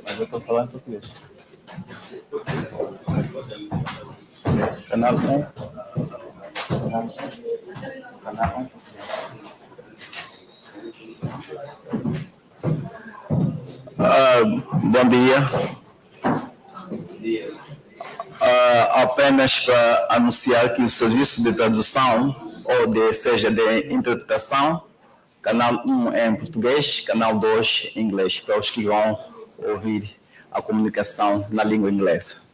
Mas eu estou falando português. Canal 1. Canal 1. Bom dia. Apenas para anunciar que o serviço de tradução seja de interpretação, canal 1 é em português, canal 2 em inglês, para os que vão ouvir a comunicação na língua inglesa.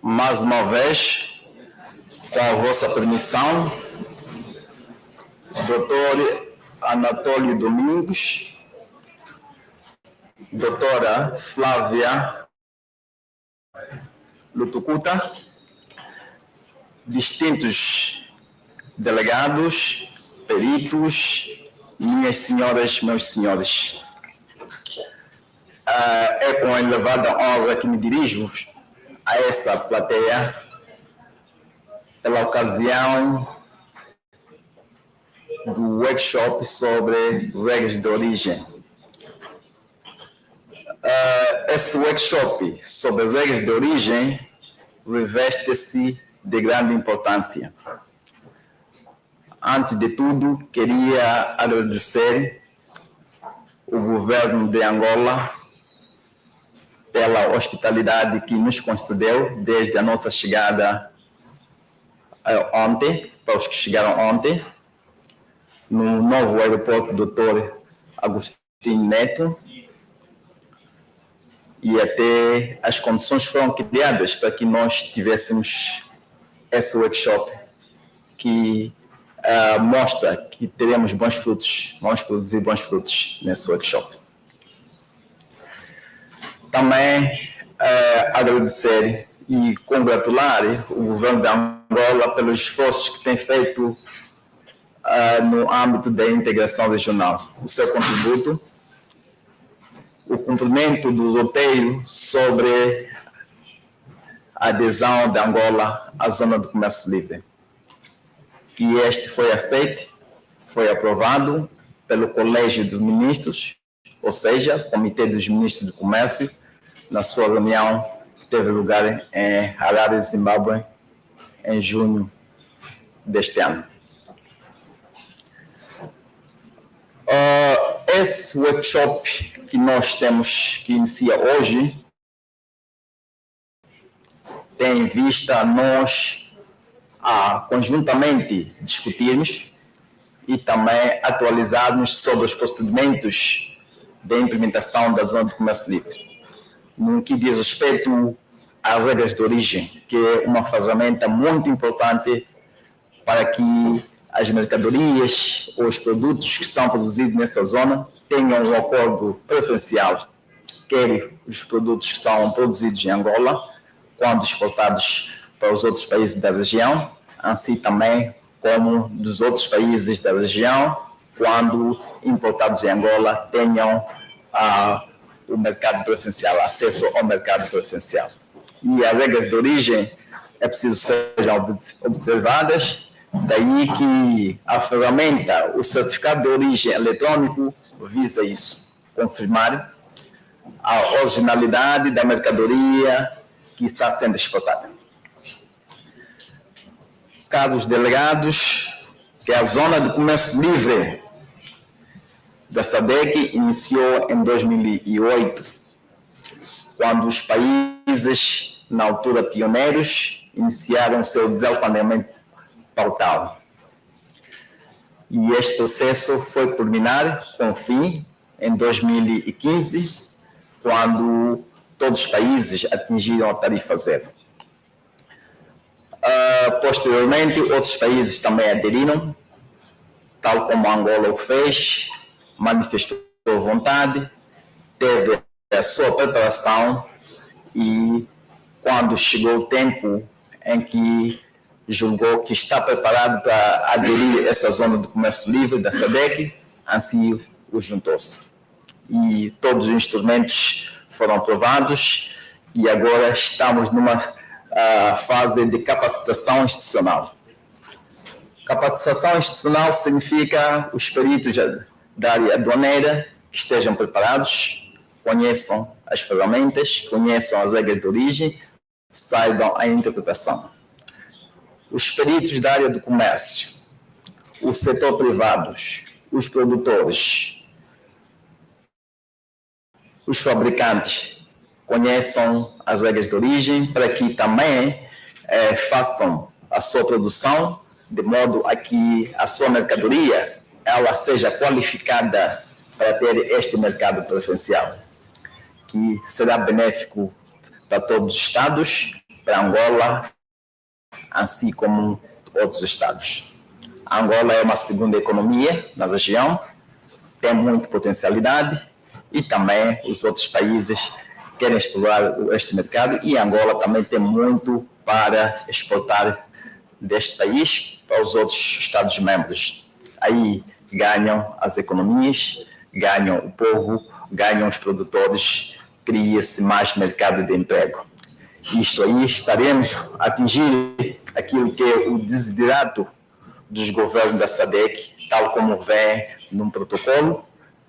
Mais uma vez, com a vossa permissão, Dr. Anatólio Domingos, doutora Flávia Lutucuta, distintos delegados, peritos, minhas senhoras, meus senhores. É com elevada honra que me dirijo a essa plateia pela ocasião do workshop sobre regras de origem. Esse workshop sobre regras de origem reveste-se de grande importância. Antes de tudo, queria agradecer o governo de Angola pela hospitalidade que nos concedeu desde a nossa chegada ontem, para os que chegaram ontem, no novo aeroporto Dr. Agostinho Neto, e até as condições foram criadas para que nós tivéssemos esse workshop que mostra que teremos bons frutos, vamos produzir bons frutos nesse workshop. Também agradecer e congratular o governo de Angola pelos esforços que tem feito no âmbito da integração regional. O seu contributo, o cumprimento do roteiro sobre a adesão de Angola à Zona do Comércio Livre. E este foi aceito, foi aprovado pelo Colégio dos Ministros, ou seja, Comitê dos Ministros do Comércio, na sua reunião que teve lugar em Harare, Zimbábue, em junho deste ano. Esse workshop que nós temos, que inicia hoje, tem em vista nós conjuntamente discutirmos e também atualizarmos sobre os procedimentos de implementação da Zona de Comércio Livre. No que diz respeito às regras de origem, que é uma ferramenta muito importante para que as mercadorias ou os produtos que são produzidos nessa zona tenham um acordo preferencial, quer os produtos que são produzidos em Angola, quando exportados para os outros países da região, assim também como dos outros países da região, quando importados em Angola tenham o mercado preferencial, acesso ao mercado preferencial. E as regras de origem é preciso sejam observadas, daí que a ferramenta, o Certificado de Origem Eletrônico, visa isso, confirmar a originalidade da mercadoria que está sendo exportada. Caros delegados, que a Zona de Comércio Livre da SADC iniciou em 2008, quando os países, na altura pioneiros, iniciaram seu desalfandegamento pautal. E este processo foi culminar com fim em 2015, quando todos os países atingiram a tarifa zero. Posteriormente, outros países também aderiram, tal como Angola o fez, manifestou vontade, teve a sua preparação e, quando chegou o tempo em que julgou que está preparado para aderir a essa zona de comércio livre da SADC, assim o juntou-se. E todos os instrumentos foram aprovados e agora estamos numa fase de capacitação institucional. Capacitação institucional significa os peritos da área aduaneira que estejam preparados, conheçam as ferramentas, conheçam as regras de origem, saibam a interpretação. Os peritos da área do comércio, o setor privado, os produtores, os fabricantes conheçam as regras de origem para que também façam a sua produção de modo a que a sua mercadoria ela seja qualificada para ter este mercado preferencial, que será benéfico para todos os estados, para Angola, assim como outros estados. A Angola é uma segunda economia na região, tem muita potencialidade e também os outros países querem explorar este mercado e Angola também tem muito para exportar deste país para os outros Estados-membros. Aí ganham as economias, ganham o povo, ganham os produtores, cria-se mais mercado de emprego. Isto aí estaremos a atingir aquilo que é o desiderato dos governos da SADC, tal como vem num protocolo,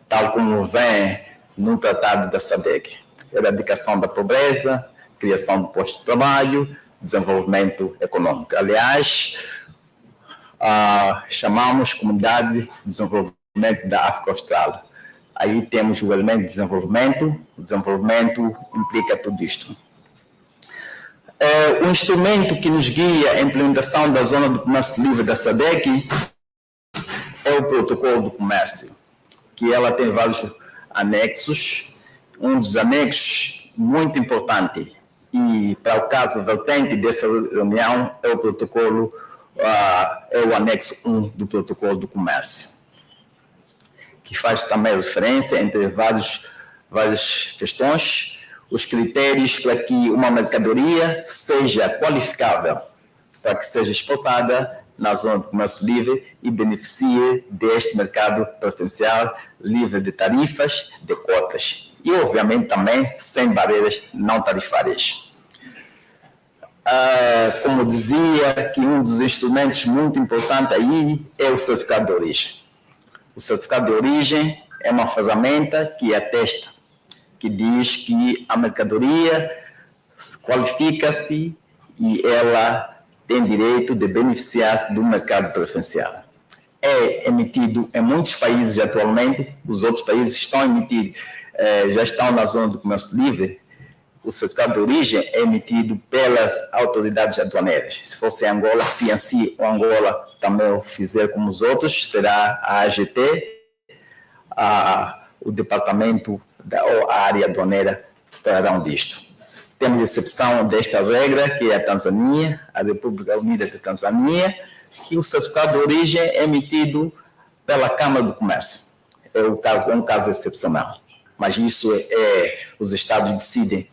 tal como vem num tratado da SADC. Erradicação da pobreza, criação de postos de trabalho, desenvolvimento econômico. Aliás, chamamos Comunidade de Desenvolvimento da África Austral. Aí temos o elemento de desenvolvimento, o desenvolvimento implica tudo isto. O instrumento que nos guia a implementação da Zona de Comércio Livre da SADC é o Protocolo do Comércio, que ela tem vários anexos. Um dos anexos muito importante e para o caso vertente dessa reunião é o protocolo, é o anexo 1 do Protocolo do Comércio, que faz também referência entre várias questões, os critérios para que uma mercadoria seja qualificável, para que seja exportada na zona de comércio livre e beneficie deste mercado preferencial livre de tarifas, de cotas e, obviamente, também sem barreiras não tarifárias. Como dizia, que um dos instrumentos muito importantes aí é o Certificado de Origem. O Certificado de Origem é uma ferramenta que atesta, que diz que a mercadoria qualifica-se e ela tem direito de beneficiar-se do mercado preferencial. É emitido em muitos países atualmente, os outros países estão emitidos, já estão na zona do comércio livre. O certificado de origem é emitido pelas autoridades aduaneiras. Se fosse Angola, se assim o Angola também o fizer como os outros, será a AGT, o departamento ou a área aduaneira trarão disto. Temos exceção desta regra, que é a Tanzânia, a República Unida de Tanzânia, que o certificado de origem é emitido pela Câmara do Comércio. É um caso excepcional, mas isso os Estados decidem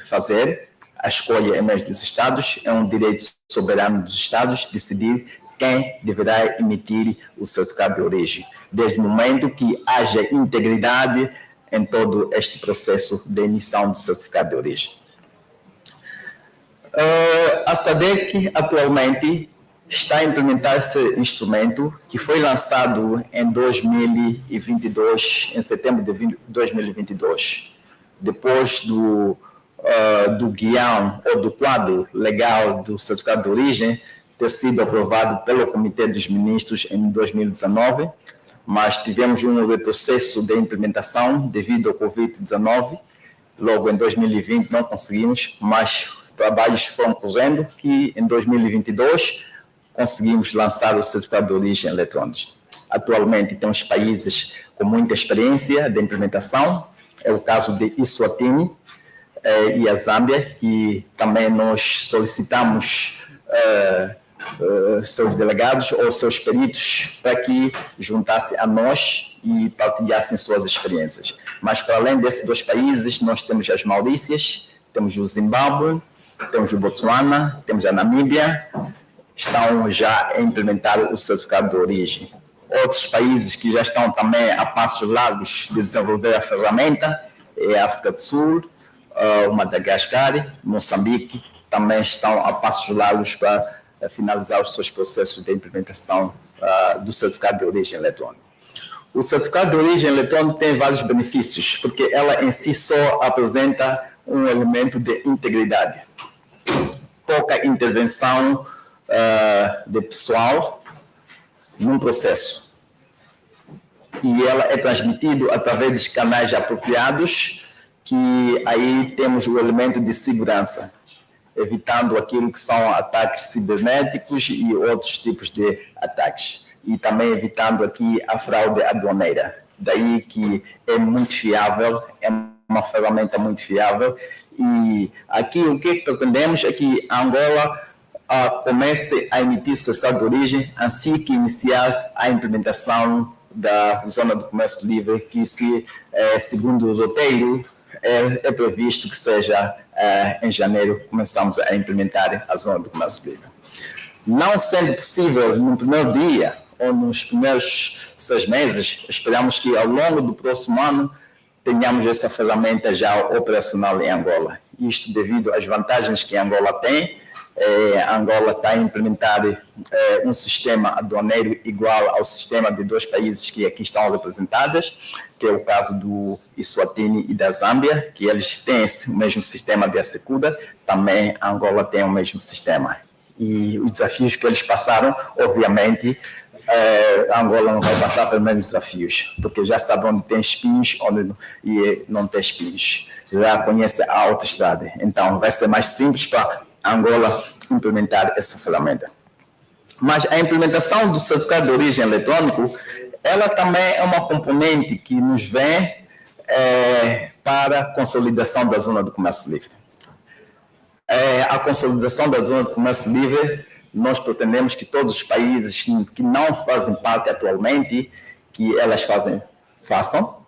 fazer. A escolha é mesmo dos Estados, é um direito soberano dos Estados decidir quem deverá emitir o certificado de origem, desde o momento que haja integridade em todo este processo de emissão do certificado de origem. A SADC atualmente está a implementar esse instrumento que foi lançado em 2022, em setembro de 2022, depois do guião ou do quadro legal do certificado de origem ter sido aprovado pelo Comitê dos Ministros em 2019, mas tivemos um retrocesso de implementação devido ao Covid-19. Logo em 2020 não conseguimos, mas trabalhos foram correndo que em 2022 conseguimos lançar o Certificado de Origem Eletrónicos. Atualmente temos países com muita experiência de implementação, é o caso de Eswatini e a Zâmbia, que também nós solicitamos seus delegados ou seus peritos para que juntassem a nós e partilhassem suas experiências. Mas para além desses dois países, nós temos as Maurícias, temos o Zimbábue, temos o Botsuana, temos a Namíbia, estão já a implementar o certificado de origem. Outros países que já estão também a passos largos de desenvolver a ferramenta é a África do Sul, o Madagascar, Moçambique, também estão a passos largos para finalizar os seus processos de implementação do certificado de origem eletrônico. O certificado de origem eletrônico tem vários benefícios, porque ela em si só apresenta um elemento de integridade. Pouca intervenção de pessoal num processo. E ela é transmitida através dos canais apropriados, que aí temos o elemento de segurança, evitando aquilo que são ataques cibernéticos e outros tipos de ataques. E também evitando aqui a fraude aduaneira. Daí que é muito fiável, é uma ferramenta muito fiável. E aqui o que pretendemos é que a Angola comece a emitir certificado de origem assim que iniciar a implementação da Zona do Comércio Livre, que segundo o roteiro, é previsto que seja em janeiro começamos a implementar a Zona do Comércio Livre. Não sendo possível no primeiro dia ou nos primeiros 6 meses, esperamos que ao longo do próximo ano tenhamos essa ferramenta já operacional em Angola. Isto devido às vantagens que a Angola tem. A Angola está a implementar um sistema aduaneiro igual ao sistema de 2 países que aqui estão representados, que é o caso do Eswatini e da Zâmbia, que eles têm o mesmo sistema de assecuda, também a Angola tem o mesmo sistema. E os desafios que eles passaram, obviamente, a Angola não vai passar pelos mesmos desafios, porque já sabe onde tem espinhos e não tem espinhos. Já conhece a autoestrada. Então, vai ser mais simples para a Angola implementar essa ferramenta. Mas a implementação do certificado de origem eletrônico, ela também é uma componente que nos vem para a consolidação da Zona do Comércio Livre. A consolidação da Zona do Comércio Livre, nós pretendemos que todos os países que não fazem parte atualmente, que elas façam.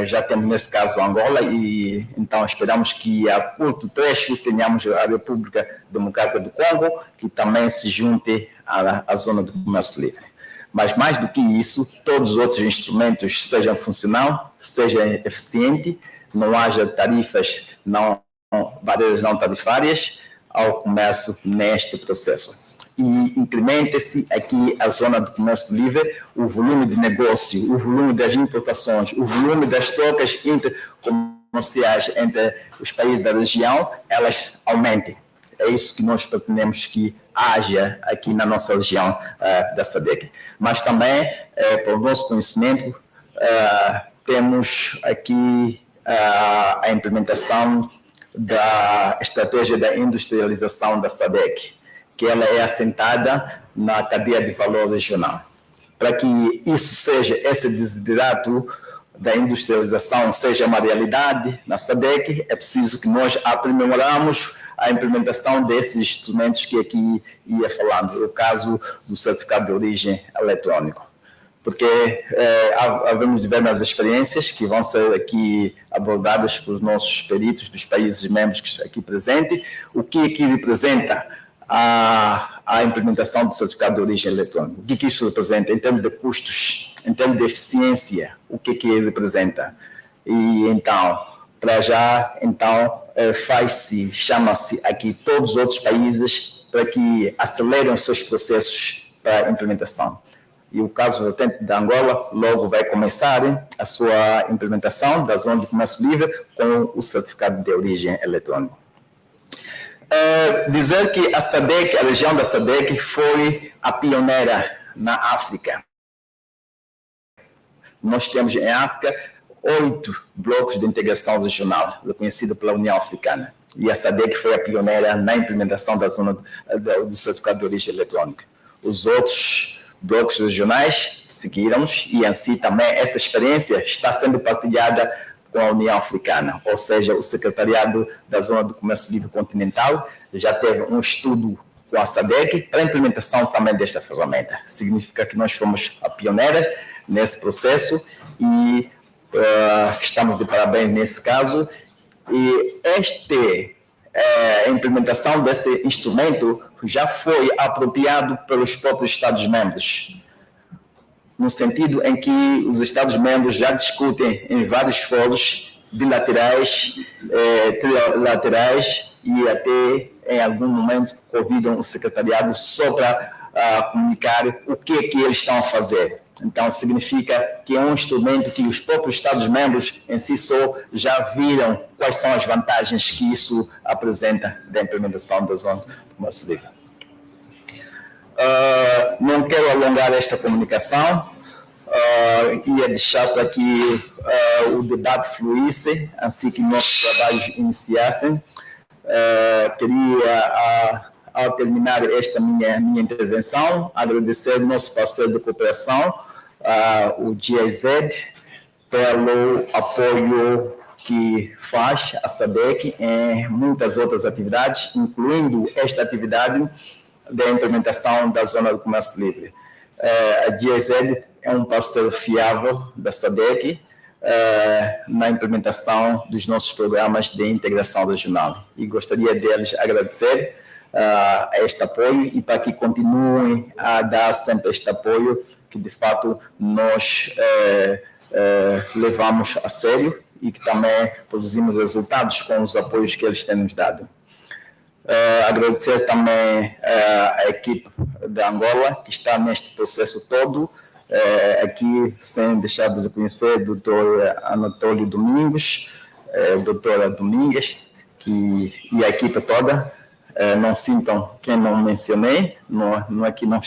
Já temos nesse caso Angola e então esperamos que a curto trecho tenhamos a República Democrática do Congo, que também se junte à Zona do Comércio Livre. Mas mais do que isso, todos os outros instrumentos sejam funcionais, sejam eficientes, não haja barreiras não tarifárias ao comércio neste processo. E incremente-se aqui a Zona do Comércio Livre, o volume de negócio, o volume das importações, o volume das trocas intercomerciais entre os países da região, elas aumentem. É isso que nós pretendemos que haja aqui na nossa região da SADC. Mas também, para o nosso conhecimento, temos aqui a implementação da estratégia da industrialização da SADC, que ela é assentada na cadeia de valor regional. Para que isso seja, esse desiderato da industrialização seja uma realidade na SADC, é preciso que nós aprimoramos a implementação desses instrumentos que aqui ia falando, o caso do certificado de origem eletrônico. porque havemos diversas experiências que vão ser aqui abordadas pelos nossos peritos dos países membros que estão aqui presentes. O que aqui representa a implementação do certificado de origem eletrônica? O que isso representa em termos de custos, em termos de eficiência? O que ele representa? E então, para já, chama-se aqui todos os outros países para que acelerem os seus processos para a implementação. E o caso vertente da Angola logo vai começar a sua implementação da zona de comércio livre com o certificado de origem eletrônico. Dizer que a SADC, a região da SADC, foi a pioneira na África. Nós temos em África 8 blocos de integração regional, reconhecidos pela União Africana. E a SADC foi a pioneira na implementação da zona do certificado de origem eletrônica. Os outros blocos regionais seguiram-nos e, em si, também essa experiência está sendo partilhada com a União Africana, ou seja, o Secretariado da Zona do Comércio Livre Continental já teve um estudo com a SADC para a implementação também desta ferramenta. Significa que nós fomos a pioneira nesse processo e estamos de parabéns nesse caso. E a implementação desse instrumento já foi apropriado pelos próprios Estados-membros, no sentido em que os Estados-membros já discutem em vários fóruns bilaterais, trilaterais e até em algum momento convidam o secretariado só para comunicar o que eles estão a fazer. Então, significa que é um instrumento que os próprios Estados-membros em si só já viram quais são as vantagens que isso apresenta da implementação da zona do comércio livre. Não quero alongar esta comunicação, ia deixar para que o debate fluísse, assim que nossos trabalhos iniciassem. Queria, ao terminar esta minha intervenção, agradecer ao nosso parceiro de cooperação, o GIZ, pelo apoio que faz a SADC em muitas outras atividades, incluindo esta atividade da implementação da Zona do Comércio Livre. A GIZ é um parceiro fiável da SADC na implementação dos nossos programas de integração regional. E gostaria deles agradecer a este apoio e para que continuem a dar sempre este apoio que, de fato, nós levamos a sério e que também produzimos resultados com os apoios que eles têm nos dado. Agradecer também a equipe da Angola, que está neste processo todo, aqui sem deixar de conhecer o Dr. Anatólio Domingos, doutora Domingues, e a equipe toda. Não sintam quem não mencionei, não é que não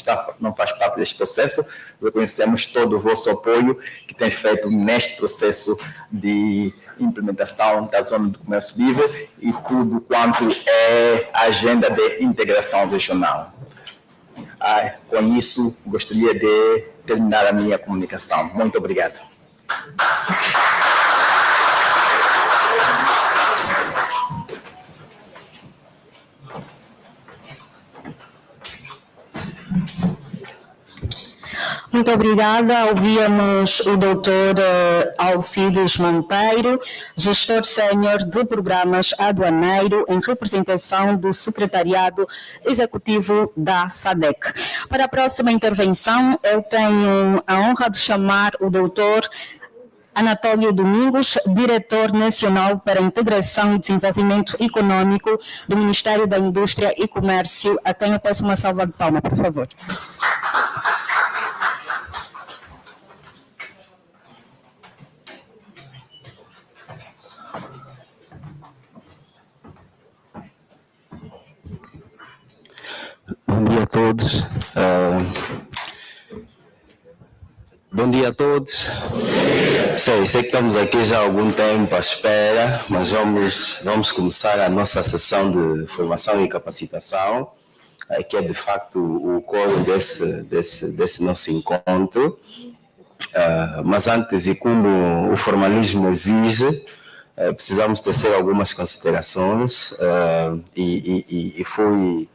faz parte deste processo. Reconhecemos todo o vosso apoio que tem feito neste processo de implementação da Zona do Comércio Livre e tudo quanto é a agenda de integração regional. Com isso, gostaria de terminar a minha comunicação. Muito obrigado. Muito obrigada. Ouvíamos o Dr. Alcides Monteiro, gestor sénior de programas aduaneiro, em representação do Secretariado Executivo da SADC. Para a próxima intervenção, eu tenho a honra de chamar o Dr. Anatólio Domingos, Diretor Nacional para a Integração e Desenvolvimento Econômico do Ministério da Indústria e Comércio, a quem eu peço uma salva de palmas, por favor. Bom dia a todos. Bom dia a todos. Sei que estamos aqui já há algum tempo à espera, mas vamos começar a nossa sessão de formação e capacitação, que é de facto o core desse nosso encontro. Mas antes, e como o formalismo exige, precisamos tecer algumas considerações e fui,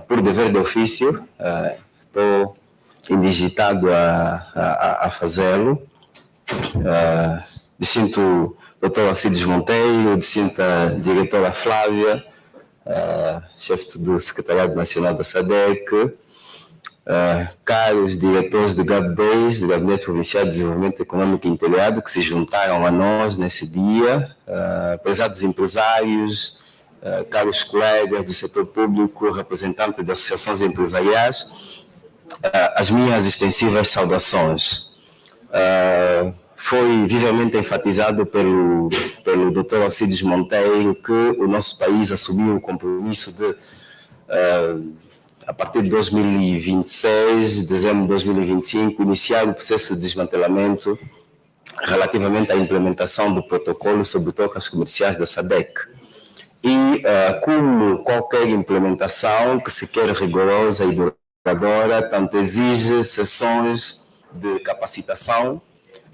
por dever de ofício, estou indigitado a fazê-lo. Distinto Dr. Alcides Monteiro, distinta diretora Flávia, chefe do Secretariado Nacional da SADC, caros diretores do GAB2, do Gabinete Provincial de Desenvolvimento Econômico Integrado, que se juntaram a nós nesse dia, prezados empresários, caros colegas do setor público, representantes de associações empresariais, as minhas extensivas saudações. Foi vivamente enfatizado pelo Dr. Alcides Monteiro que o nosso país assumiu o compromisso de, a partir de 2026, dezembro de 2025, iniciar o processo de desmantelamento relativamente à implementação do protocolo sobre trocas comerciais da SADC. E, como qualquer implementação que se quer rigorosa e duradoura, tanto exige sessões de capacitação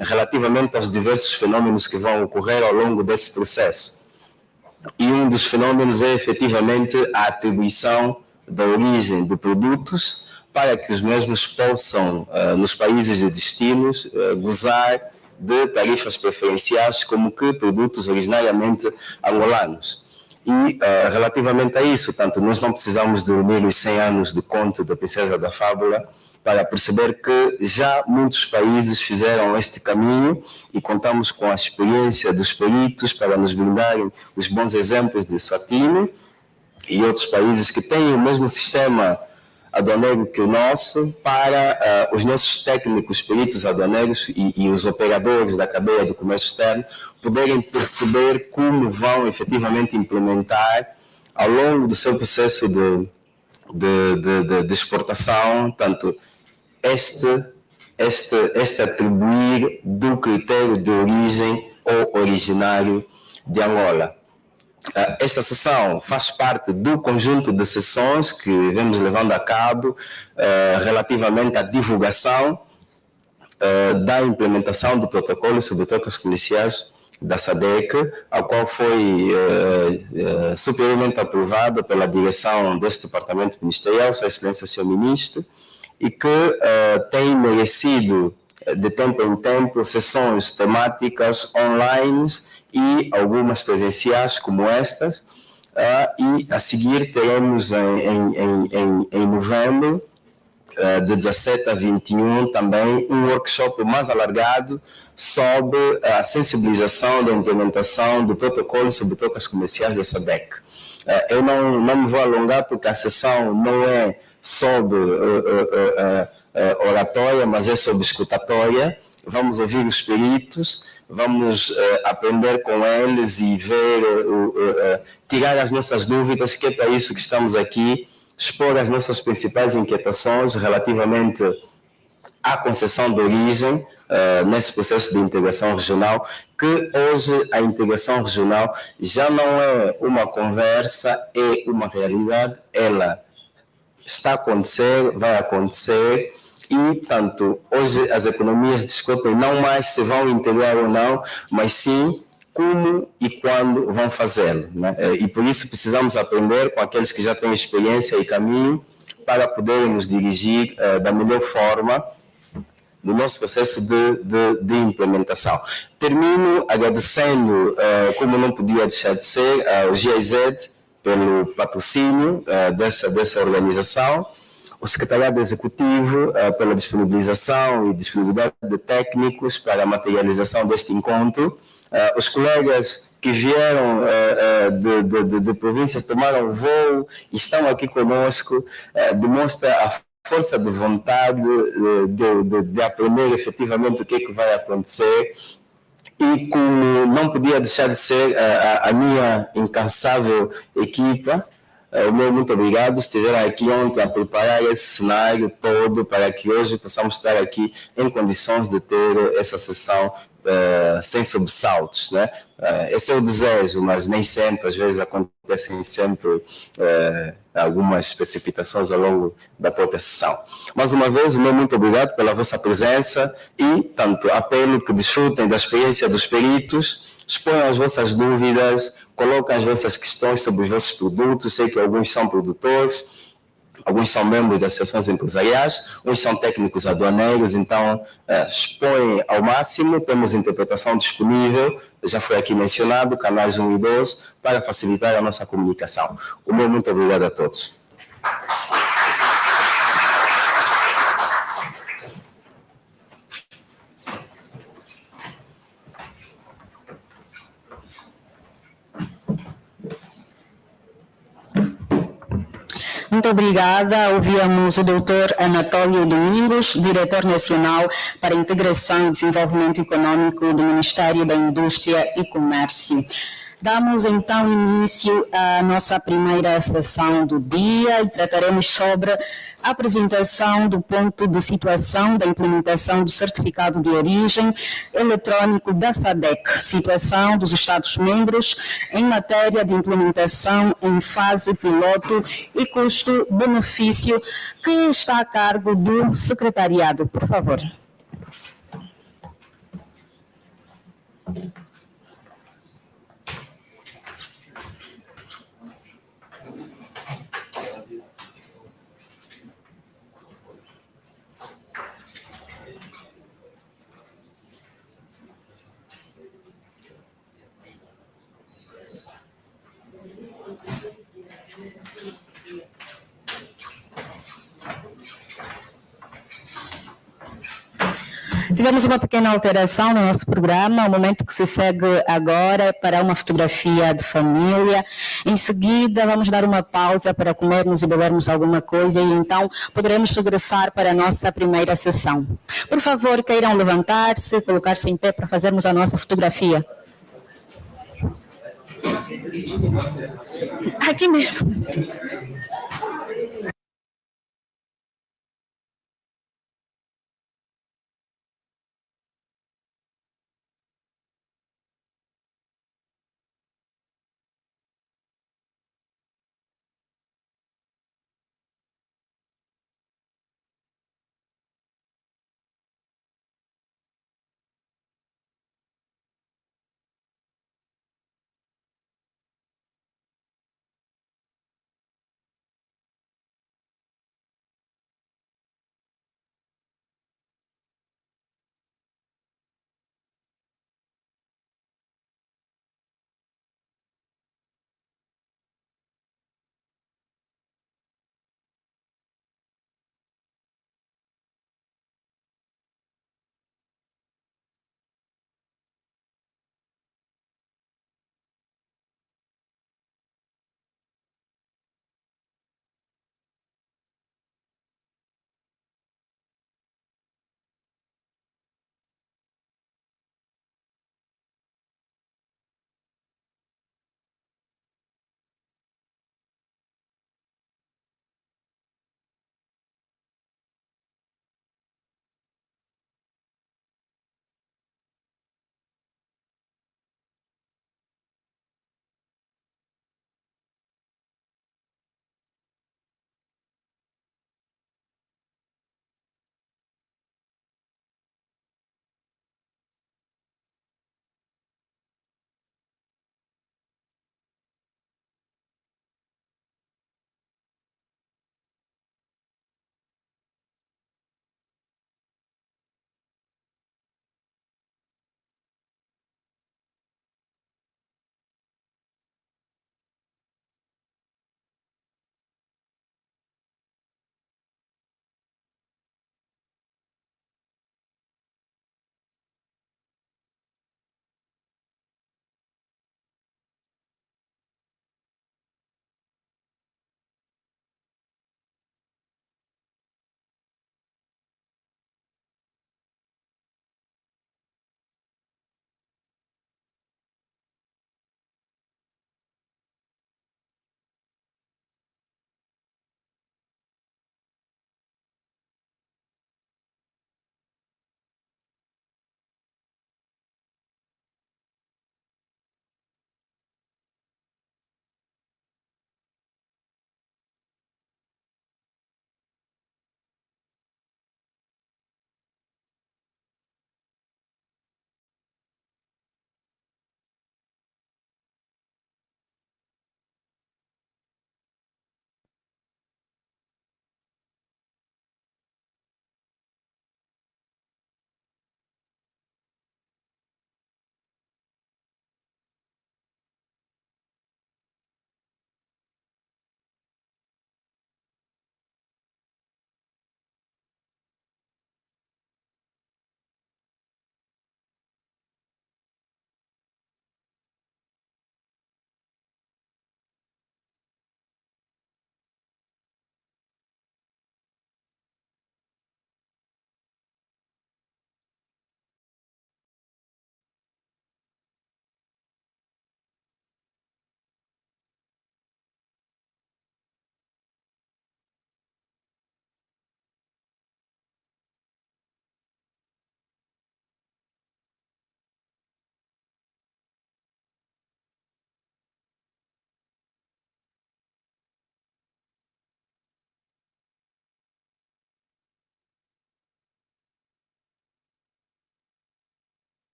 relativamente aos diversos fenômenos que vão ocorrer ao longo desse processo. E um dos fenômenos é efetivamente a atribuição da origem de produtos para que os mesmos possam, nos países de destinos, gozar de tarifas preferenciais como que produtos originariamente angolanos. E, relativamente a isso, tanto nós não precisamos dormir os 100 anos de conto da Princesa da Fábula para perceber que já muitos países fizeram este caminho e contamos com a experiência dos peritos para nos brindarem os bons exemplos de Eswatini e outros países que têm o mesmo sistema aduaneiro que o nosso, para os nossos técnicos, peritos aduaneiros e os operadores da cadeia do comércio externo poderem perceber como vão efetivamente implementar ao longo do seu processo de exportação, tanto este atribuir do critério de origem ou originário de Angola. Esta sessão faz parte do conjunto de sessões que vemos levando a cabo relativamente à divulgação da implementação do protocolo sobre trocas comerciais da SADC, ao qual foi superiormente aprovado pela direção deste departamento ministerial, Sua Excelência Sr. Ministro, e que tem merecido de tempo em tempo sessões temáticas online e algumas presenciais como estas, e a seguir teremos em novembro, de 17 a 21, também um workshop mais alargado sobre a sensibilização da implementação do protocolo sobre trocas comerciais da SADC. Eu não me vou alongar porque a sessão não é sobre oratória, mas é sobre escutatória. Vamos ouvir os peritos, vamos aprender com eles e ver, tirar as nossas dúvidas, que é para isso que estamos aqui, expor as nossas principais inquietações relativamente à concessão de origem nesse processo de integração regional, que hoje a integração regional já não é uma conversa, é uma realidade, ela está a acontecer, vai acontecer. E, tanto, hoje as economias discutem não mais se vão integrar ou não, mas sim como e quando vão fazê-lo, né? E por isso precisamos aprender com aqueles que já têm experiência e caminho para poderem nos dirigir da melhor forma no nosso processo de implementação. Termino agradecendo, como não podia deixar de ser, ao GIZ pelo patrocínio dessa organização, o Secretariado Executivo pela disponibilização e disponibilidade de técnicos para a materialização deste encontro, os colegas que vieram de províncias, tomaram voo e estão aqui conosco, demonstra a força de vontade de aprender efetivamente o que é que vai acontecer. E como não podia deixar de ser a minha incansável equipa, o meu muito obrigado, estiveram aqui ontem a preparar esse cenário todo para que hoje possamos estar aqui em condições de ter essa sessão sem sobressaltos, né? Esse é o desejo, mas nem sempre, às vezes acontecem sempre algumas precipitações ao longo da própria sessão. Mais uma vez, o meu muito obrigado pela vossa presença e, tanto, apelo que desfrutem da experiência dos peritos, exponham as vossas dúvidas, coloquem as vossas questões sobre os vossos produtos, sei que alguns são produtores, alguns são membros das associações empresariais, uns são técnicos aduaneiros, então expõem ao máximo, temos interpretação disponível, já foi aqui mencionado, canais 1 e 2, para facilitar a nossa comunicação. O meu muito obrigado a todos. Muito obrigada. Ouvimos o Dr. Anatólio Domingos, Diretor Nacional para a Integração e Desenvolvimento Econômico do Ministério da Indústria e Comércio. Damos então início à nossa primeira sessão do dia e trataremos sobre a apresentação do ponto de situação da implementação do Certificado de Origem Eletrónico da SADC, situação dos Estados-membros em matéria de implementação em fase piloto e custo-benefício, que está a cargo do Secretariado. Por favor. Tivemos uma pequena alteração no nosso programa. O momento que se segue agora é para uma fotografia de família. Em seguida, vamos dar uma pausa para comermos e bebermos alguma coisa e então poderemos regressar para a nossa primeira sessão. Por favor, queiram levantar-se, colocar-se em pé para fazermos a nossa fotografia. Aqui mesmo.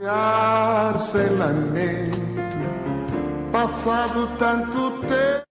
Olhar sem lamento, passado tanto tempo.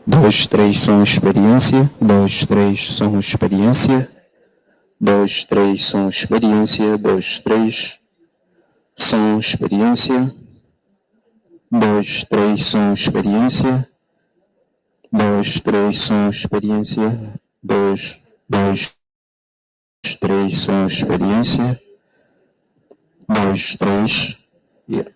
Dois, três, som experiência. Dois, três, som experiência. Dois, três, som experiência. Dois, três, som experiência. Dois, três, som experiência. Dois, três, som experiência. Dois, três, som experiência. Dois, três. Yeah.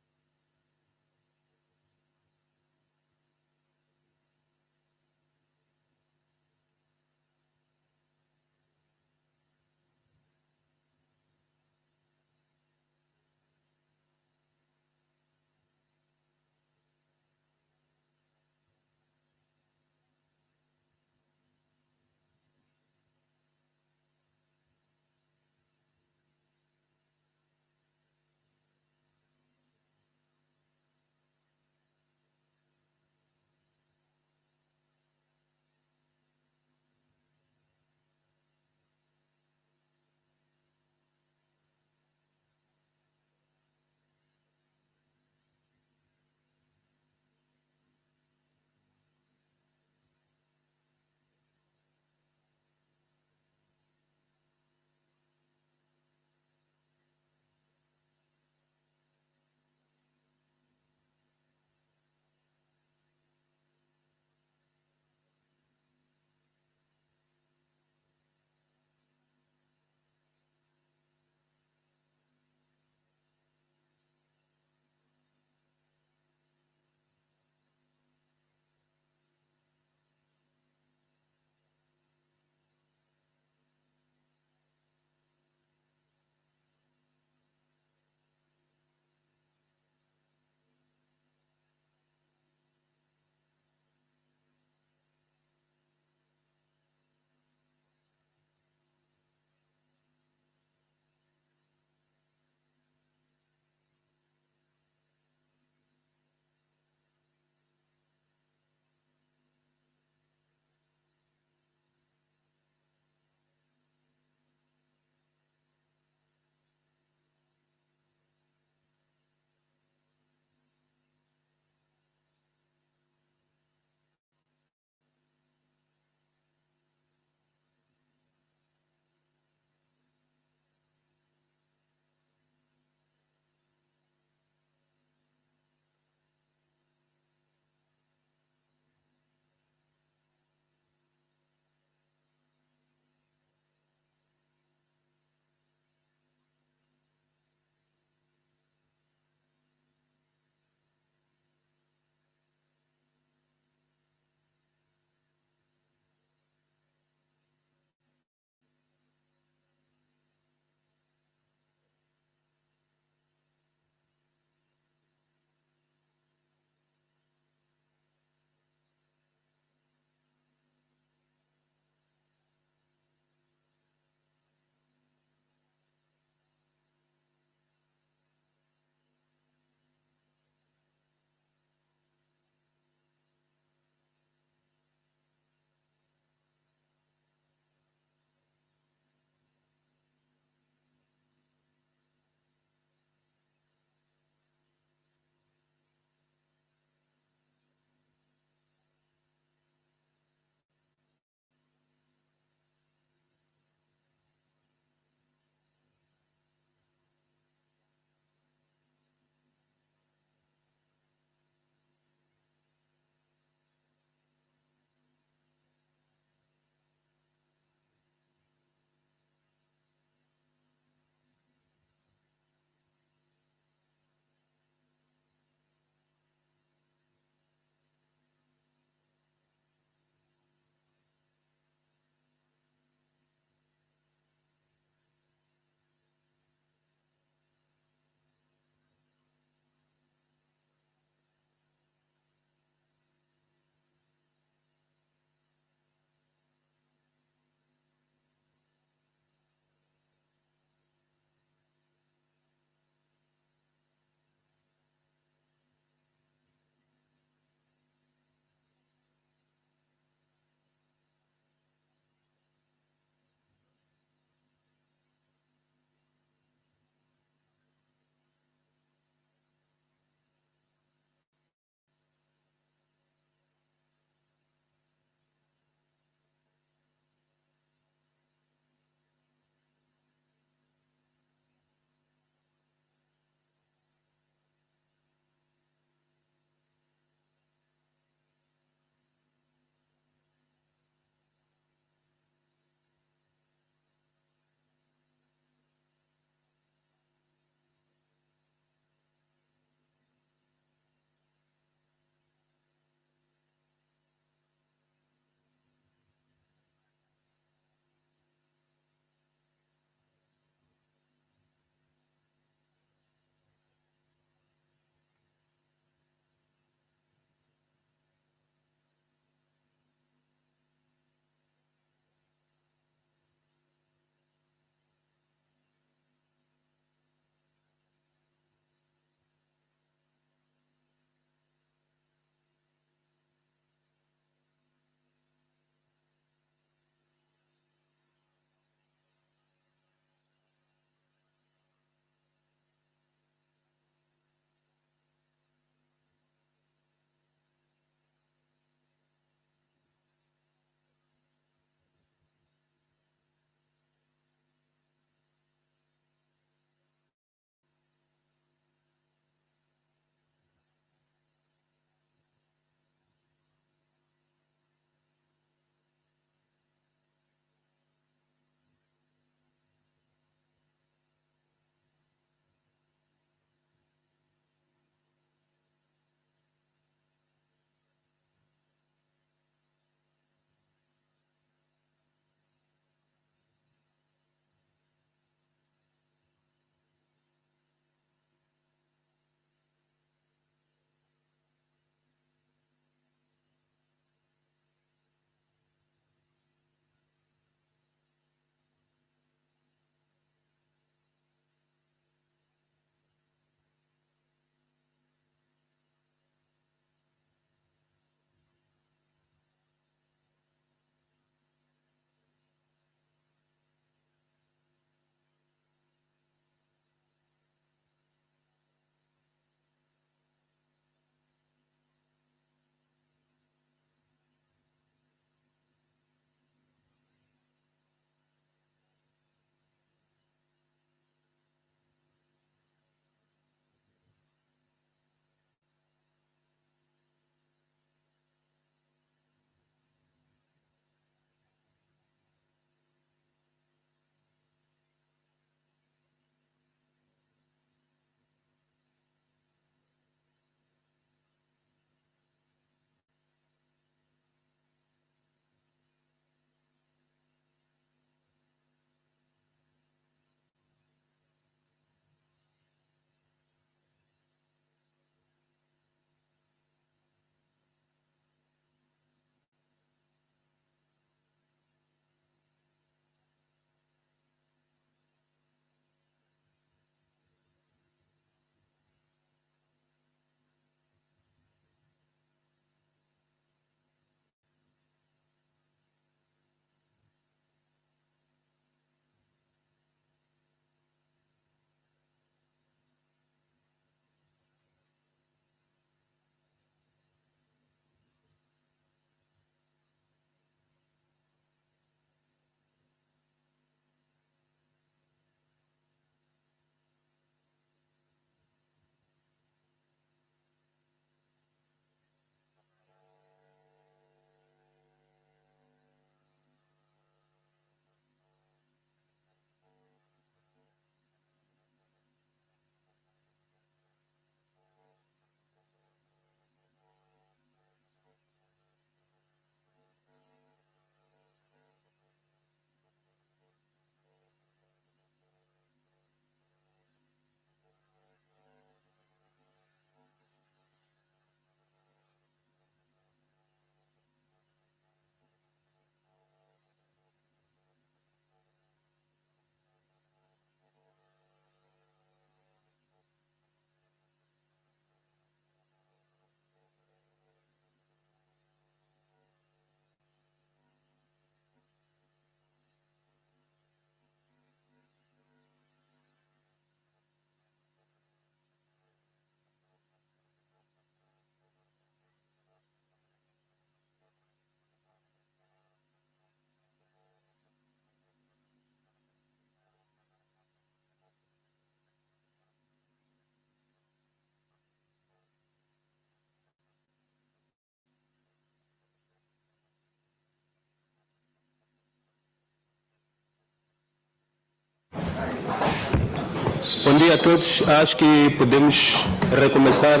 Bom dia a todos. Acho que podemos recomeçar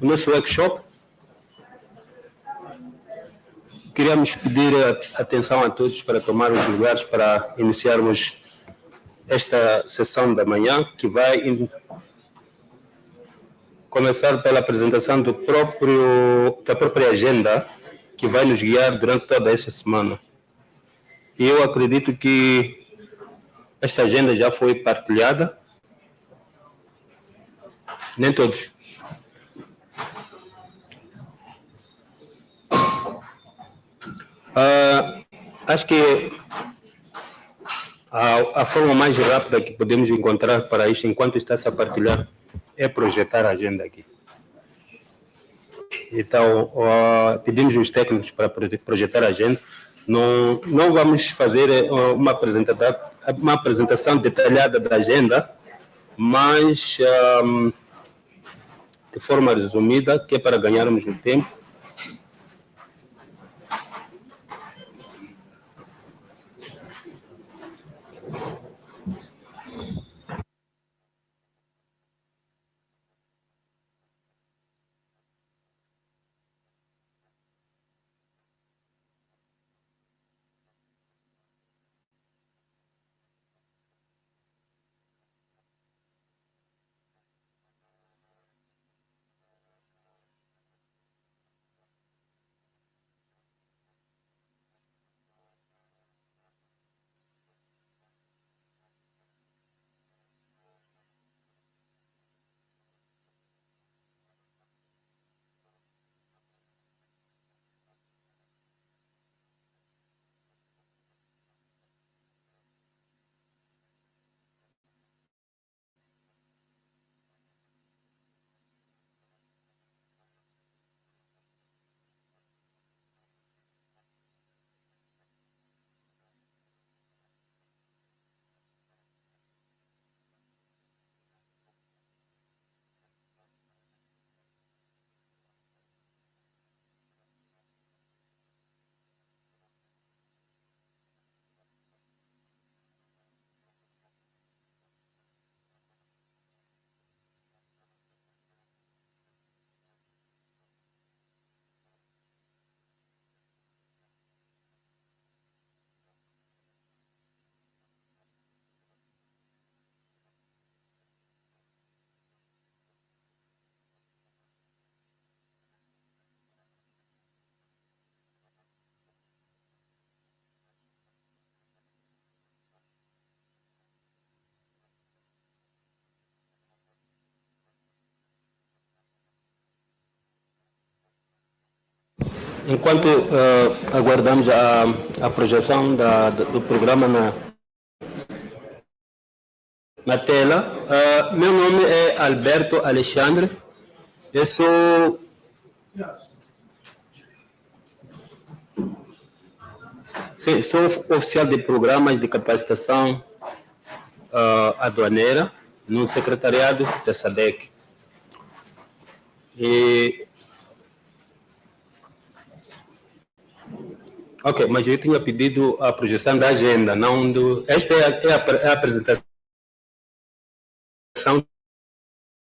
o nosso workshop. Queríamos pedir atenção a todos para tomar os lugares para iniciarmos esta sessão da manhã, que vai começar pela apresentação da própria agenda, que vai nos guiar durante toda esta semana. E eu acredito que esta agenda já foi partilhada. Nem todos. Acho que a forma mais rápida que podemos encontrar para isto, enquanto está-se a partilhar, é projetar a agenda aqui. Então, pedimos os técnicos para projetar a agenda. Não vamos fazer uma apresentação detalhada da agenda, mas de forma resumida, que é para ganharmos o tempo. Enquanto aguardamos a projeção do programa na tela, meu nome é Alberto Alexandre, eu sou oficial de programas de capacitação aduaneira no Secretariado da SADC. Ok, mas eu tinha pedido a projeção da agenda, não do... Esta é a apresentação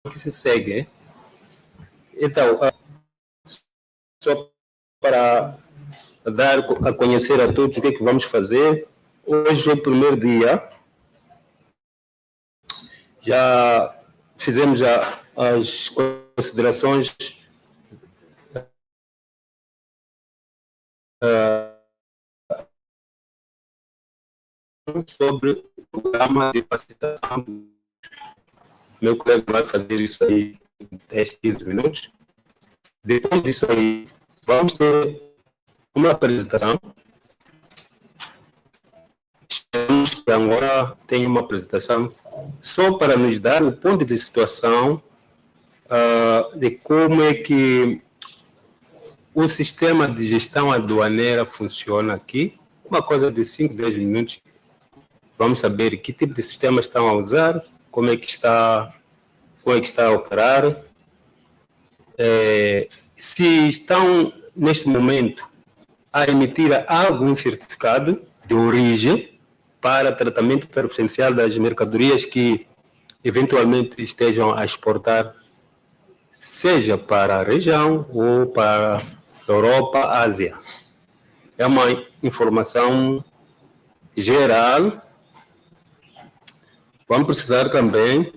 que se segue. Então, só para dar a conhecer a todos o que é que vamos fazer, hoje é o primeiro dia, já fizemos as considerações sobre o programa de capacitação. Meu colega vai fazer isso aí em 10, 15 minutos. Depois disso aí, vamos ter uma apresentação. Esperamos que agora tenha uma apresentação só para nos dar o ponto de situação de como é que o sistema de gestão aduaneira funciona aqui. Uma coisa de 5, 10 minutos. Vamos saber que tipo de sistema estão a usar, como é que está a operar, se estão, neste momento, a emitir algum certificado de origem, para tratamento preferencial das mercadorias que eventualmente estejam a exportar, seja para a região ou para a Europa, Ásia. É uma informação geral. Vamos precisar também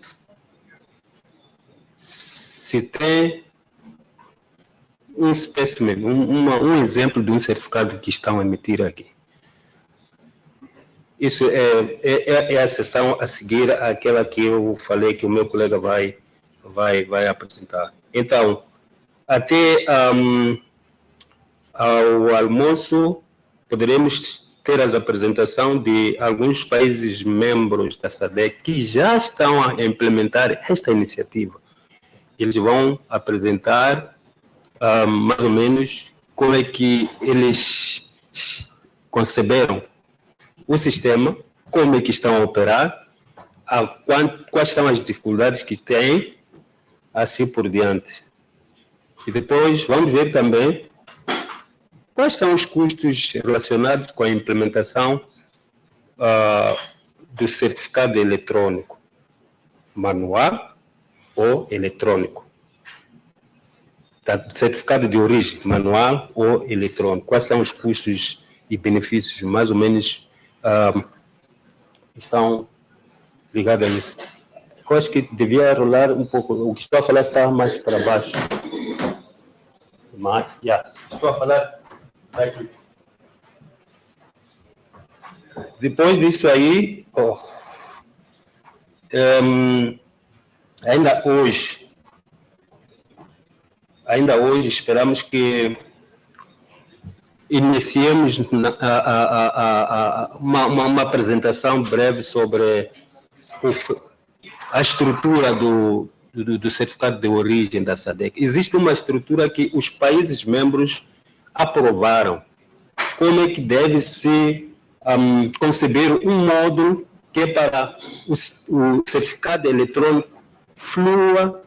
se tem um espécimen, um exemplo de um certificado que estão a emitir aqui. Isso é a sessão a seguir àquela que eu falei que o meu colega vai apresentar. Então, até ao almoço, poderemos ter as apresentações de alguns países membros da SADC que já estão a implementar esta iniciativa. Eles vão apresentar mais ou menos como é que eles conceberam o sistema, como é que estão a operar, quais são as dificuldades que têm, assim por diante. E depois vamos ver também quais são os custos relacionados com a implementação do certificado eletrônico, manual ou eletrônico. Certificado de origem, manual ou eletrônico. Quais são os custos e benefícios, mais ou menos, estão ligados a isso? Eu acho que devia rolar um pouco. O que estou a falar está mais para baixo. Mas, estou a falar aqui. Depois disso aí, ainda hoje esperamos que iniciemos uma apresentação breve sobre a estrutura do certificado de origem da SADC. Existe uma estrutura que os países membros aprovaram. Como é que deve-se conceber um módulo que é para o certificado eletrônico flua,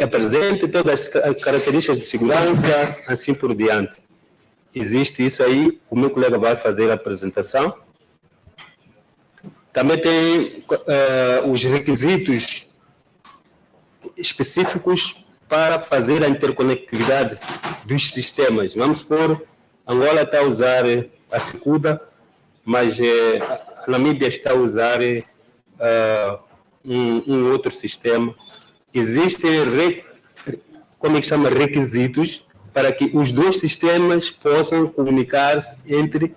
apresente todas as características de segurança, assim por diante. Existe isso aí, o meu colega vai fazer a apresentação. Também tem os requisitos específicos para fazer a interconectividade dos sistemas. Vamos supor, Angola está a usar a Secuda, mas a Namíbia está a usar um outro sistema. Existem, requisitos para que os dois sistemas possam comunicar-se entre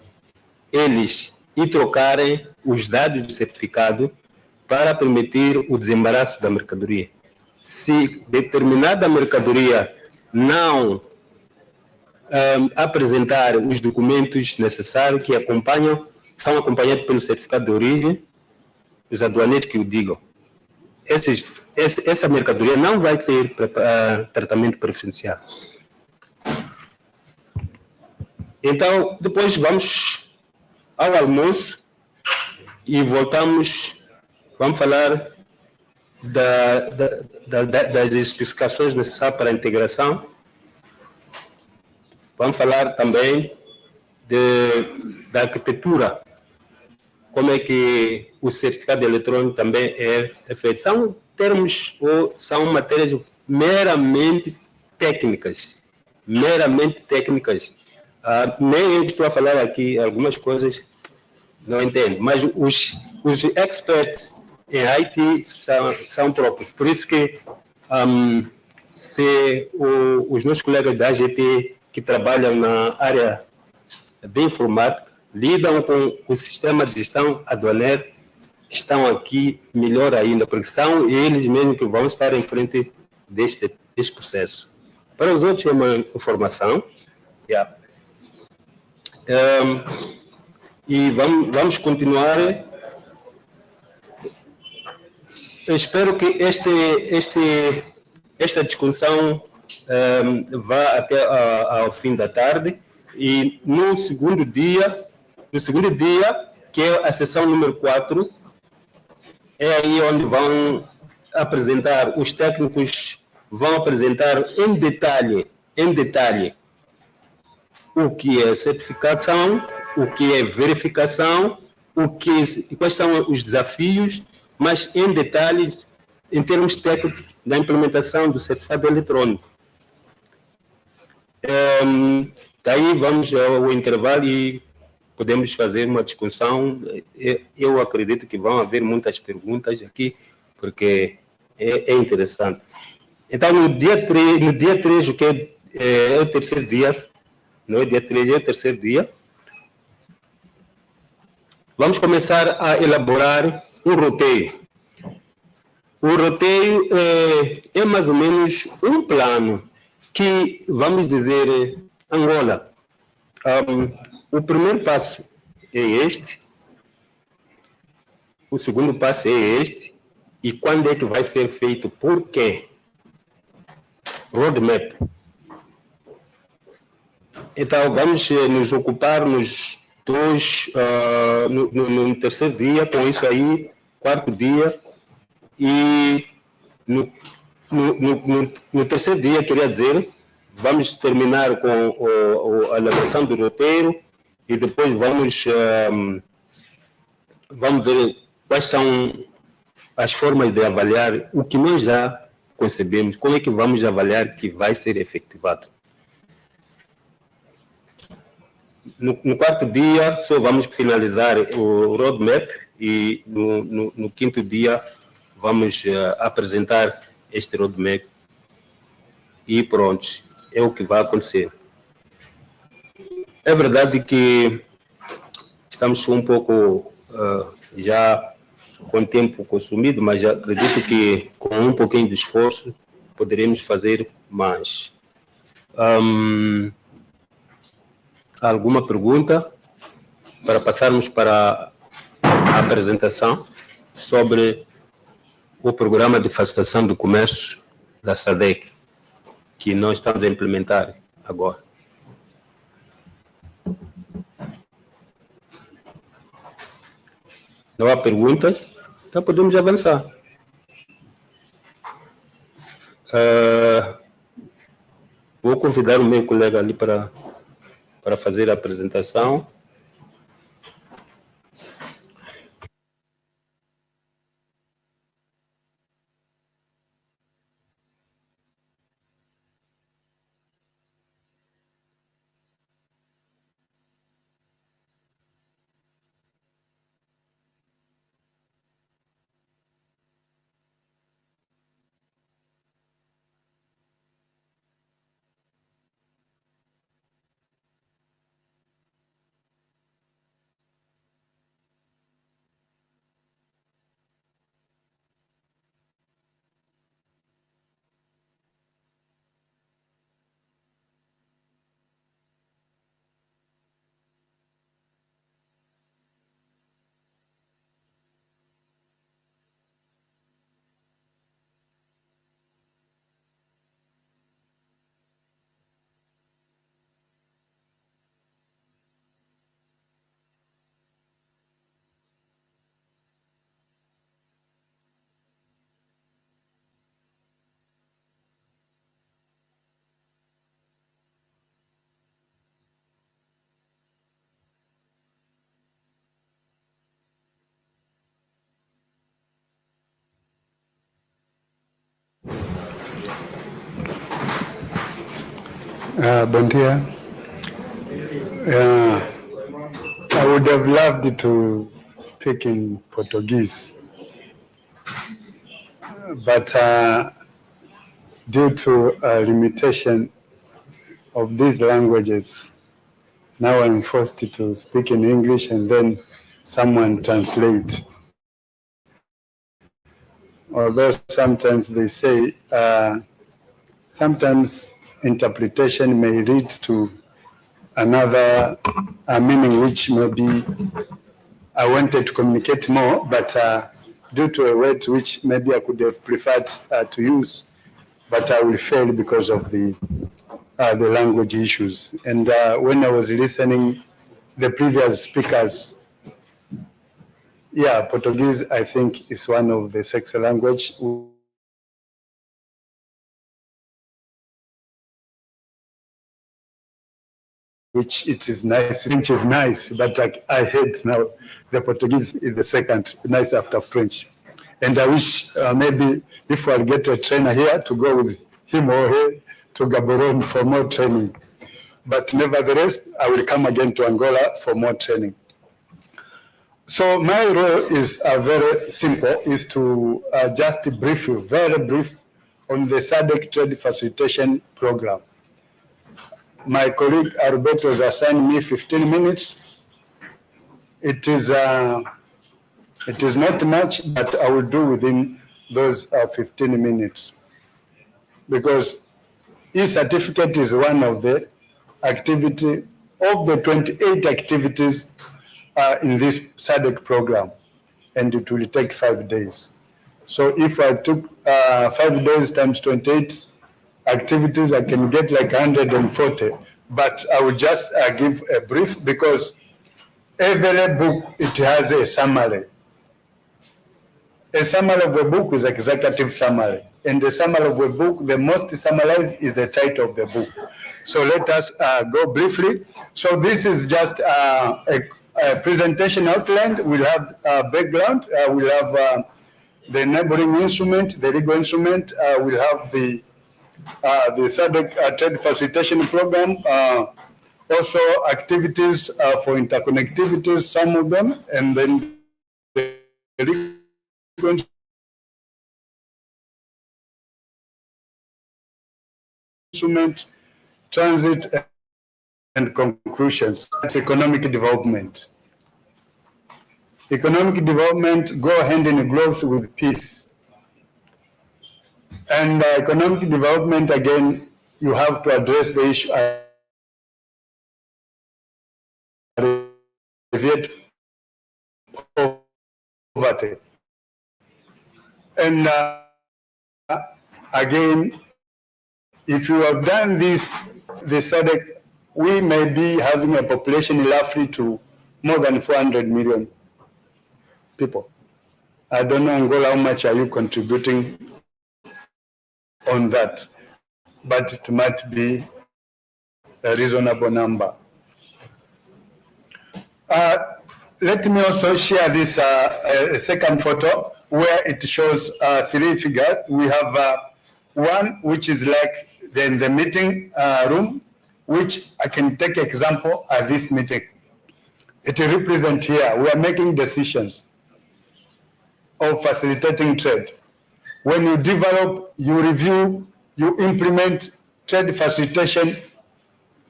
eles e trocarem os dados do certificado para permitir o desembaraço da mercadoria. Se determinada mercadoria não apresentar os documentos necessários que são acompanhados pelo certificado de origem, os aduaneiros que o digam, essa mercadoria não vai ter tratamento preferencial. Então, depois vamos ao almoço e vamos falar das especificações necessárias para a integração. Vamos falar também da arquitetura, como é que o certificado eletrônico também é feito. São termos ou são matérias meramente técnicas. Nem eu estou a falar aqui algumas coisas, não entendo, mas os experts em IT são próprios. Por isso que se os meus colegas da AGT que trabalham na área de informática lidam com o sistema de gestão aduaneira, estão aqui melhor ainda, porque são eles mesmos que vão estar em frente deste processo. Para os outros é uma informação. E vamos continuar. Eu espero que esta discussão vá até ao fim da tarde, e no segundo dia, que é a sessão número 4, é aí onde vão apresentar, os técnicos vão apresentar em detalhe o que é certificação, o que é verificação quais são os desafios, mas em detalhes, em termos técnicos, da implementação do certificado eletrônico. Daí vamos ao intervalo e podemos fazer uma discussão. Eu acredito que vão haver muitas perguntas aqui, porque é interessante. Então, no dia 3, o que é o terceiro dia, não é dia 3, é o terceiro dia, vamos começar a elaborar um roteiro. O roteiro é mais ou menos um plano que, vamos dizer, Angola, o primeiro passo é este, o segundo passo é este, e quando é que vai ser feito, por quê? Roadmap. Então, vamos nos ocupar nos no terceiro dia, com isso aí, quarto dia, e no terceiro dia, queria dizer, vamos terminar com a elaboração do roteiro e depois vamos ver quais são as formas de avaliar o que nós já concebemos, como é que vamos avaliar que vai ser efetivado. No quarto dia, só vamos finalizar o roadmap e no quinto dia vamos apresentar este roadmap e pronto, é o que vai acontecer. É verdade que estamos um pouco já com tempo consumido, mas acredito que com um pouquinho de esforço poderemos fazer mais. Alguma pergunta para passarmos para a apresentação sobre o programa de facilitação do comércio da SADC, que nós estamos a implementar agora. Não há perguntas? Então podemos avançar. Vou convidar o meu colega ali para fazer a apresentação. Bom dia. I would have loved to speak in Portuguese, but due to a limitation of these languages, now I'm forced to speak in English and then someone translate. Although sometimes they say, sometimes interpretation may lead to another meaning which maybe I wanted to communicate more, but due to a word which maybe I could have preferred to use, but I will fail because of the language issues. And when I was listening the previous speakers, yeah, Portuguese I think is one of the sexy language which it is nice. French is nice, but I hate now the Portuguese is the second nice after French. And I wish maybe if I'll get a trainer here to go with him or her to Gaborone for more training. But nevertheless, I will come again to Angola for more training. So my role is very simple, is to just brief you, very brief, on the SADC Trade Facilitation Program. My colleague Alberto has assigned me 15 minutes. It is not much, but I will do within those 15 minutes. Because e-certificate is one of the activity of the 28 activities in this SADC program, and it will take 5 days. So if I took 5 days times 28 activities, I can get like 140, but I will just give a brief, because every book, it has a summary. A summary of a book is executive summary. And the summary of a book, the most summarized is the title of the book. So let us go briefly. So this is just a presentation outline. We'll have background. We'll have the enabling instrument, the legal instrument. We'll have the SADC Trade Facilitation Program. Also activities for interconnectivities, some of them, and then the legal instrument, transit, and conclusions. That's economic development. Economic development go hand in glove with peace. And economic development, again, you have to address the issue of poverty. And again, if you have done this, the SADC, we may be having a population roughly to more than 400 million people. I don't know, Angola, how much are you contributing on that? But it might be a reasonable number. Let me also share this a second photo where it shows 3 figures. We have one which is like in the meeting room, which I can take example at this meeting. It represents here, we are making decisions of facilitating trade. When you develop, you review, you implement trade facilitation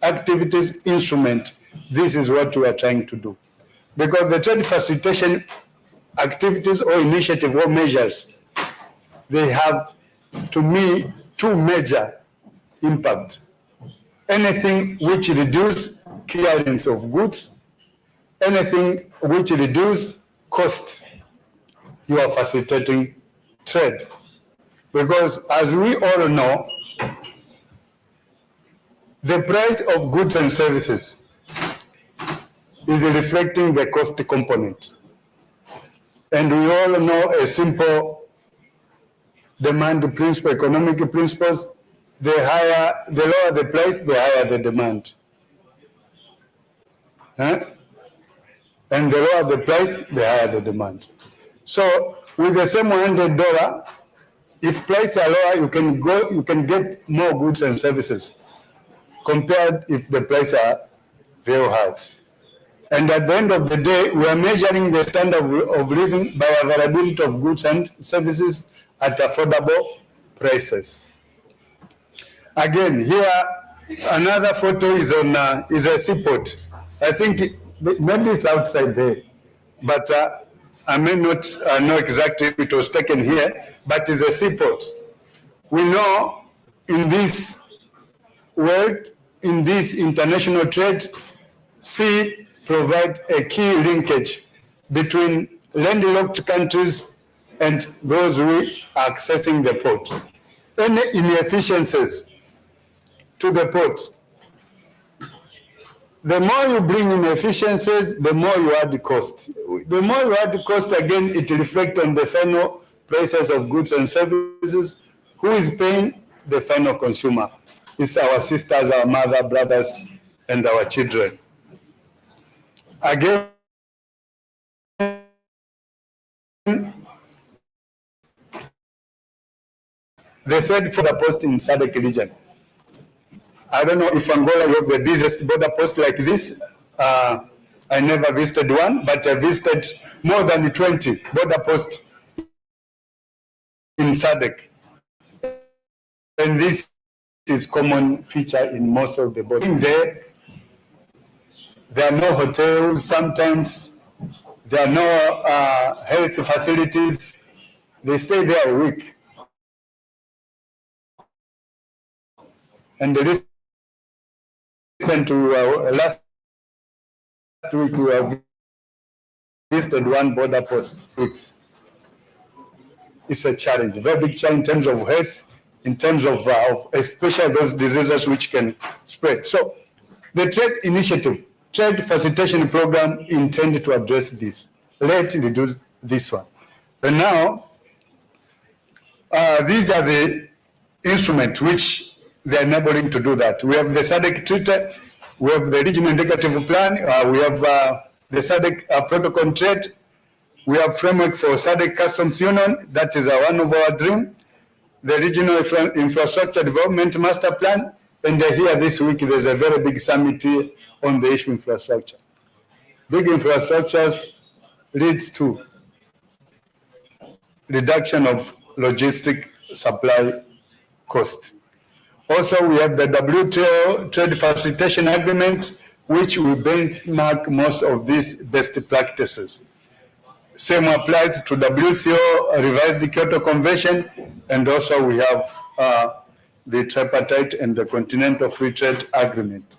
activities instrument. This is what we are trying to do. Because the trade facilitation activities or initiative or measures, they have, to me, 2 major impact. Anything which reduce clearance of goods, anything which reduce costs, you are facilitating trade. Because as we all know, the price of goods and services is reflecting the cost component. And we all know a simple demand principle, economic principles: the lower the price, the higher the demand. And the lower the price, the higher the demand. So with the same $100, if prices are lower, you can get more goods and services compared if the prices are very high. And at the end of the day, we are measuring the standard of living by availability of goods and services at affordable prices. Again, here another photo is on is a seaport. I think maybe it's outside there, but I may not know exactly if it was taken here, but it's a seaport. We know in this world, in this international trade, sea provide a key linkage between landlocked countries and those who are accessing the port. Any inefficiencies to the port, the more you bring inefficiencies, the more you add the cost. The more you add the cost, again, it reflects on the final prices of goods and services. Who is paying? The final consumer. It's our sisters, our mother, brothers, and our children. Again, the third border post in SADC region. I don't know if Angola you have the busiest border post like this. I never visited one, but I visited more than 20 border posts in SADC. And this is common feature in most of the borders. There are no hotels, sometimes there are no health facilities. They stay there a week. And listen to last week we have visited one border post. It's a challenge, a very big challenge in terms of health, in terms of especially those diseases which can spread. So the trade initiative, trade facilitation program intended to address this. Let's reduce this one. And now, these are the instruments which they're enabling to do that. We have the SADC Treaty, we have the Regional Indicative Plan, we have the SADC Protocol on Trade, we have framework for SADC Customs Union, that is one of our dream, the Regional Infrastructure Development Master Plan, and here this week there's a very big summit on the issue of infrastructure. Big infrastructures leads to reduction of logistic supply cost. Also, we have the WTO Trade Facilitation Agreement, which will benchmark most of these best practices. Same applies to WCO, revised Kyoto Convention, and also we have the tripartite and the Continental Free Trade Agreement.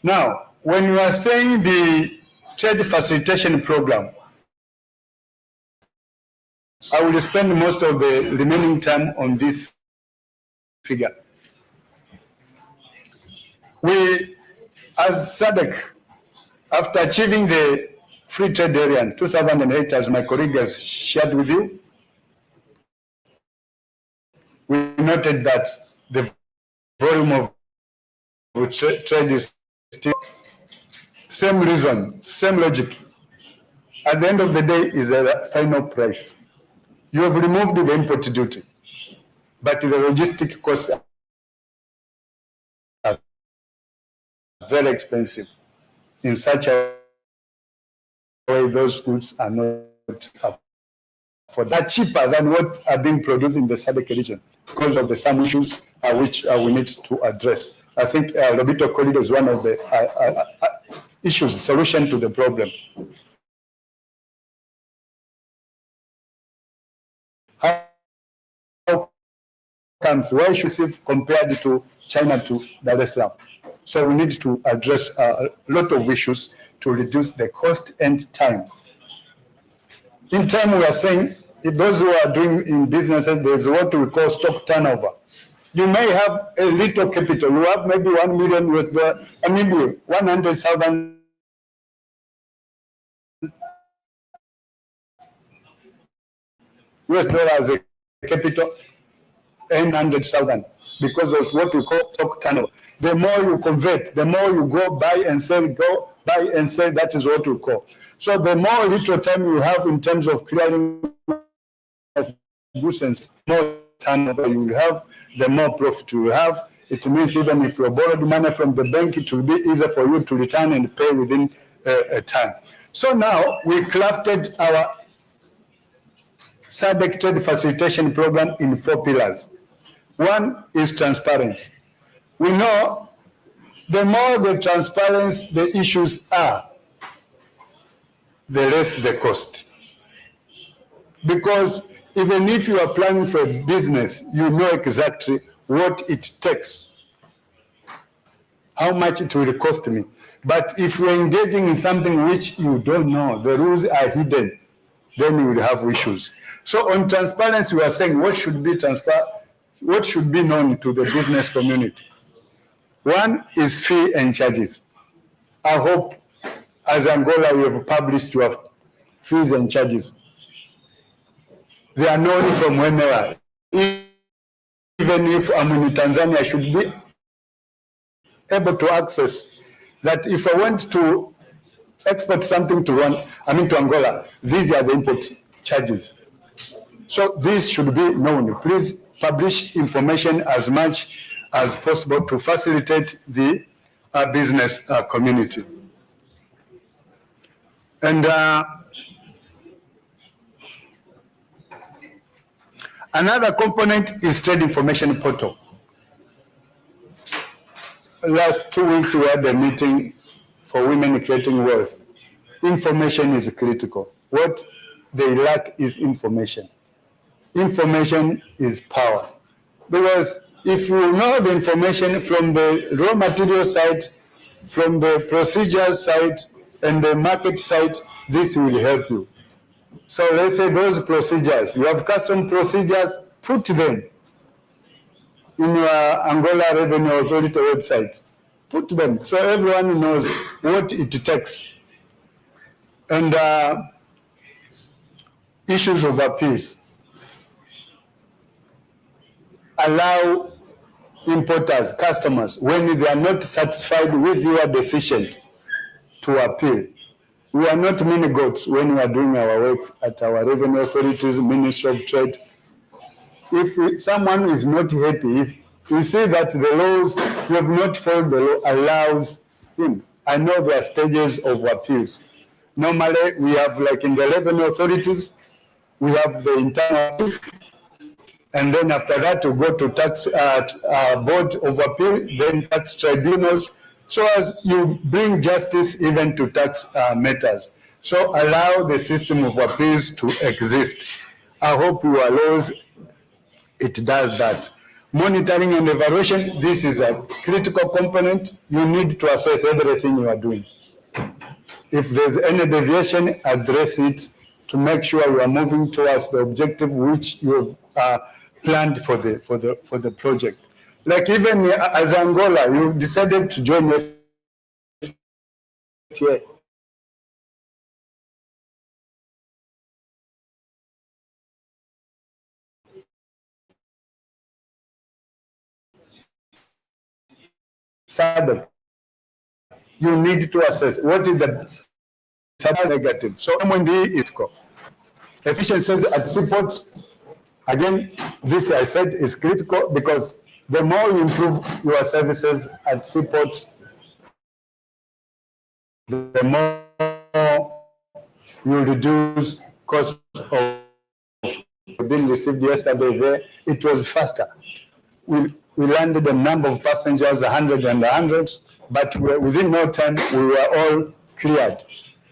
Now, when you are saying the trade facilitation program, I will spend most of the remaining time on this figure. We, as SADC, after achieving the free trade area in 2008, as my colleague has shared with you, we noted that the volume of trade is still same reason, same logic. At the end of the day is a final price. You have removed the import duty, but the logistic costs are very expensive. In such a way, those goods are not for that cheaper than what are being produced in the SADC region because of the some issues which we need to address. I think Lobito Corridor is one of the issues, solution to the problem. How comes, why should we compared to China to Dar es Salaam? So we need to address a lot of issues to reduce the cost and time. In time, we are saying, if those who are doing in businesses, there's what we call stock turnover. You may have a little capital. You have maybe 1 million with maybe 100,000 US dollars as a capital, 800,000, because of what we call stock turnover. The more you convert, the more you go buy and sell, that is what we call. So the more little time you have in terms of clearing of goods and more turnover you will have, the more profit you will have. It means even if you borrowed money from the bank, it will be easier for you to return and pay within a time. So now we crafted our SADC Trade Facilitation Program in 4 pillars. One is transparency. We know the more the transparency the issues are, the less the cost. Because even if you are planning for a business, you know exactly what it takes, how much it will cost me. But if you're engaging in something which you don't know, the rules are hidden, then you will have issues. So on transparency, we are saying what should be transparent, what should be known to the business community. One is fee and charges. I hope as Angola you have published your fees and charges. They are known from whenever. Even if I'm in Tanzania, should be able to access that if I want to export something to Angola, these are the import charges. So this should be known. Please publish information as much as possible to facilitate the business community. And another component is trade information portal. Last 2 weeks we had a meeting for women creating wealth. Information is critical. What they lack is information. Information is power. Because if you know the information from the raw material side, from the procedures side, and the market side, this will help you. So let's say those procedures, you have custom procedures, put them in your Angola Revenue Authority website. Put them so everyone knows what it takes. And issues of appeals. Allow importers, customers, when they are not satisfied with your decision, to appeal. We are not mini goats when we are doing our work at our revenue authorities, Ministry of Trade. If someone is not happy, if you see that the laws, you have not followed the law, allows him. I know there are stages of appeals. Normally, we have, like in the revenue authorities, we have the internal appeals, and then after that, we go to tax board of appeal, then tax tribunals, so as you bring justice even to tax matters. So allow the system of appeals to exist. I hope your laws, it does that. Monitoring and evaluation, this is a critical component. You need to assess everything you are doing. If there's any deviation, address it to make sure you are moving towards the objective which you have planned for the project. Like even as Angola, you decided to join FTA. SADC. You need to assess what is the negative. So MND it go. Efficiencies at seaports. Again, this I said is critical because the more you improve your services at seaports, the more you reduce cost of being received yesterday there. It was faster. We landed a number of passengers, 100 and hundreds, but within no time we were all cleared.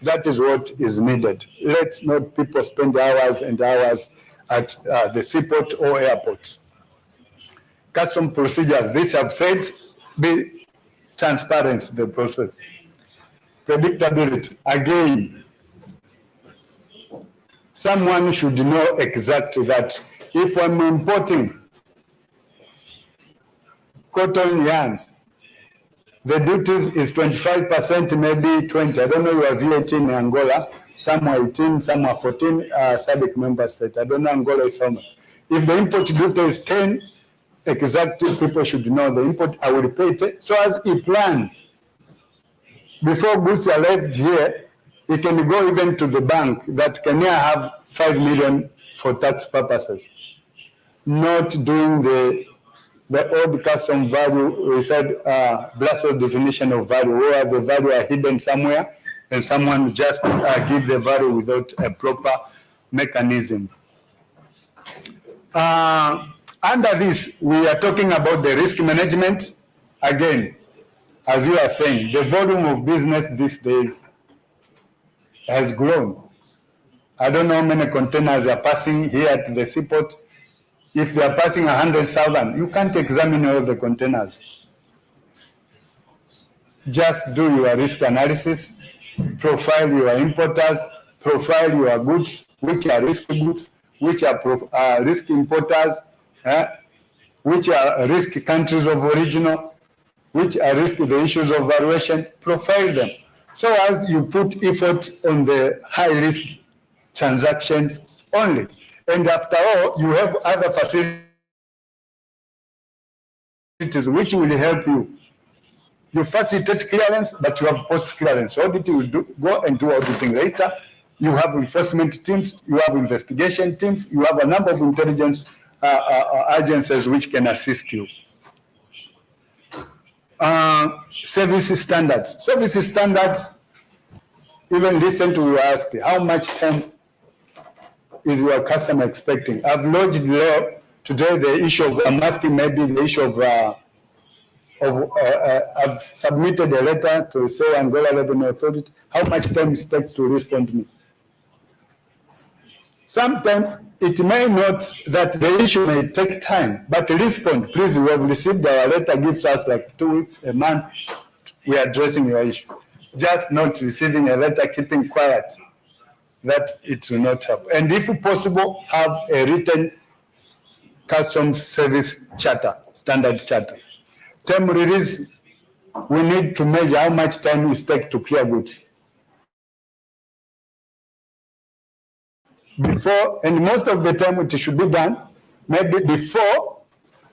That is what is needed. Let's not people spend hours and hours at the seaport or airports. Custom procedures, this I've said, be transparent, the process. Predictability, again, someone should know exactly that if I'm importing cotton yarns, the duties is 25%, maybe 20. I don't know your VAT in Angola. Some are 18, some are 14, SADC member state. I don't know Angola is how much. If the import duty is 10, exactly people should know the import, I will pay it. So as he planned, before goods arrived here, he can go even to the bank that can have 5 million for tax purposes. Not doing the old custom value, we said Blasso's definition of value, where the value are hidden somewhere and someone just give the value without a proper mechanism. Under this, we are talking about the risk management. Again, as you are saying, the volume of business these days has grown. I don't know how many containers are passing here at the seaport. If they are passing 100,000, you can't examine all the containers. Just do your risk analysis, profile your importers, profile your goods, which are risk goods, which are risk importers, which are risk countries of origin, which are risk the issues of valuation, profile them. So as you put effort on the high risk transactions only. And after all, you have other facilities which will help you. You facilitate clearance, but you have post-clearance audit. You will go and do auditing later. You have enforcement teams, you have investigation teams, you have a number of intelligence agencies which can assist you. Service standards. Service standards, even recently we were asked, how much time is your customer expecting? I've lodged today the issue of, I'm asking maybe the issue of I've submitted a letter to say Angola Revenue Authority, how much time it takes to respond to me. Sometimes it may not, that the issue may take time, but respond, please, we have received our letter, gives us like 2 weeks, a month, we are addressing your issue. Just not receiving a letter, keeping quiet, that it will not help. And if possible, have a written customs service charter, standard charter. Term release, we need to measure how much time it takes to clear goods. Before, and most of the time it should be done, maybe before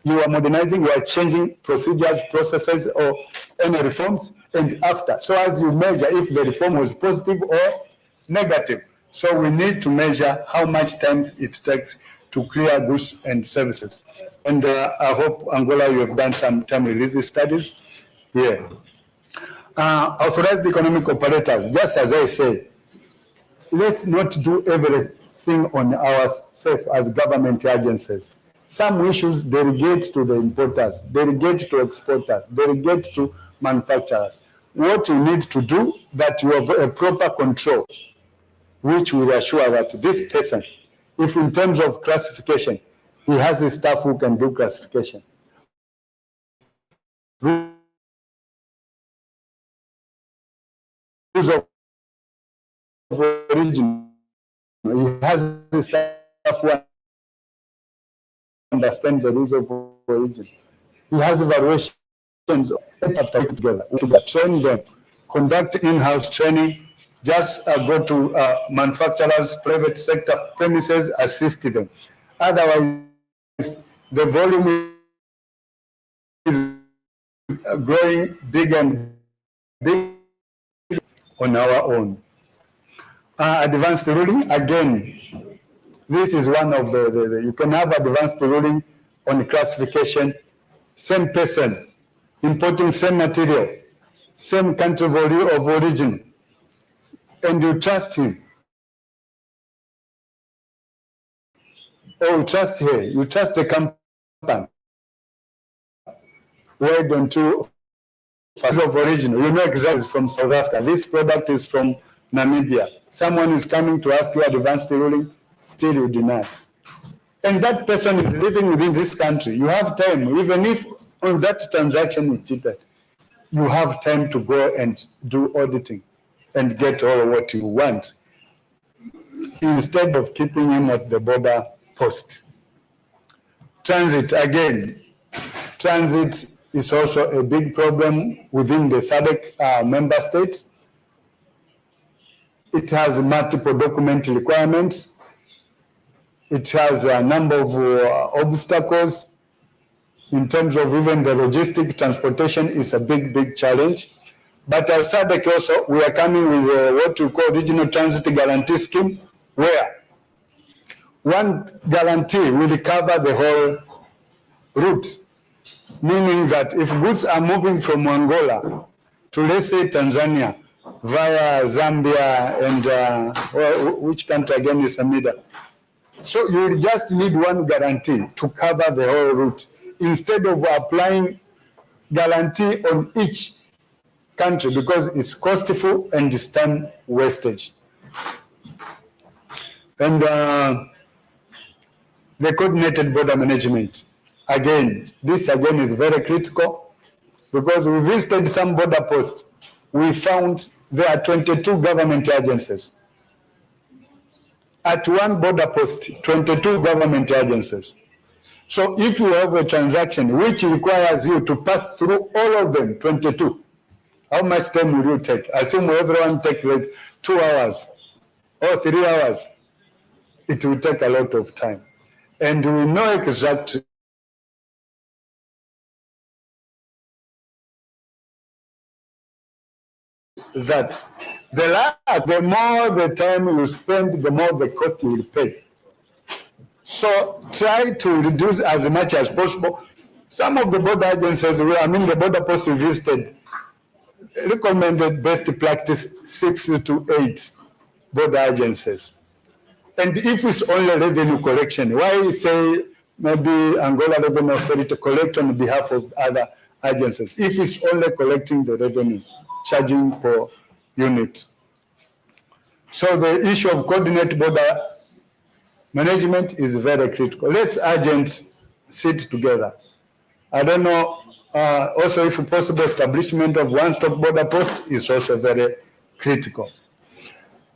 you are modernizing, you are changing procedures, processes, or any reforms, and after. So as you measure if the reform was positive or negative. So we need to measure how much time it takes to clear goods and services. And I hope, Angola, you have done some time release studies here. Authorized economic operators, just as I say, let's not do everything on ourselves as government agencies. Some issues delegate to the importers, delegate to exporters, delegate to manufacturers. What you need to do, that you have a proper control, which will assure that this person, if in terms of classification, he has a staff who can do classification. Rules of origin, he has the staff who understand the rules of origin. He has evaluations after together. Train them, conduct in-house training, just go to manufacturers, private sector premises, assist them. Otherwise, the volume is growing big and big on our own. Advanced ruling, again, this is one of the you can have advanced ruling on classification, same person, importing same material, same country of origin, and you trust him. Or you trust her, you trust the company. Why don't you, first of origin, you know exactly from South Africa, this product is from Namibia. Someone is coming to ask you advanced ruling, still you deny. And that person is living within this country. You have time, even if on that transaction is cheated, you have time to go and do auditing and get all what you want, instead of keeping him at the border post. Transit, again, transit is also a big problem within the SADC member states. It has multiple document requirements. It has a number of obstacles. In terms of even the logistic transportation is a big, big challenge. But as SADC also, we are coming with what we call regional transit guarantee scheme, where one guarantee will cover the whole route, meaning that if goods are moving from Angola to, let's say, Tanzania, via Zambia and which country again is Amida. So you will just need one guarantee to cover the whole route, instead of applying guarantee on each country, because it's costful and it's time wastage. And the coordinated border management. Again, this again is very critical, because we visited some border posts. We found there are 22 government agencies. At one border post, 22 government agencies. So if you have a transaction which requires you to pass through all of them, 22, how much time will you take? Assume everyone takes like 2 hours or 3 hours. It will take a lot of time. And we know exactly that the more the time you spend, the more the cost you will pay. So try to reduce as much as possible. Some of the border agencies, the border posts we visited, recommended best practice 6 to 8 border agencies. And if it's only revenue collection, why say maybe Angola Revenue Authority collect on behalf of other agencies? If it's only collecting the revenue, charging per unit. So the issue of coordinate border management is very critical. Let agents sit together. I don't know, also if possible, establishment of one-stop border post is also very critical.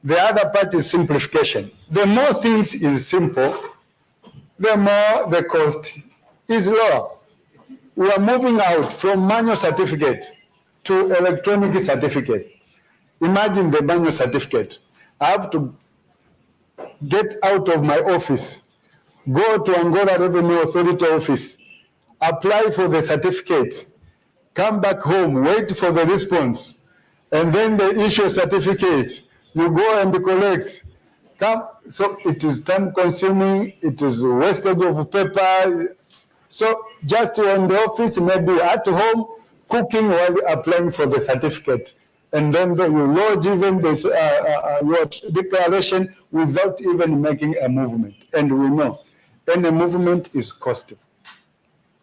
The other part is simplification. The more things is simple, the more the cost is lower. We are moving out from manual certificate to electronic certificate. Imagine the manual certificate. I have to get out of my office, go to Angola Revenue Authority office, apply for the certificate, come back home, wait for the response, and then they issue a certificate. You go and collect. So it is time consuming, it is wastage of paper. So just in the office, maybe at home, cooking while applying for the certificate. And then you lodge even this your declaration without even making a movement. And we know any movement is costly.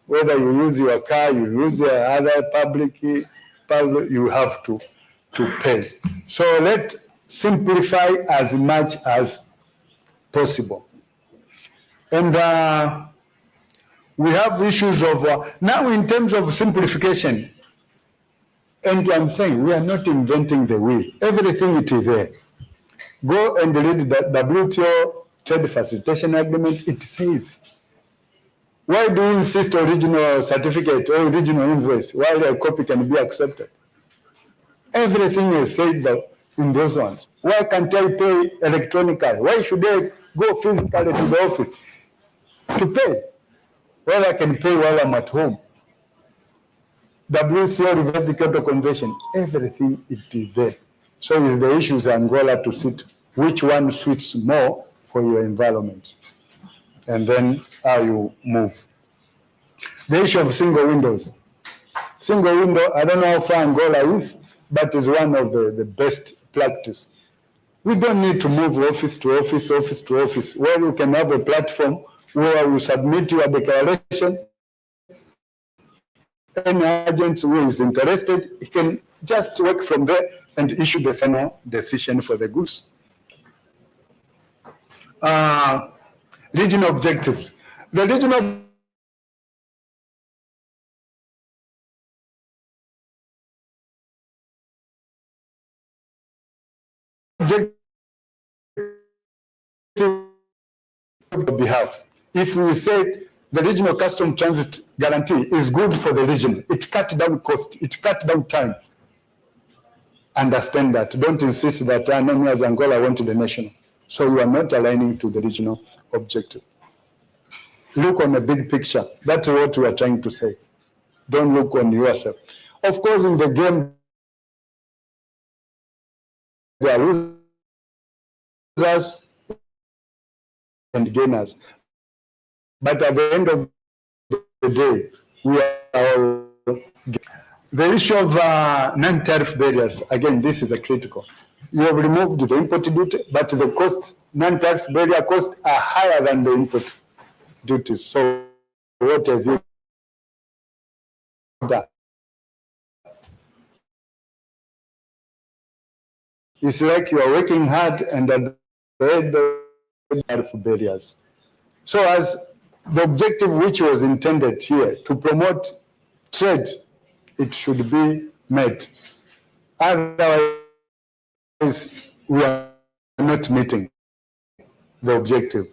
Whether you use your car, you use other public, you have to pay. So let's simplify as much as possible. And we have issues of, now in terms of simplification, and I'm saying we are not inventing the wheel. Everything it is there. Go and read the WTO Trade Facilitation Agreement. It says, why do you insist original certificate or original invoice while a copy can be accepted? Everything is said in those ones. Why can't I pay electronically? Why should I go physically to the office to pay? Well, I can pay while I'm at home. WCO Revised Kyoto Convention, everything it is there. So the issue is Angola to sit, which one suits more for your environment, and then how you move. The issue of single windows. Single window, I don't know how far Angola is, but is one of the best practice. We don't need to move office to office, office to office, where you can have a platform where you submit your declaration. Any agent who is interested, he can just work from there and issue the final decision for the goods. Regional objectives. The regional objectives on behalf. If we say the regional custom transit guarantee is good for the region, it cut down cost, it cut down time. Understand that. Don't insist that me as Angola went to the national. So you are not aligning to the regional objective. Look on the big picture. That's what we are trying to say. Don't look on yourself. Of course, in the game, there are losers and gainers. But at the end of the day, we are all. The issue of non-tariff barriers, again, this is a critical. You have removed the import duty, but the cost, non-tariff barrier costs are higher than the import duties. So what have you done? It's like you are working hard and at the end of tariff barriers. So as the objective which was intended here to promote trade, it should be met. Otherwise, we are not meeting the objective.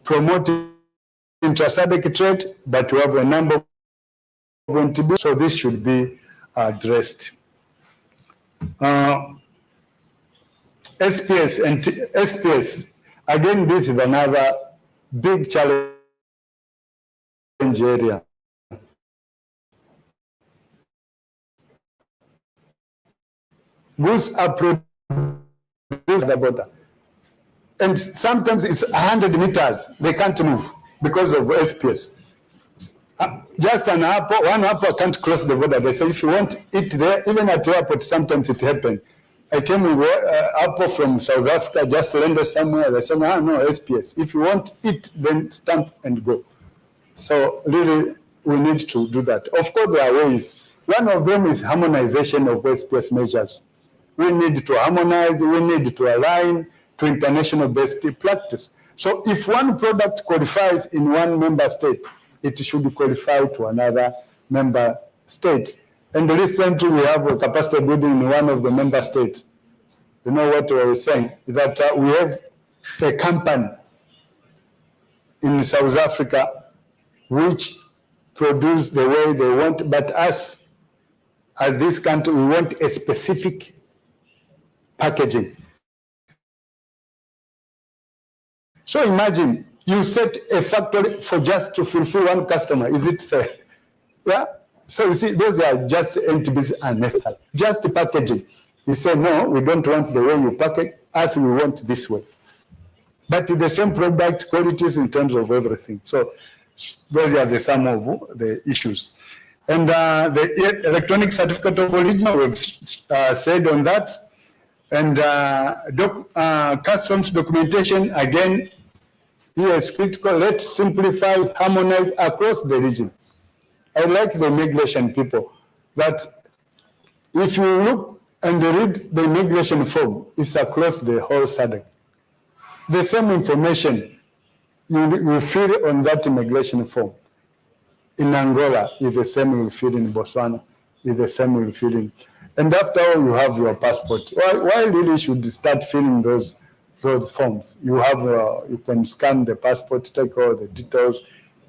Promoting intra-SADC trade, but we have a number of NTB, so this should be addressed. SPS and SPS, again, this is another big challenge area. goods are produced at the border. And sometimes it's 100 meters, they can't move because of SPS. Just one apple can't cross the border. They say if you want it there, even at the airport, sometimes it happens. I came with apple from South Africa, just landed somewhere. They said, no, SPS. If you want it, then stamp and go. So really, we need to do that. Of course, there are ways. One of them is harmonization of SPS measures. We need to harmonize, we need to align to international best practice. So if one product qualifies in one member state, it should qualify to another member state. And recently we have a capacity building in one of the member states. You know what I was saying? That we have a company in South Africa which produce the way they want, but us, at this country, we want a specific packaging. So imagine you set a factory for just to fulfill one customer. Is it fair? Yeah. So you see, those are just entities unnecessary. Just the packaging. You say, no, we don't want the way you package, as we want this way. But the same product qualities in terms of everything. So those are the some of the issues. And the electronic certificate of origin, we've said on that. And customs documentation, again, here is critical. Let's simplify, harmonize across the region. I like the immigration people, that if you look and read the immigration form, it's across the whole SADC. The same information you fill on that immigration form. In Angola, is the same you fill in Botswana, is the same you fill in. And after all, you have your passport. Why really should you start filling those forms? You have, you can scan the passport, take all the details.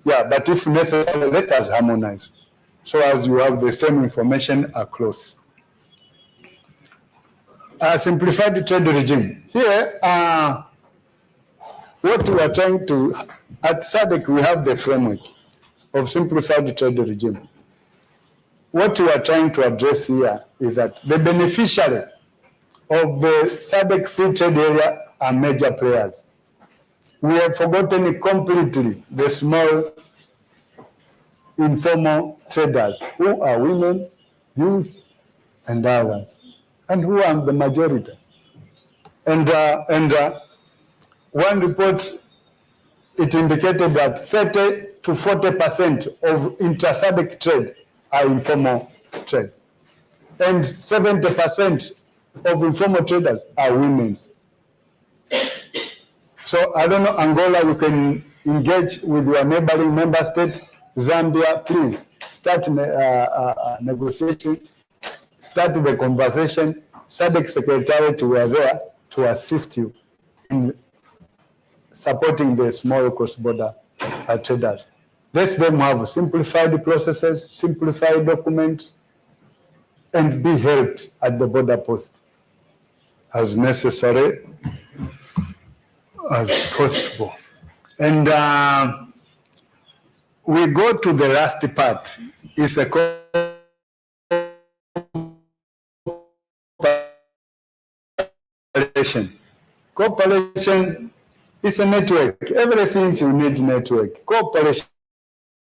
Yeah, but if necessary, let us harmonize. So as you have the same information across. Simplified trade regime. Here, what we are trying to, at SADC, we have the framework of simplified trade regime. What we are trying to address here is that the beneficiary of the SADC free trade area are major players. We have forgotten completely the small informal traders who are women, youth, and others, and who are the majority. And one report, it indicated that 30 to 40% of intra-SADC trade are informal trade. And 70% of informal traders are women. So I don't know, Angola, you can engage with your neighboring member state. Zambia, please start negotiation, start the conversation. SADC Secretariat, we are there to assist you in supporting the small cross-border traders. Let them have simplified processes, simplified documents, and be helped at the border post as necessary as possible. And we go to the last part. It's a cooperation. Cooperation is a network. Everything you need network. Cooperation.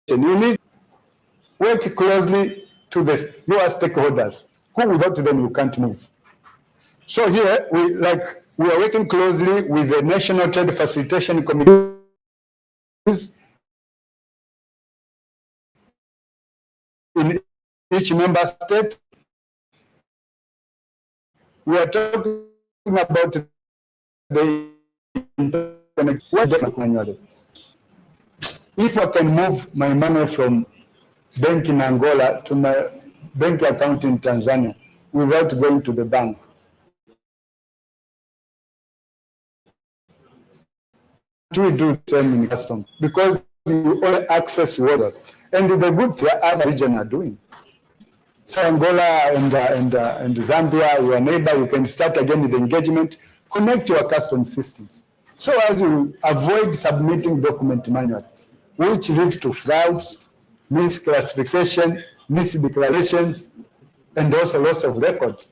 You need work closely to your stakeholders, who without them you can't move. So here we are working closely with the National Trade Facilitation Committees in each member state. We are talking about the internet. If I can move my money from bank in Angola to my bank account in Tanzania without going to the bank, we do the same in customs, because you only access water. And the good thing other regions are doing. So Angola and Zambia, your neighbor, you can start again with the engagement, connect your customs systems. So as you avoid submitting document manually, which leads to frauds, misclassification, misdeclarations, and also loss of records.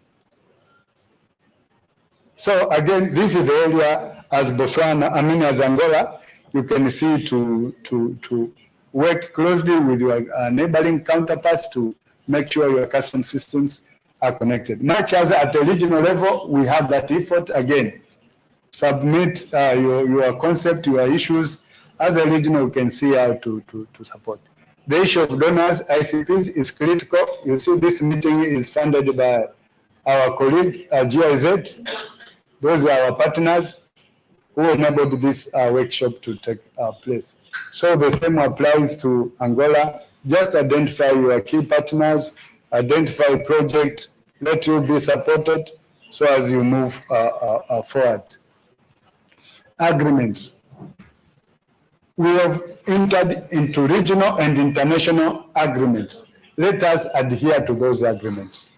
So again, this is the area as Botswana, I mean as Angola, you can see to work closely with your neighboring counterparts to make sure your custom systems are connected. Much as at the regional level, we have that effort again. Submit your concept, your issues. As a regional, we can see how to support. The issue of donors, ICPs, is critical. You see, this meeting is funded by our colleague, GIZ. Those are our partners who enabled this workshop to take place. So the same applies to Angola. Just identify your key partners, identify projects, let you be supported so as you move forward. Agreements. We have entered into regional and international agreements. Let us adhere to those agreements.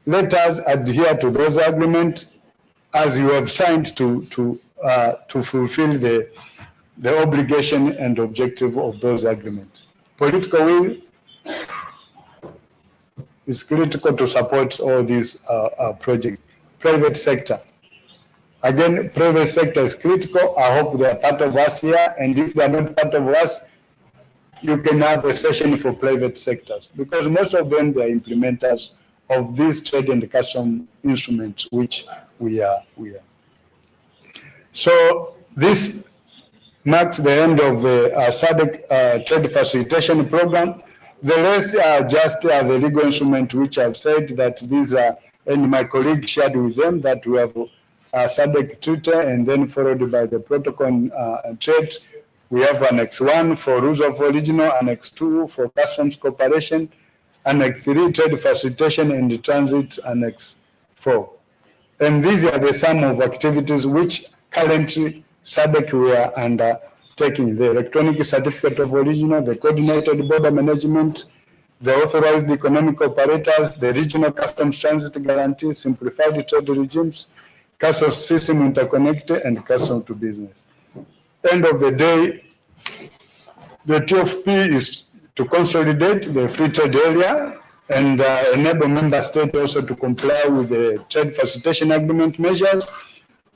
Let us adhere to those agreements as you have signed to fulfill the obligation and objective of those agreements. Political will is critical to support all these projects. Private sector. Again, private sector is critical. I hope they are part of us here, and if they are not part of us, you can have a session for private sectors, because most of them, they are implementers of these trade and custom instruments which we are. So this marks the end of the SADC trade facilitation program. The rest are just the legal instrument which I've said that these are, and my colleague shared with them that we have SADC Treaty, and then followed by the protocol on trade. We have Annex 1 for rules of origin, Annex 2 for customs cooperation, Annex 3 trade facilitation and transit, Annex 4. And these are the sum of activities which currently SADC we are undertaking: the electronic certificate of origin, the coordinated border management, the authorized economic operators, the regional customs transit guarantees, simplified trade regimes, customs system interconnect, and custom to business. End of the day, the TFP is to consolidate the free trade area and enable member states also to comply with the trade facilitation agreement measures.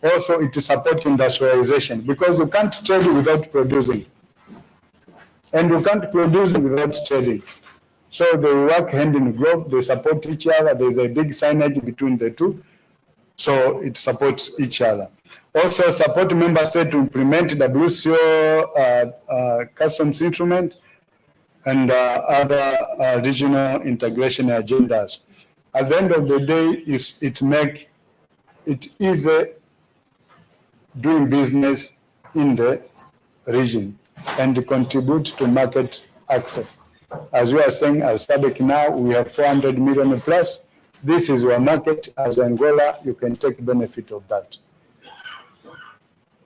Also, it supports industrialization, because you can't trade without producing, and you can't produce without trading. So they work hand in glove, they support each other, there's a big synergy between the two, so it supports each other. Also support member states to implement WCO customs instrument and other regional integration agendas. At the end of the day, it make it easy doing business in the region and contribute to market access. As we are saying, as SADC now, we have 400 million plus. This is your market. As Angola, you can take benefit of that.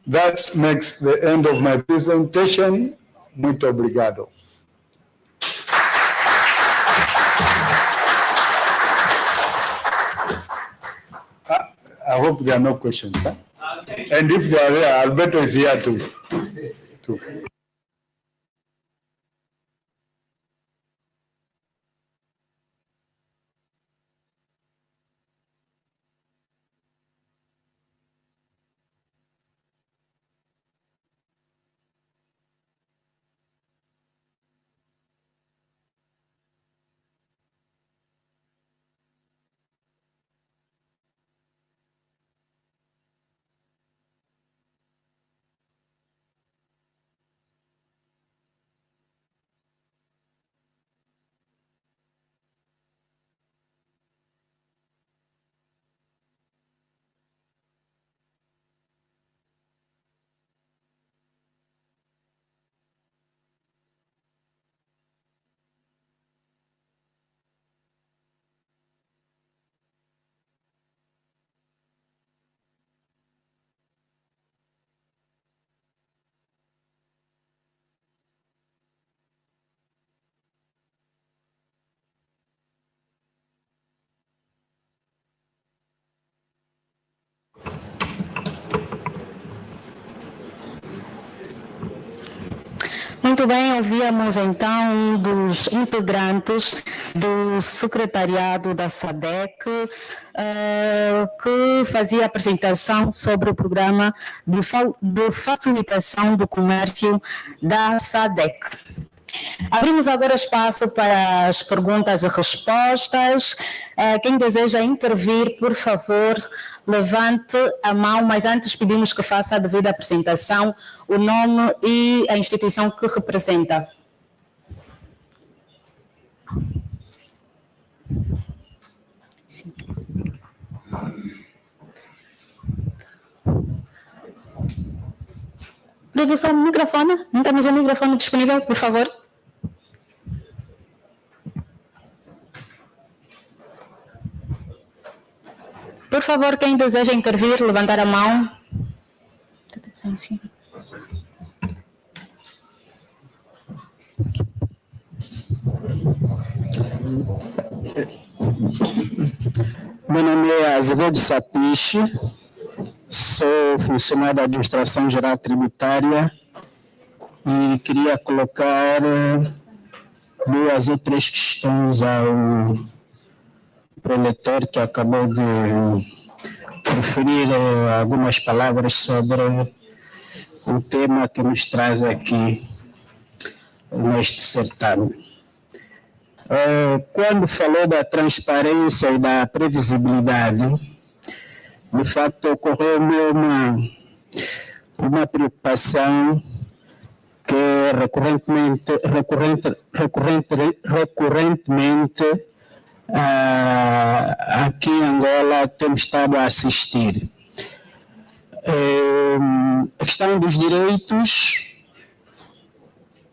That makes the end of my presentation. Muito obrigado. I hope there are no questions. Huh? And if there are there, Alberto is here too. Muito bem, ouvíamos então um dos integrantes do Secretariado da SADC, que fazia a apresentação sobre o programa de facilitação do comércio da SADC. Abrimos agora espaço para as perguntas e respostas. Quem deseja intervir, por favor, levante a mão, mas antes pedimos que faça a devida apresentação, o nome e a instituição que representa. Sim. Produção, microfone. Não temos um microfone disponível, por favor. Por favor, quem deseja intervir, levantar a mão. Meu nome é Azevedo Sapiche, sou funcionário da Administração Geral Tributária e queria colocar 2 ou 3 questões ao preletor que acabou de proferir algumas palavras sobre o tema que nos traz aqui neste certame. Quando falou da transparência e da previsibilidade, de fato ocorreu-me uma preocupação que recorrentemente aqui em Angola temos estado a assistir. A questão dos direitos,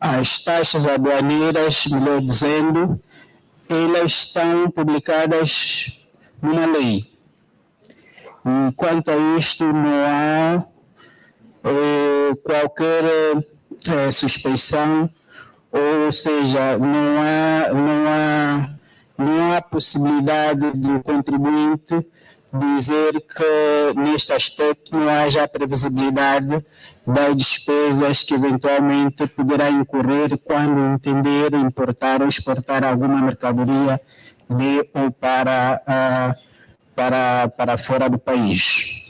as taxas aduaneiras, melhor dizendo, elas estão publicadas numa lei. E quanto a isto não há qualquer suspeição, ou seja, não há possibilidade do contribuinte dizer que neste aspecto não haja a previsibilidade das despesas que eventualmente poderá incorrer quando entender importar ou exportar alguma mercadoria de ou para fora do país.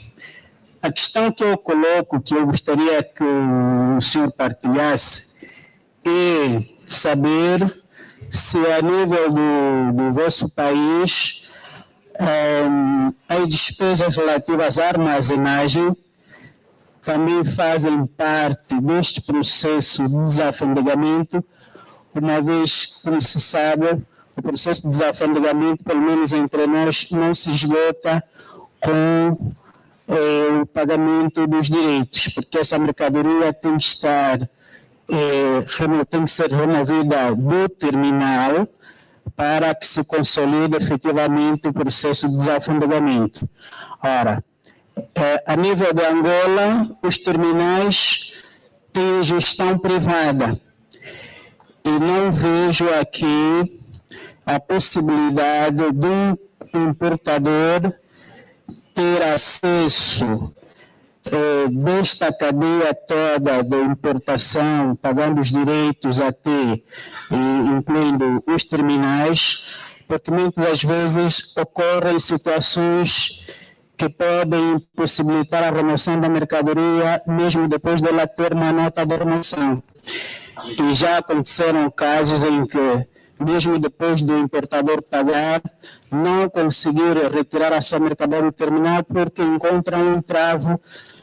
A questão que eu coloco, que eu gostaria que o senhor partilhasse, é saber se a nível do vosso país as despesas relativas à armazenagem também fazem parte deste processo de desalfandegamento, uma vez, como se sabe, o processo de desalfandegamento, pelo menos entre nós, não se esgota com o pagamento dos direitos, porque essa mercadoria tem que estar, tem que ser removida do terminal para que se consolide efetivamente o processo de desalfandegamento. Ora, a nível de Angola, os terminais têm gestão privada e não vejo aqui a possibilidade de um importador ter acesso desta cadeia toda de importação, pagando os direitos até, incluindo os terminais, porque muitas das vezes ocorrem situações que podem possibilitar a remoção da mercadoria, mesmo depois dela ter uma nota de remoção. E já aconteceram casos em que, mesmo depois do importador pagar, não conseguir retirar a sua mercadoria do terminal porque encontram um entrave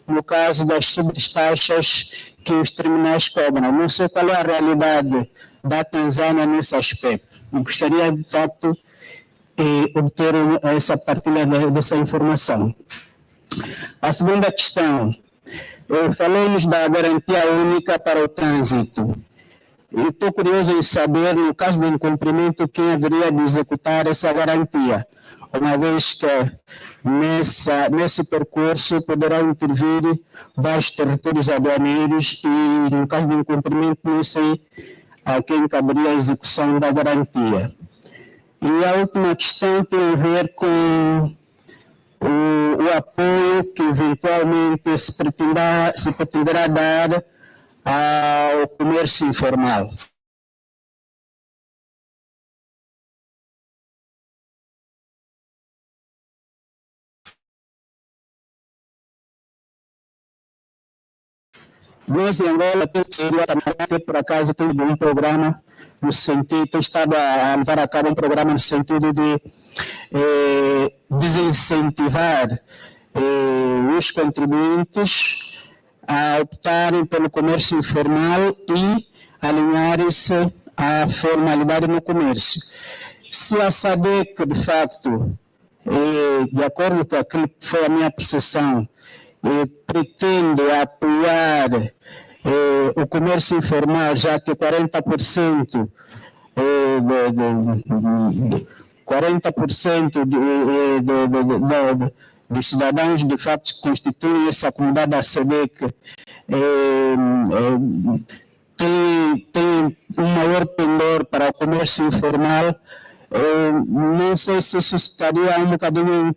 no caso das sobretaxas que os terminais cobram. Não sei qual é a realidade da Tanzânia nesse aspecto. Eu gostaria, de fato, obter essa partilha dessa informação. A segunda questão, falamos da garantia única para o trânsito. Eu estou curioso em saber, no caso de incumprimento, quem haveria de executar essa garantia, uma vez que nesse percurso poderão intervir vários territórios aduaneiros e, no caso de incumprimento, não sei a quem caberia a execução da garantia. E a última questão tem a ver com o apoio que eventualmente se pretenderá dar ao comércio informal. Nós em Angola também, por acaso, temos um programa no sentido, tem estado a levar a cabo um programa no sentido de desincentivar os contribuintes a optarem pelo comércio informal e alinharem-se à formalidade no comércio. Se a SADC, de facto, de acordo com aquilo que foi a minha percepção, pretende apoiar o comércio informal, já que 40% dos cidadãos, de fato, que constituem essa comunidade da SADC, tem um maior pendor para o comércio informal. Não sei se isso estaria um bocadinho em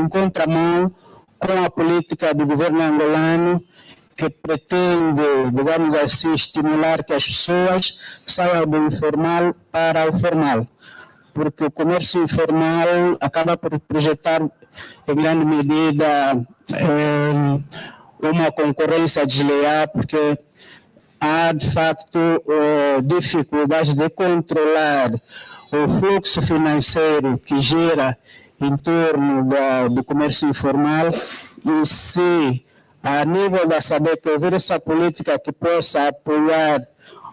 contramão com a política do governo angolano, que pretende, digamos assim, estimular que as pessoas saiam do informal para o formal. Porque o comércio informal acaba por projetar, em grande medida, uma concorrência desleal, porque há, de facto, dificuldades de controlar o fluxo financeiro que gera em torno do comércio informal, e se a nível da SADC houver essa política que possa apoiar,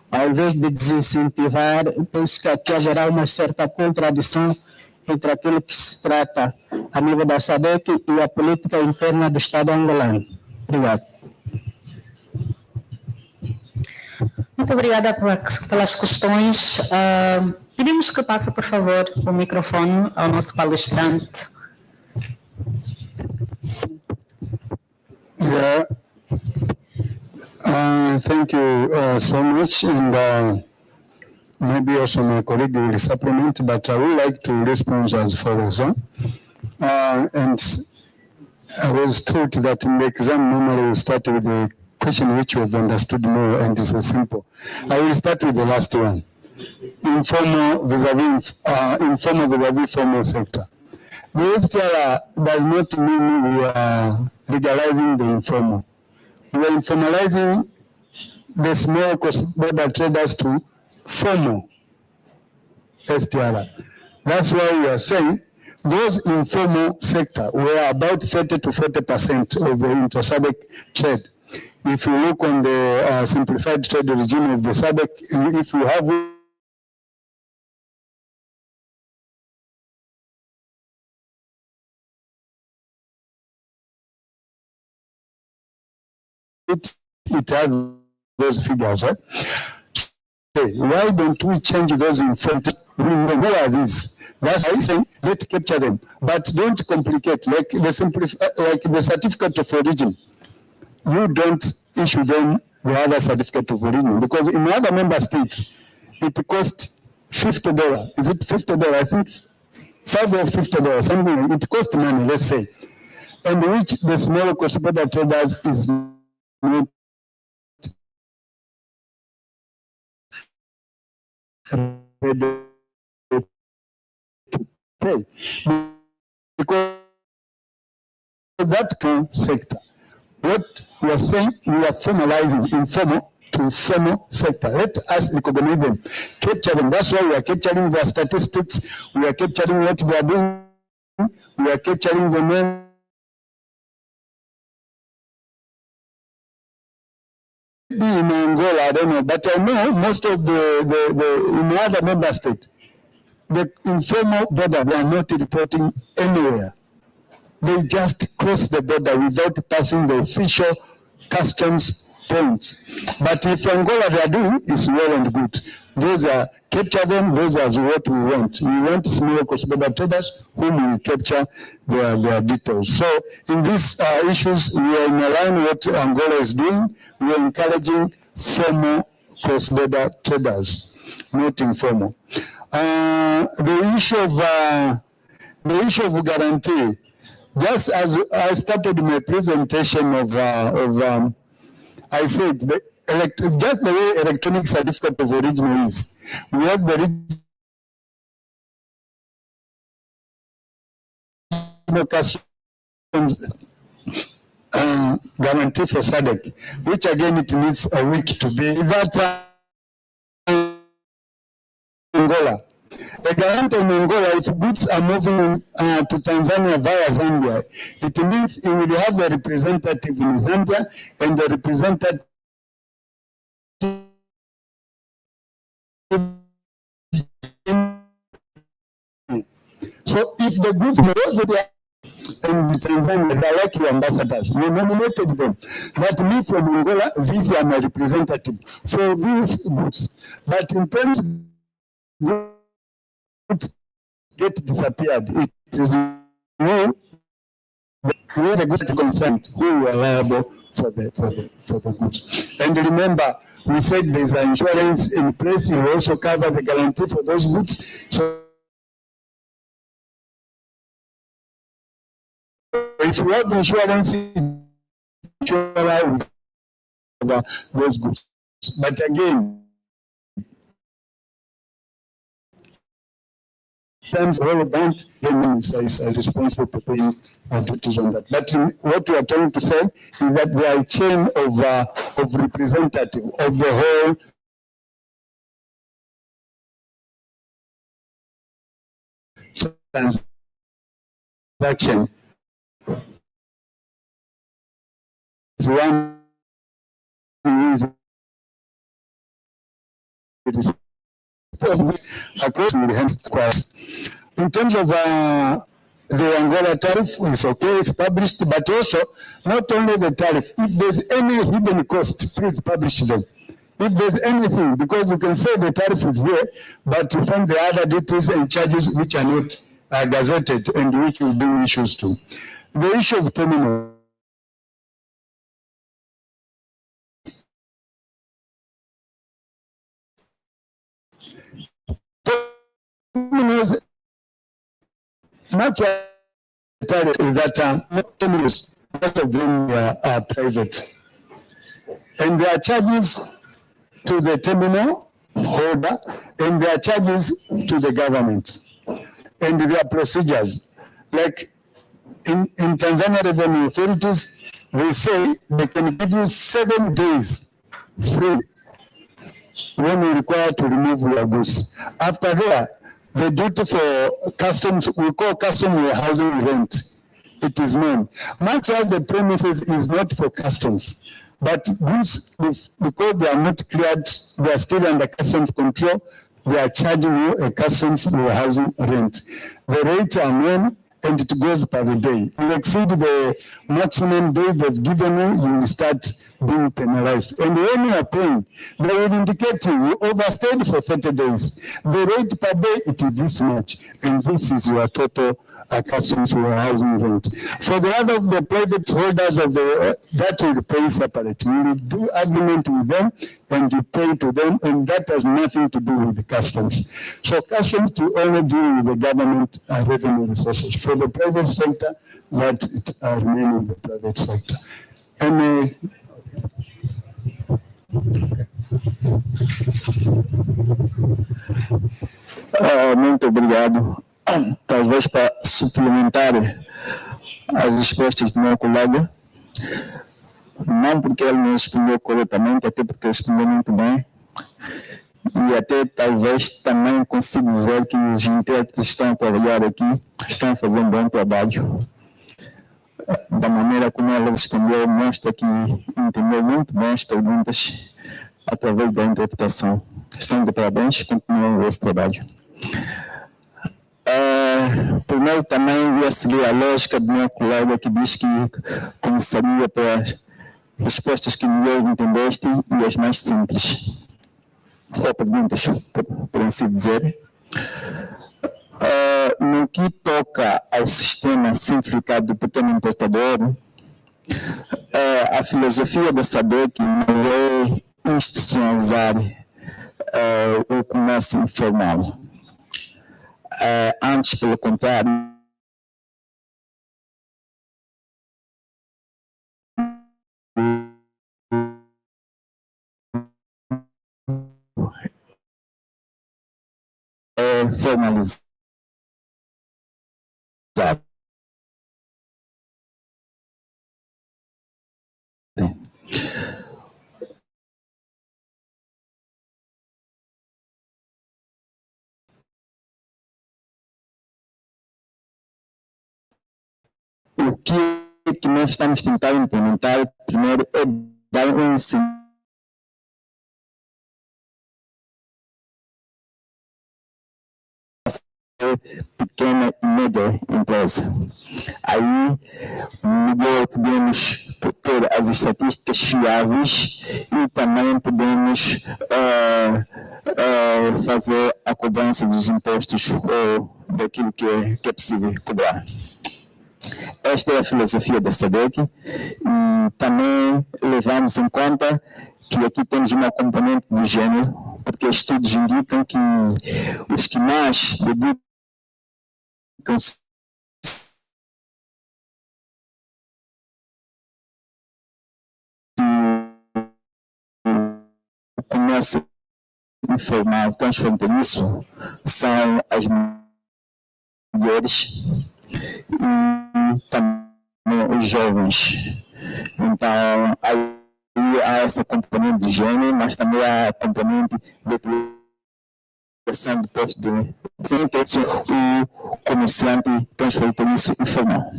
ao invés de desincentivar, eu penso que aqui haverá uma certa contradição entre aquilo que se trata a nível da SADC e a política interna do Estado angolano. Obrigado. Muito obrigada pelas questões. Pedimos que passe, por favor, o microfone ao nosso palestrante. Yeah. Thank you so much, and maybe also my colleague will supplement, but I would like to respond as follows. And I was told that in the exam normally we start with the question which we've understood more, and it's simple. I will start with the last one. Informal vis-a-vis formal sector. The STR does not mean we are legalizing the informal. We are informalizing the small cross-border traders to formal STR. That's why we are saying those informal sector were about 30 to 40% of the inter-SADC trade. If you look on the simplified trade regime of the SADC, if you have it has those figures, right? Why don't we change those informed? Who are these? That's why I think let's capture them, but don't complicate. Like the certificate of origin, you don't issue them the other certificate of origin, because in other member states it costs $50. Is it $50? I think $5 or $50, something. It costs money, let's say, and which the small cross-border traders is not ready to pay, because that sector. What we are saying, we are formalizing informal to formal sector. Let us recognize them, capture them. That's why we are capturing their statistics. We are capturing what they are doing. We are capturing the name. In Angola, I don't know, but I know most of the in other member states, the informal border, they are not reporting anywhere. They just cross the border without passing the official customs points. But if Angola they are doing, is well and good. Those are, capture them, those are what we want. We want small cross-border traders whom we capture their details. So in these issues, we are in line with what Angola is doing. We are encouraging formal cross-border traders, not informal. The issue of guarantee, just as I started my presentation I said that just the way electronic certificate of origin is. We have the regional customs guarantee for SADC, which again it needs a week to be that Angola. A guarantee in Angola, if goods are moving to Tanzania via Zambia, it means it will have a representative in Zambia and a representative in. So if the goods and Tanzania, they are like your ambassadors. We nominated them. But me from Angola, these are my representative for these goods. But in terms of goods get disappeared, it is no where the goods are concerned, who are liable for the goods. And remember, we said there's an insurance in place. You also cover the guarantee for those goods. So if you have insurance, insurance will cover those goods. But again, terms relevant, the minister is responsible for paying duties on that. But what we are trying to say is that there are a chain of representative of the whole transaction. One reason it is across the class. In terms of the Angola tariff, it's okay, it's published, but also not only the tariff, if there's any hidden cost, please publish them. If there's anything, because you can say the tariff is there, but you find the other duties and charges which are not gazetted and which will bring issues to. The issue of terminal. Terminals, much tariff is that terminals, most of them are private. And there are charges to the terminal holder, and there are charges to the government. And there are procedures. Like in Tanzania Revenue Authorities, they say they can give you 7 days free when you require to remove your goods. After that, the duty for customs, we call customs warehousing rent. It is known. Much as the premises is not for customs, but goods, because they are not cleared, they are still under customs control, they are charging you a customs warehousing rent. The rates are known and it goes per the day. You exceed the maximum days they've given you, you will start being penalized. And when you are paying, they will indicate you overstayed for 30 days. The rate per day, it is this much. And this is your total customs warehousing rent. For the other of the private holders of the, that will pay separate. You will do agreement with them and you pay to them, and that has nothing to do with the customs. So customs to only deal with the government revenue resources. For the private sector, that it remain with the private sector. And muito obrigado. Talvez para suplementar as respostas do meu colega, não porque ele não respondeu corretamente, até porque respondeu muito bem, e até talvez também consigo ver que os intérpretes estão a trabalhar aqui, estão a fazer um bom trabalho. Da maneira como ela respondeu, mostra que entendeu muito bem as perguntas através da interpretação. Estão de parabéns, continuem o vosso trabalho. Primeiro também ia seguir a lógica do meu colega que diz que começaria pelas respostas que melhor entendeste e as mais simples. Ou perguntas, por assim dizer. No que toca ao sistema simplificado do pequeno importador, a filosofia da SADC não é institucionalizar o comércio informal. Antes, pelo contrário, formalizado. O que nós estamos tentando implementar, primeiro, é dar um ensino pequena e média empresa. Aí, melhor podemos ter as estatísticas fiáveis e também podemos fazer a cobrança dos impostos ou daquilo que é possível cobrar. Esta é a filosofia da SADC e também levamos em conta que aqui temos uma componente do género, porque estudos indicam que os que mais dedicam-se ao comércio informal transfronteiriço são as mulheres e também os jovens. Então, aí há essa componente de gênero, mas também há a componente de criação de postos de o comerciante transfronteiriço informal.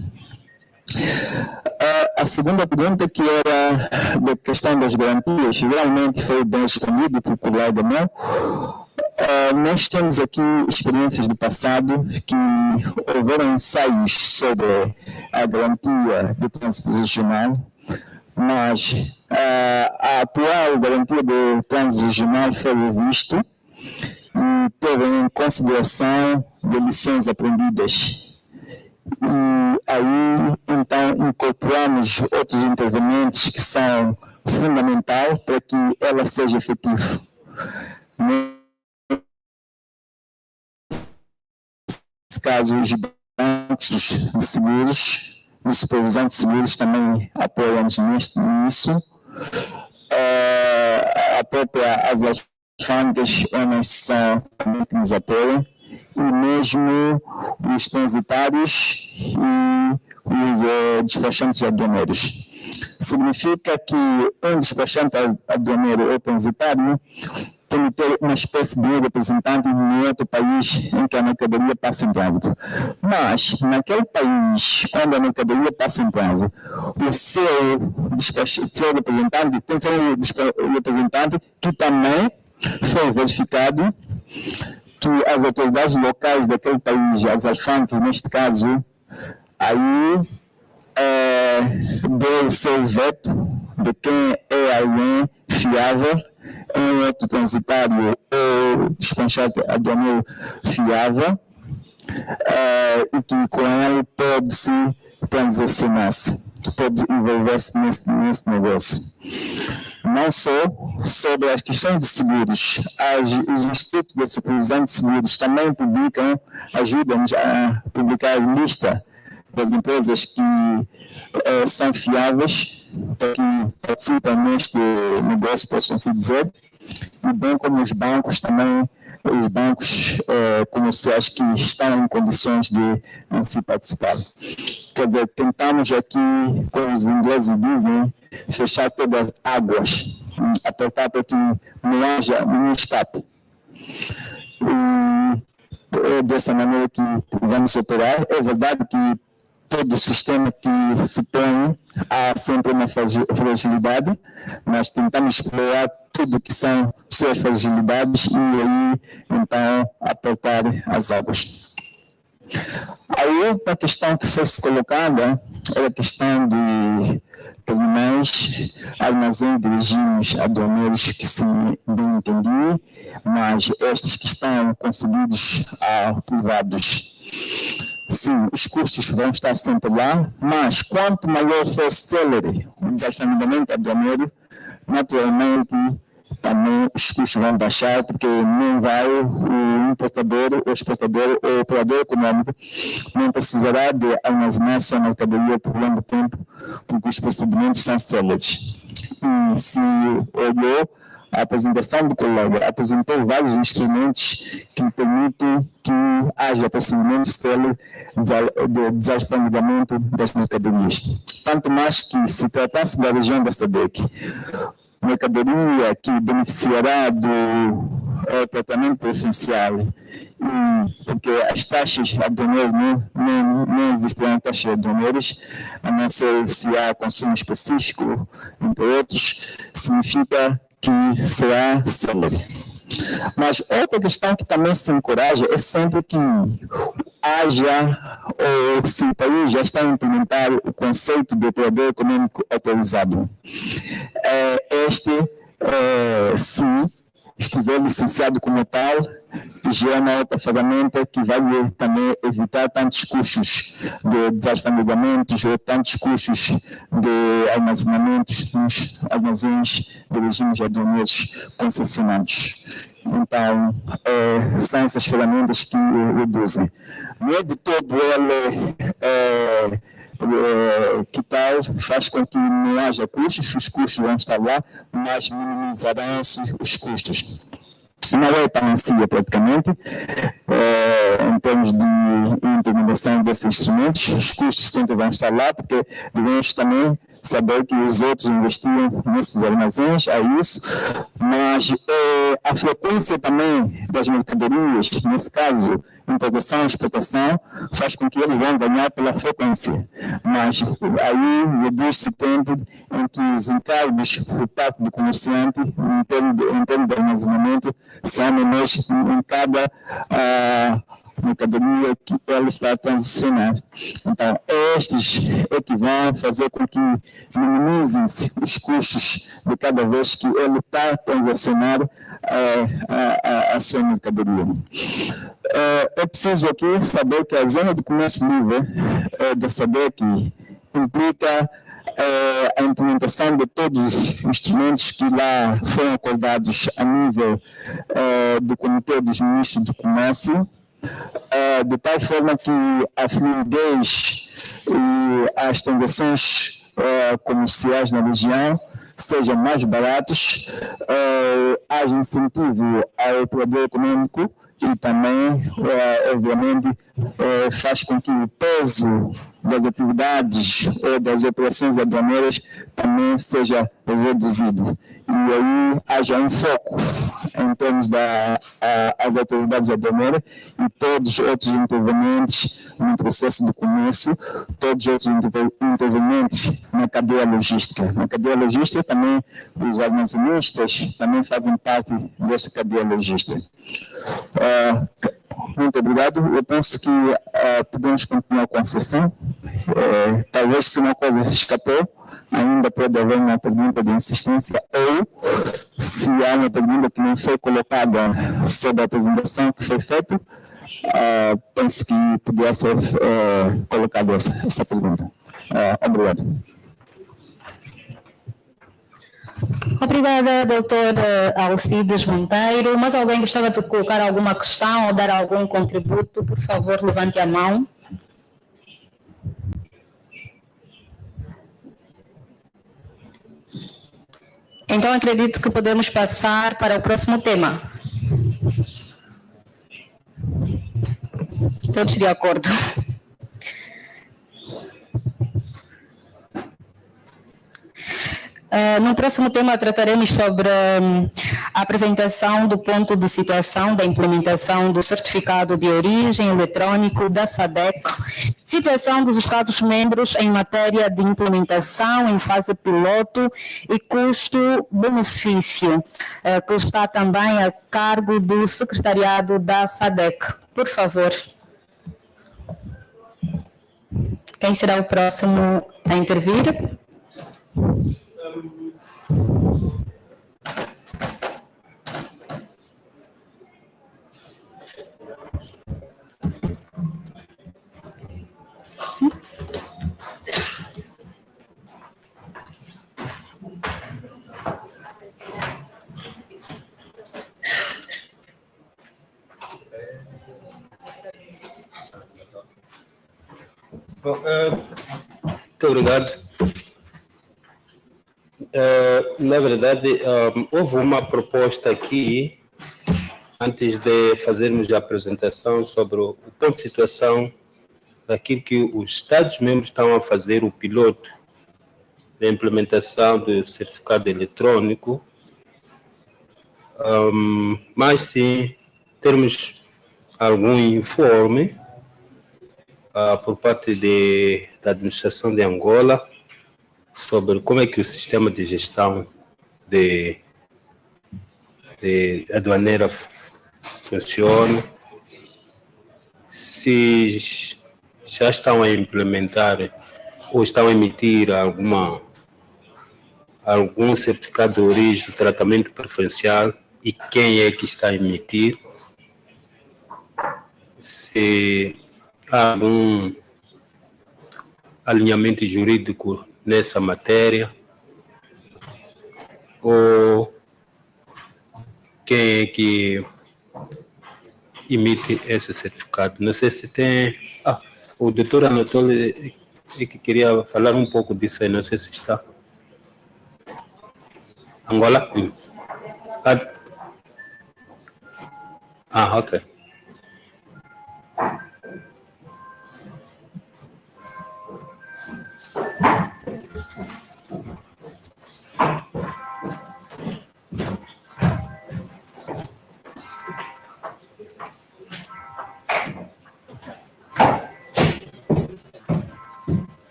A segunda pergunta, que era da questão das garantias, geralmente foi bem respondido por colega meu. Nós temos aqui experiências do passado que houveram ensaios sobre a garantia de trânsito regional, mas a atual garantia de trânsito regional foi revista e teve em consideração de lições aprendidas. E aí, então, incorporamos outros intervenientes que são fundamentais para que ela seja efetiva. Nesse caso, os bancos de seguros, de supervisão de seguros também apoiam-nos nisso. A própria as alfândegas são também que nos apoiam, e mesmo os transitários e os despachantes aduaneiros. Significa que um despachante aduaneiro ou transitário tem que ter uma espécie de representante no outro país em que a mercadoria passa em trânsito. Mas, naquele país, quando a mercadoria passa em trânsito, o seu representante tem que ser um representante que também foi verificado que as autoridades locais daquele país, as alfândegas, neste caso, aí deu o seu veto de quem é alguém fiável, um outro transitário ou despachante aduaneiro fiável, e que com ele pode-se transacionar-se, pode envolver-se nesse negócio. Não só sobre as questões de seguros, os institutos de supervisão de seguros também ajudam-nos a publicar a lista das empresas que são fiáveis, para que participam neste negócio, posso assim dizer, e bem como os bancos também, os bancos comerciais que estão em condições de assim participar. Quer dizer, tentamos aqui, como os ingleses dizem, fechar todas as águas, apertar para que não haja nenhum escape. E é dessa maneira que vamos operar. É verdade que todo o sistema que se põe há sempre uma fragilidade, mas tentamos explorar tudo que são suas fragilidades e aí, então, apertar as águas. A outra questão que foi colocada era a questão de terminais, armazém de regimes aduaneiros, que se bem entendi, mas estes que estão concedidos a privados. Sim, os custos vão estar sempre lá, mas quanto maior for o célere, o desalfandegamento aduaneiro, naturalmente também os custos vão baixar, porque não vai o importador, o exportador ou o operador econômico não precisará de armazenar sua mercadoria por longo tempo, porque os procedimentos são céleres. E se olhou, a apresentação do colega apresentou vários instrumentos que permitem que haja procedimentos célere de desalfandegamento das mercadorias. Tanto mais que, se tratasse da região da SADC, mercadoria que beneficiará do tratamento preferencial, e porque as taxas aduaneiras não existirão taxas aduaneiras, a não ser se há consumo específico, entre outros, significa que será célere. Mas outra questão que também se encoraja é sempre que haja, ou se o país já está a implementar o conceito de operador econômico autorizado. Se estiver licenciado como tal, já é uma outra ferramenta que vai também evitar tantos custos de desalfandegamentos ou tantos custos de armazenamentos nos armazéns de regimes aduaneiros concessionados. Então, são essas ferramentas que reduzem. Não é de todo ele que tal faz com que não haja custos, os custos vão estar lá, mas minimizarão-se os custos. Não é panacia praticamente, em termos de implementação desses instrumentos, os custos sempre vão estar lá, porque devemos também saber que os outros investiam nesses armazéns, é isso, mas a frequência também das mercadorias, nesse caso, importação e exportação, faz com que eles vão ganhar pela frequência. Mas aí reduz-se o tempo em que os encargos por parte do comerciante, em termos de armazenamento, são menores em cada mercadoria que ela está a transicionar. Então, estes é que vão fazer com que minimizem-se os custos de cada vez que ele está a transacionar a sua mercadoria. É preciso aqui saber que a zona de comércio livre da SADC implica a implementação de todos os instrumentos que lá foram acordados a nível do Comitê dos Ministros do Comércio, de tal forma que a fluidez e as transações comerciais na região sejam mais baratos, haja incentivo ao operador econômico e também, obviamente, faz com que o peso das atividades ou das operações aduaneiras também seja reduzido. E aí haja um foco em termos das autoridades aduaneiras e todos os outros intervenientes no processo do comércio, todos os outros intervenientes na cadeia logística. Na cadeia logística também os armazenistas também fazem parte desta cadeia logística. Muito obrigado. Eu penso que podemos continuar com a sessão. Talvez se uma coisa escapou, ainda pode haver uma pergunta de insistência, ou se há uma pergunta que não foi colocada sobre a apresentação que foi feita, penso que poderia ser colocada essa pergunta. Obrigado. Obrigada, doutor Alcides Monteiro. Mas alguém gostava de colocar alguma questão ou dar algum contributo? Por favor, levante a mão. Então, acredito que podemos passar para o próximo tema. Todos de acordo. No próximo tema trataremos sobre a apresentação do ponto de situação da implementação do Certificado de Origem Eletrônico da SADC, situação dos Estados-membros em matéria de implementação em fase piloto e custo-benefício, que está também a cargo do Secretariado da SADC. Por favor. Quem será o próximo a intervir? Sim. Bom, muito obrigado. Na verdade, houve uma proposta aqui, antes de fazermos a apresentação sobre o ponto de situação daquilo que os Estados-membros estão a fazer, o piloto da implementação do certificado eletrônico, mas sim termos algum informe por parte da administração de Angola sobre como é que o sistema de gestão de aduaneira funciona, se já estão a implementar ou estão a emitir algum certificado de origem do tratamento preferencial e quem é que está a emitir, se há algum alinhamento jurídico nessa matéria, ou quem é que emite esse certificado. Não sei se tem... o doutor Anatólio é que queria falar um pouco disso aí, não sei se está. Angola? Ok.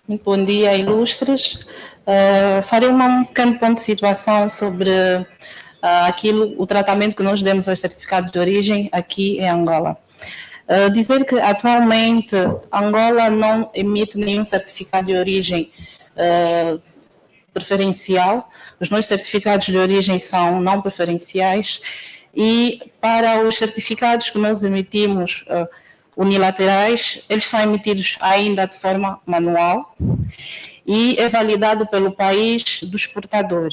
Muito bom dia, ilustres. Farei um pequeno ponto de situação sobre o tratamento que nós demos aos certificados de origem aqui em Angola. Dizer que atualmente Angola não emite nenhum certificado de origem preferencial. Os nossos certificados de origem são não preferenciais e para os certificados que nós emitimos unilaterais, eles são emitidos ainda de forma manual e é validado pelo país do exportador.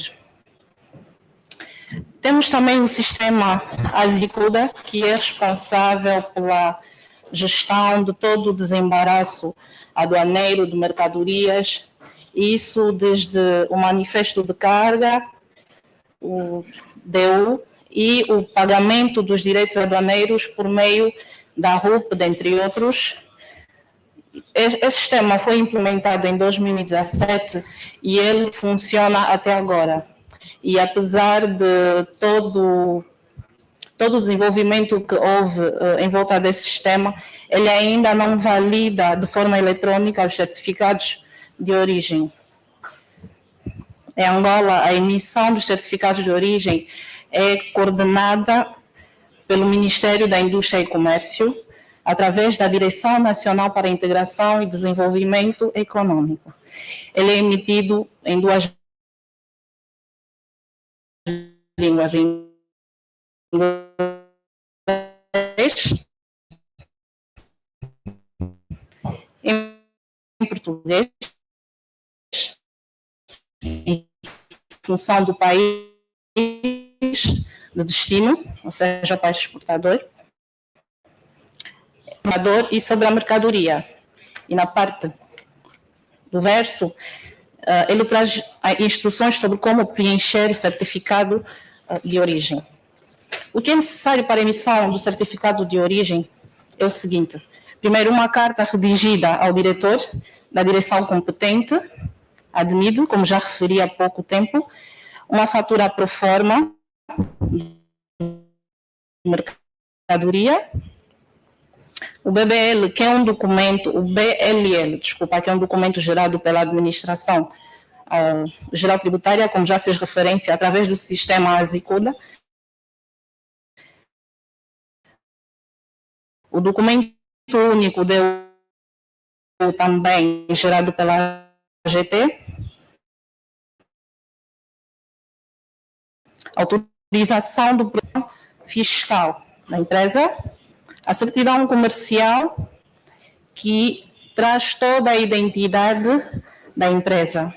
Temos também o sistema Azicuda, que é responsável pela gestão de todo o desembaraço aduaneiro de mercadorias, isso desde o manifesto de carga, o DU, e o pagamento dos direitos aduaneiros por meio da RUP, dentre outros. Esse sistema foi implementado em 2017 e ele funciona até agora. E apesar de todo o desenvolvimento que houve em volta desse sistema, ele ainda não valida de forma eletrônica os certificados de origem. Em Angola, a emissão dos certificados de origem é coordenada pelo Ministério da Indústria e Comércio, através da Direção Nacional para a Integração e Desenvolvimento Econômico. Ele é emitido em 2 línguas, em inglês, em português, em função do país de destino, ou seja, o país exportador, e sobre a mercadoria. E na parte do verso, ele traz instruções sobre como preencher o certificado de origem. O que é necessário para a emissão do certificado de origem é o seguinte: primeiro, uma carta redigida ao diretor da direção competente, admitido, como já referi há pouco tempo, uma fatura pro forma de mercadoria, o BBL, que é um documento, o BLL, desculpa, que é um documento gerado pela administração geral tributária, como já fez referência, através do sistema Azicuda. O documento único deu também gerado pela GT. Autorização do programa fiscal da empresa. A certidão comercial, que traz toda a identidade da empresa.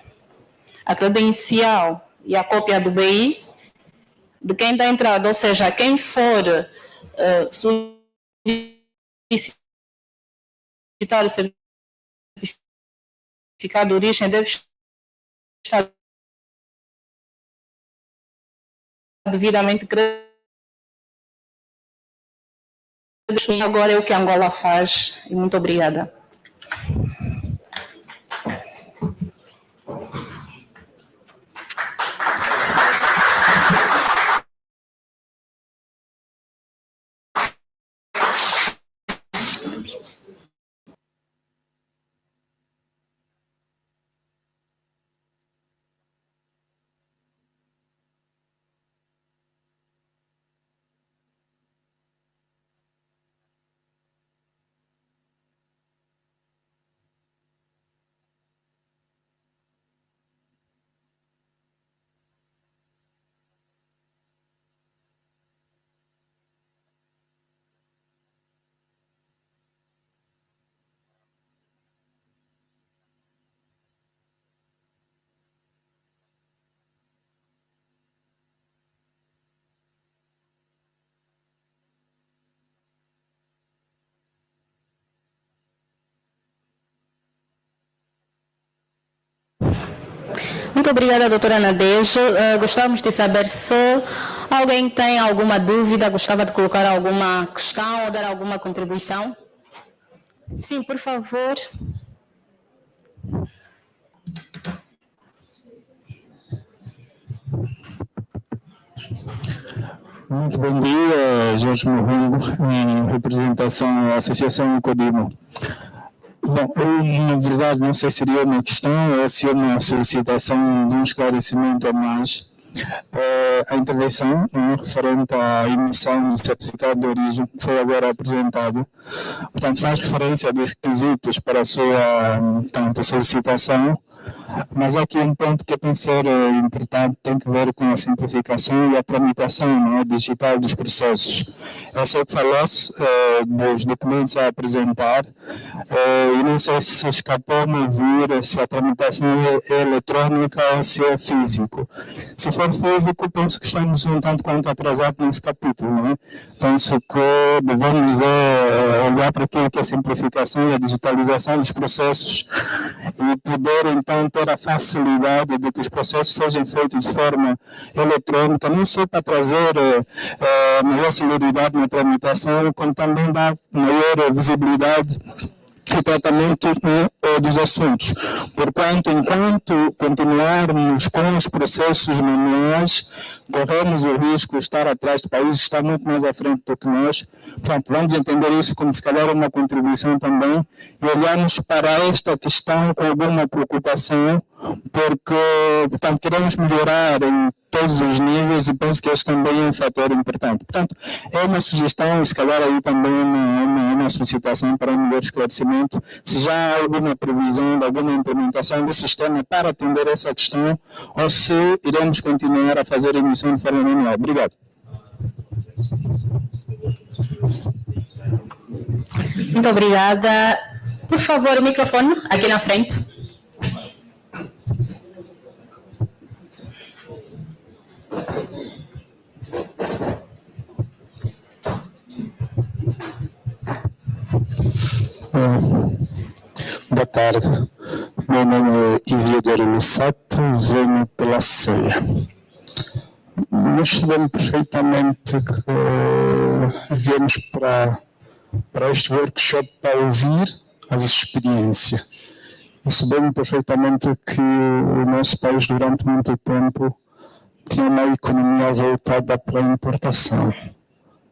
A credencial e a cópia do BI de quem está entrado, ou seja, quem for solicitar solicitar o certificado de origem deve estar devidamente credenciado. Agora é o que Angola faz. E muito obrigada. Muito obrigada, doutora Nadejo. Gostávamos de saber se alguém tem alguma dúvida, gostava de colocar alguma questão ou dar alguma contribuição. Sim, por favor. Muito bom dia, Jorge Morrongo, em representação da Associação Codimo. Bom, eu, na verdade, não sei se seria uma questão ou se é uma solicitação de um esclarecimento a mais. A intervenção referente à emissão do certificado de origem que foi agora apresentada, portanto, faz referência dos requisitos para a sua portanto, solicitação, mas há aqui um ponto que tem que ser importante, tem que ver com a simplificação e a tramitação digital dos processos. Eu sei que falou-se dos documentos a apresentar e não sei se escapou-me ouvir se a tramitação é eletrónica ou se é físico. Se for físico, penso que estamos um tanto quanto atrasados nesse capítulo, não é? Penso que devemos olhar para aquilo que é a simplificação e a digitalização dos processos e poder então ter a facilidade de que os processos sejam feitos de forma eletrônica, não só para trazer maior celeridade na tramitação, como também dar maior visibilidade e tratamento dos assuntos. Portanto, enquanto continuarmos com os processos manuais, corremos o risco de estar atrás do país, está muito mais à frente do que nós. Portanto, vamos entender isso como se calhar uma contribuição também e olhamos para esta questão com alguma preocupação, porque, portanto, queremos melhorar em todos os níveis e penso que este também é um fator importante. Portanto, é uma sugestão e se calhar aí também uma solicitação para um melhor esclarecimento, se já há alguma previsão de alguma implementação do sistema para atender essa questão ou se iremos continuar a fazer a emissão de forma manual. Obrigado. Muito obrigada. Por favor, o microfone aqui na frente. Boa tarde, meu nome é Isidoro Lussato, venho pela CEA. Nós sabemos perfeitamente que viemos para este workshop para ouvir as experiências. E sabemos perfeitamente que o nosso país durante muito tempo tinha uma economia voltada para a importação.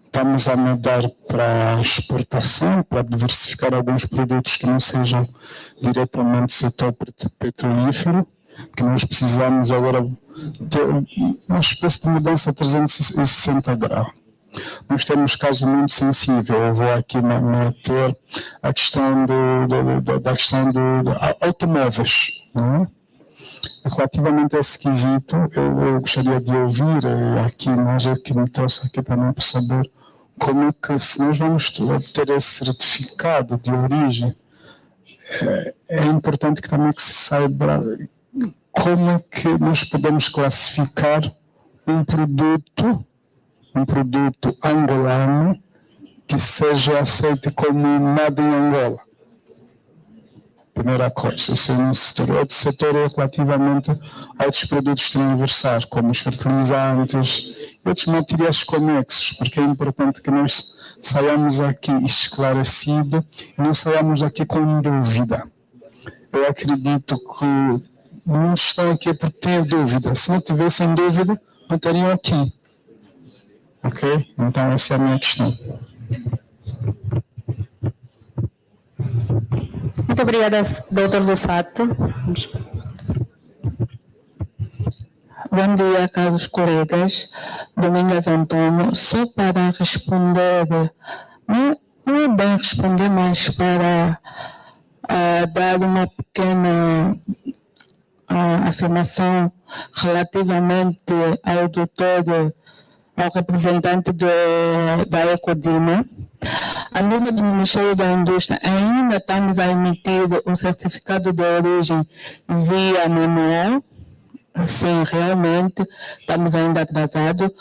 Estamos a mudar para a exportação, para diversificar alguns produtos que não sejam diretamente do setor petrolífero, que nós precisamos agora ter uma espécie de mudança a 360 graus. Nós temos casos muito sensíveis, eu vou aqui meter a questão da questão de automóveis, não é? Relativamente a esse quesito, eu gostaria de ouvir aqui, mas é que me trouxe aqui também para saber como é que, se nós vamos obter esse certificado de origem, é importante que também que se saiba como é que nós podemos classificar um produto angolano que seja aceito como made in Angola. Primeira coisa, esse é um setor. Outro setor é relativamente a outros produtos transversais, como os fertilizantes e outros materiais conexos, porque é importante que nós saiamos aqui esclarecidos e não saiamos aqui com dúvida. Eu acredito que não estão aqui por ter dúvida. Se não tivessem dúvida, não estariam aqui. Ok? Então, essa é a minha questão. Muito obrigada, doutor Lussato. Bom dia, caros colegas. Domingas Antônio, só para responder, não é bem responder, mas para dar uma pequena afirmação relativamente ao doutor, ao representante da Ecodima. A nível do Ministério da Indústria, ainda estamos a emitir o certificado de origem via manual. Sim, realmente, estamos ainda atrasados,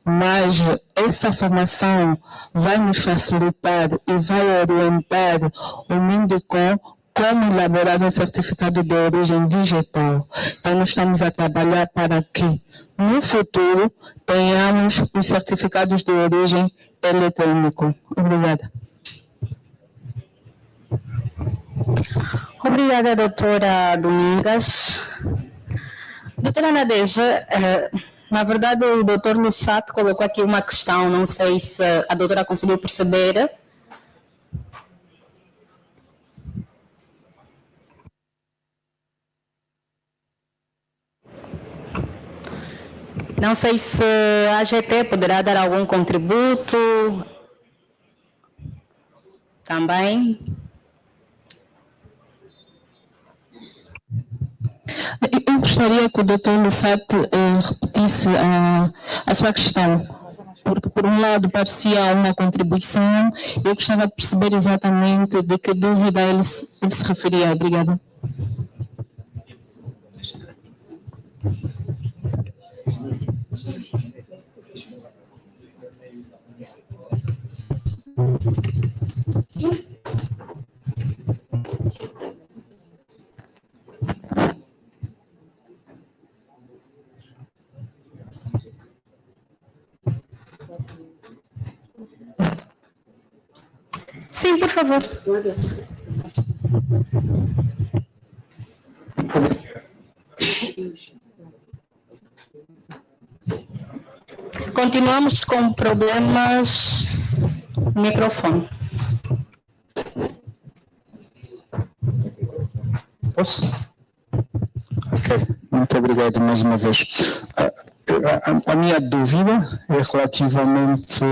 mas essa formação vai nos facilitar e vai orientar o MINDECOM como elaborar um certificado de origem digital. Então, nós estamos a trabalhar para que, no futuro, tenhamos os certificados de origem eletrônico. Obrigada. Obrigada, doutora Domingas. Doutora Nadeja, na verdade o doutor Lussato colocou aqui uma questão, não sei se a doutora conseguiu perceber. Não sei se a AGT poderá dar algum contributo também. Eu gostaria que o Dr. Lussato repetisse a sua questão, porque por um lado parecia uma contribuição, eu gostava de perceber exatamente de que dúvida ele se referia. Obrigada. Sim, por favor. Continuamos com problemas no microfone. Posso? Ok, muito obrigado mais uma vez. A minha dúvida é relativamente...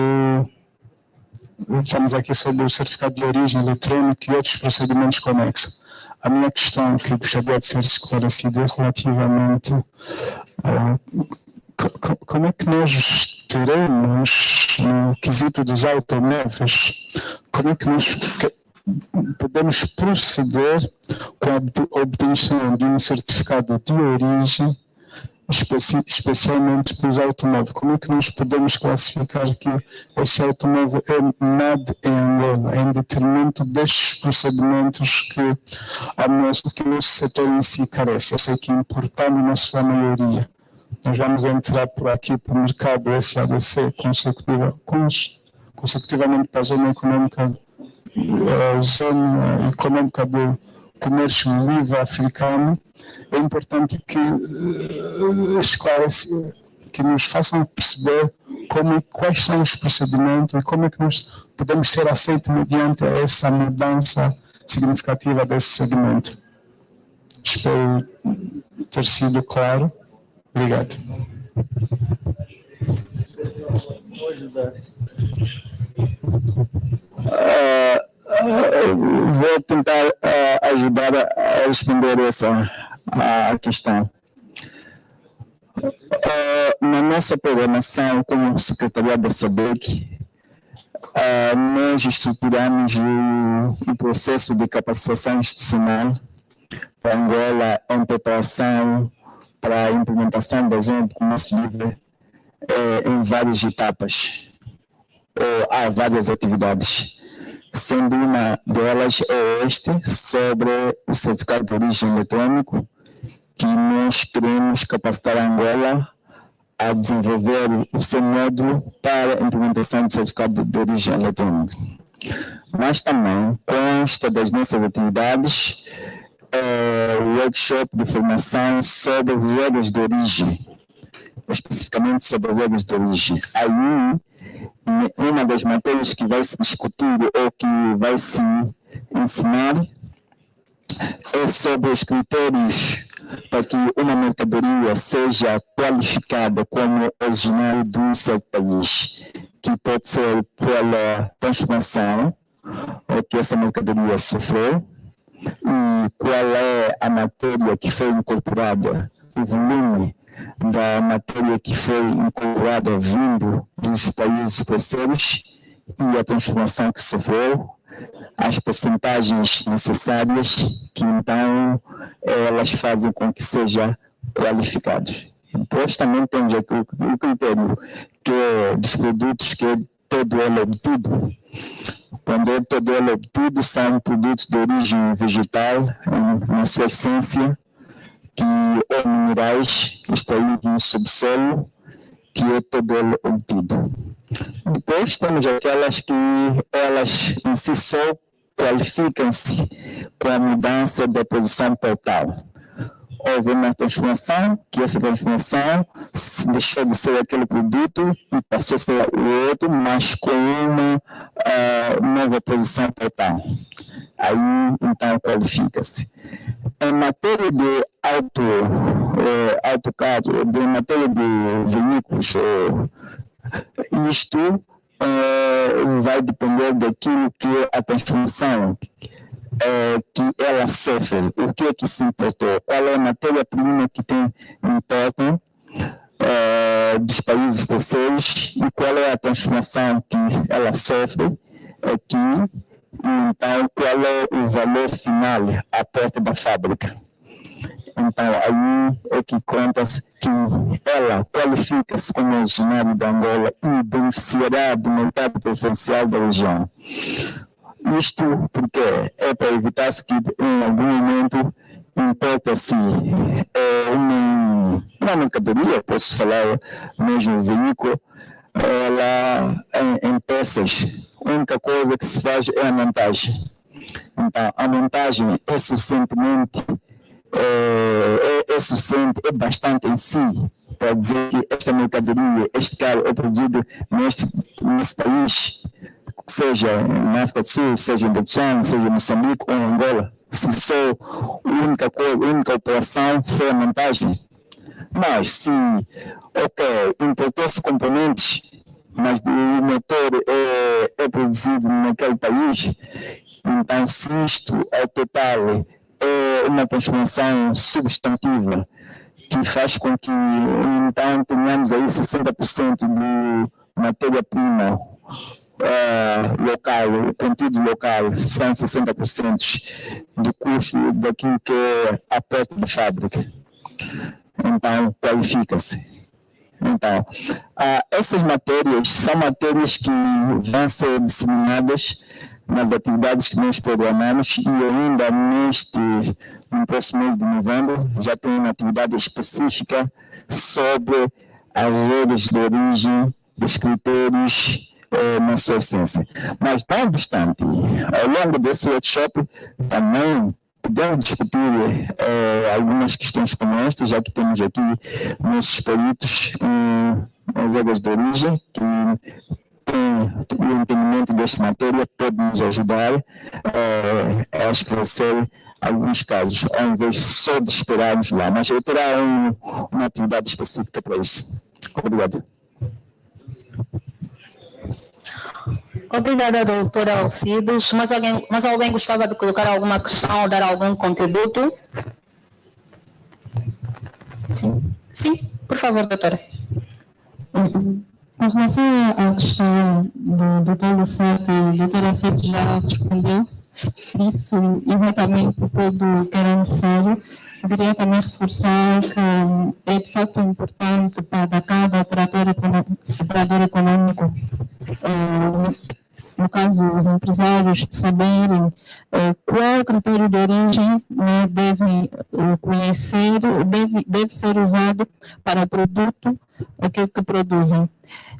Estamos aqui sobre o certificado de origem eletrônico e outros procedimentos conexos. A minha questão que gostaria de ser esclarecida é relativamente como é que nós teremos, no quesito dos automóveis, como é que nós podemos proceder com a obtenção de um certificado de origem, especialmente para os automóveis. Como é que nós podemos classificar que este automóvel é made in Angola, em detrimento destes procedimentos que o nosso setor em si carece? Eu sei que importamos na sua maioria. Nós vamos entrar por aqui para o mercado SADC consecutivamente para a zona econômica do comércio livre africano. É importante que que nos façam perceber quais são os procedimentos e como é que nós podemos ser aceitos mediante essa mudança significativa desse segmento. Espero ter sido claro. Obrigado. Vou tentar ajudar a responder essa questão. Na nossa programação como Secretariado da SADC, nós estruturamos o processo de capacitação institucional para Angola em preparação para a implementação da zona de comércio livre em várias etapas. Há várias atividades. sendo uma delas sobre o certificado de origem eletrônico, que nós queremos capacitar a Angola a desenvolver o seu módulo para a implementação do certificado de origem eletrônico. Mas também consta das nossas atividades o workshop de formação sobre as regras de origem, especificamente sobre as regras de origem. Aí, uma das matérias que vai se discutir ou que vai se ensinar é sobre os critérios para que uma mercadoria seja qualificada como originária de um certo país, que pode ser pela transformação que essa mercadoria sofreu, e qual é a matéria que foi incorporada, o volume da matéria que foi incorporada vindo dos países terceiros e a transformação que sofreu, as percentagens necessárias que então elas fazem com que seja qualificados. Depois também temos aqui o critério que é dos produtos que é todo ele obtido. Quando é todo ele obtido, são produtos de origem vegetal, na sua essência, ou minerais extraídos no subsolo, que é todo ele obtido. Depois temos aquelas que elas em si só qualificam-se com a mudança da posição portal. Houve uma transformação, que essa transformação deixou de ser aquele produto e passou a ser o outro, mas com uma nova posição portal. Aí, então, qualifica-se. Em matéria de autocarro, de matéria de veículos, isto vai depender daquilo que é a transformação que ela sofre, o que é que se importou, qual é a matéria-prima que importa dos países terceiros e qual é a transformação que ela sofre aqui, e então qual é o valor final à porta da fábrica. Então aí é que conta-se que ela qualifica-se como originária da Angola e beneficiará do mercado preferencial da região. Isto porque é para evitar-se que em algum momento importa-se uma mercadoria, posso falar mesmo o veículo, ela em peças, a única coisa que se faz é a montagem. Então a montagem é suficientemente é bastante em si para dizer que esta mercadoria, este carro é produzido nesse país, seja na África do Sul, seja em Botsuana, seja em Moçambique ou em Angola, se só a única operação foi a montagem. Mas se, importou-se componentes, mas o motor é produzido naquele país, então se isto ao total é uma transformação substantiva que faz com que então tenhamos aí 60% de matéria-prima local, o conteúdo local, são 60% do custo daquilo que é a porta de fábrica. Então, qualifica-se. Então, essas matérias são matérias que vão ser disseminadas nas atividades que nós programamos, e ainda no próximo mês de novembro já tem uma atividade específica sobre as regras de origem, os critérios na sua essência. Mas, não obstante, ao longo desse workshop também podemos discutir algumas questões como esta, já que temos aqui nossos peritos nas regras de origem, que o entendimento desta matéria pode nos ajudar a esclarecer alguns casos, ao invés só de esperarmos lá. Mas terá uma atividade específica para isso. Obrigado. Obrigada, doutora Alcides. Mas alguém gostava de colocar alguma questão ou dar algum contributo? Sim, por favor, doutora. Em relação à questão do doutor Lucete, a doutora Alcides já respondeu, disse exatamente tudo o que era necessário. Eu queria também reforçar que é de facto importante para cada operador econômico no caso, os empresários saberem qual é o critério de origem, né, devem conhecer, deve ser usado para o produto que produzem.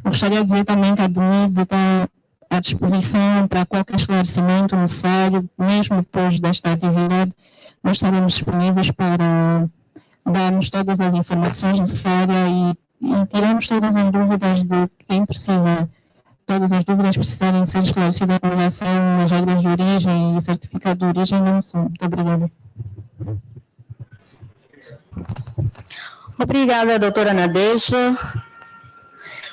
Gostaria de dizer também que a DNID está à disposição para qualquer esclarecimento necessário, mesmo depois desta atividade, nós estaremos disponíveis para darmos todas as informações necessárias e tiramos todas as dúvidas de quem precisa. Todas as dúvidas precisarem ser esclarecidas em relação às regras de origem e certificado de origem não são. Muito obrigada. Obrigada, doutora Nadejda.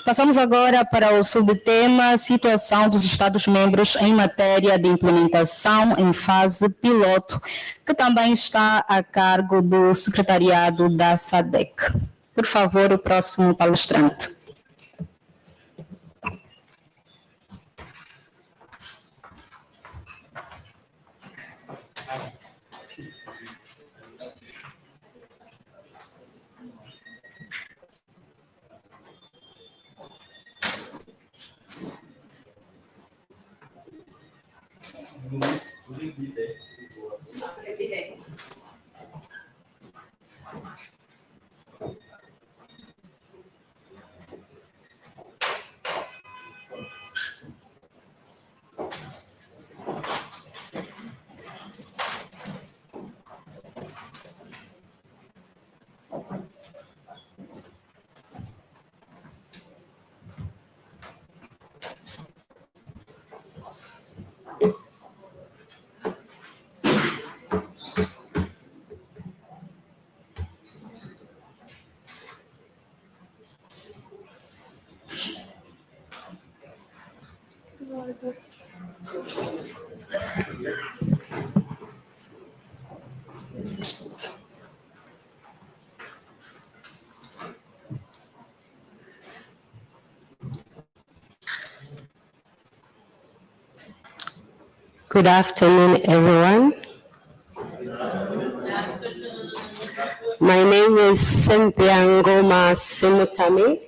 Passamos agora para o subtema Situação dos Estados-membros em matéria de implementação em fase piloto, que também está a cargo do Secretariado da SADC. Por favor, o próximo palestrante. Good afternoon, everyone. My name is Cynthia Ngoma Simutami.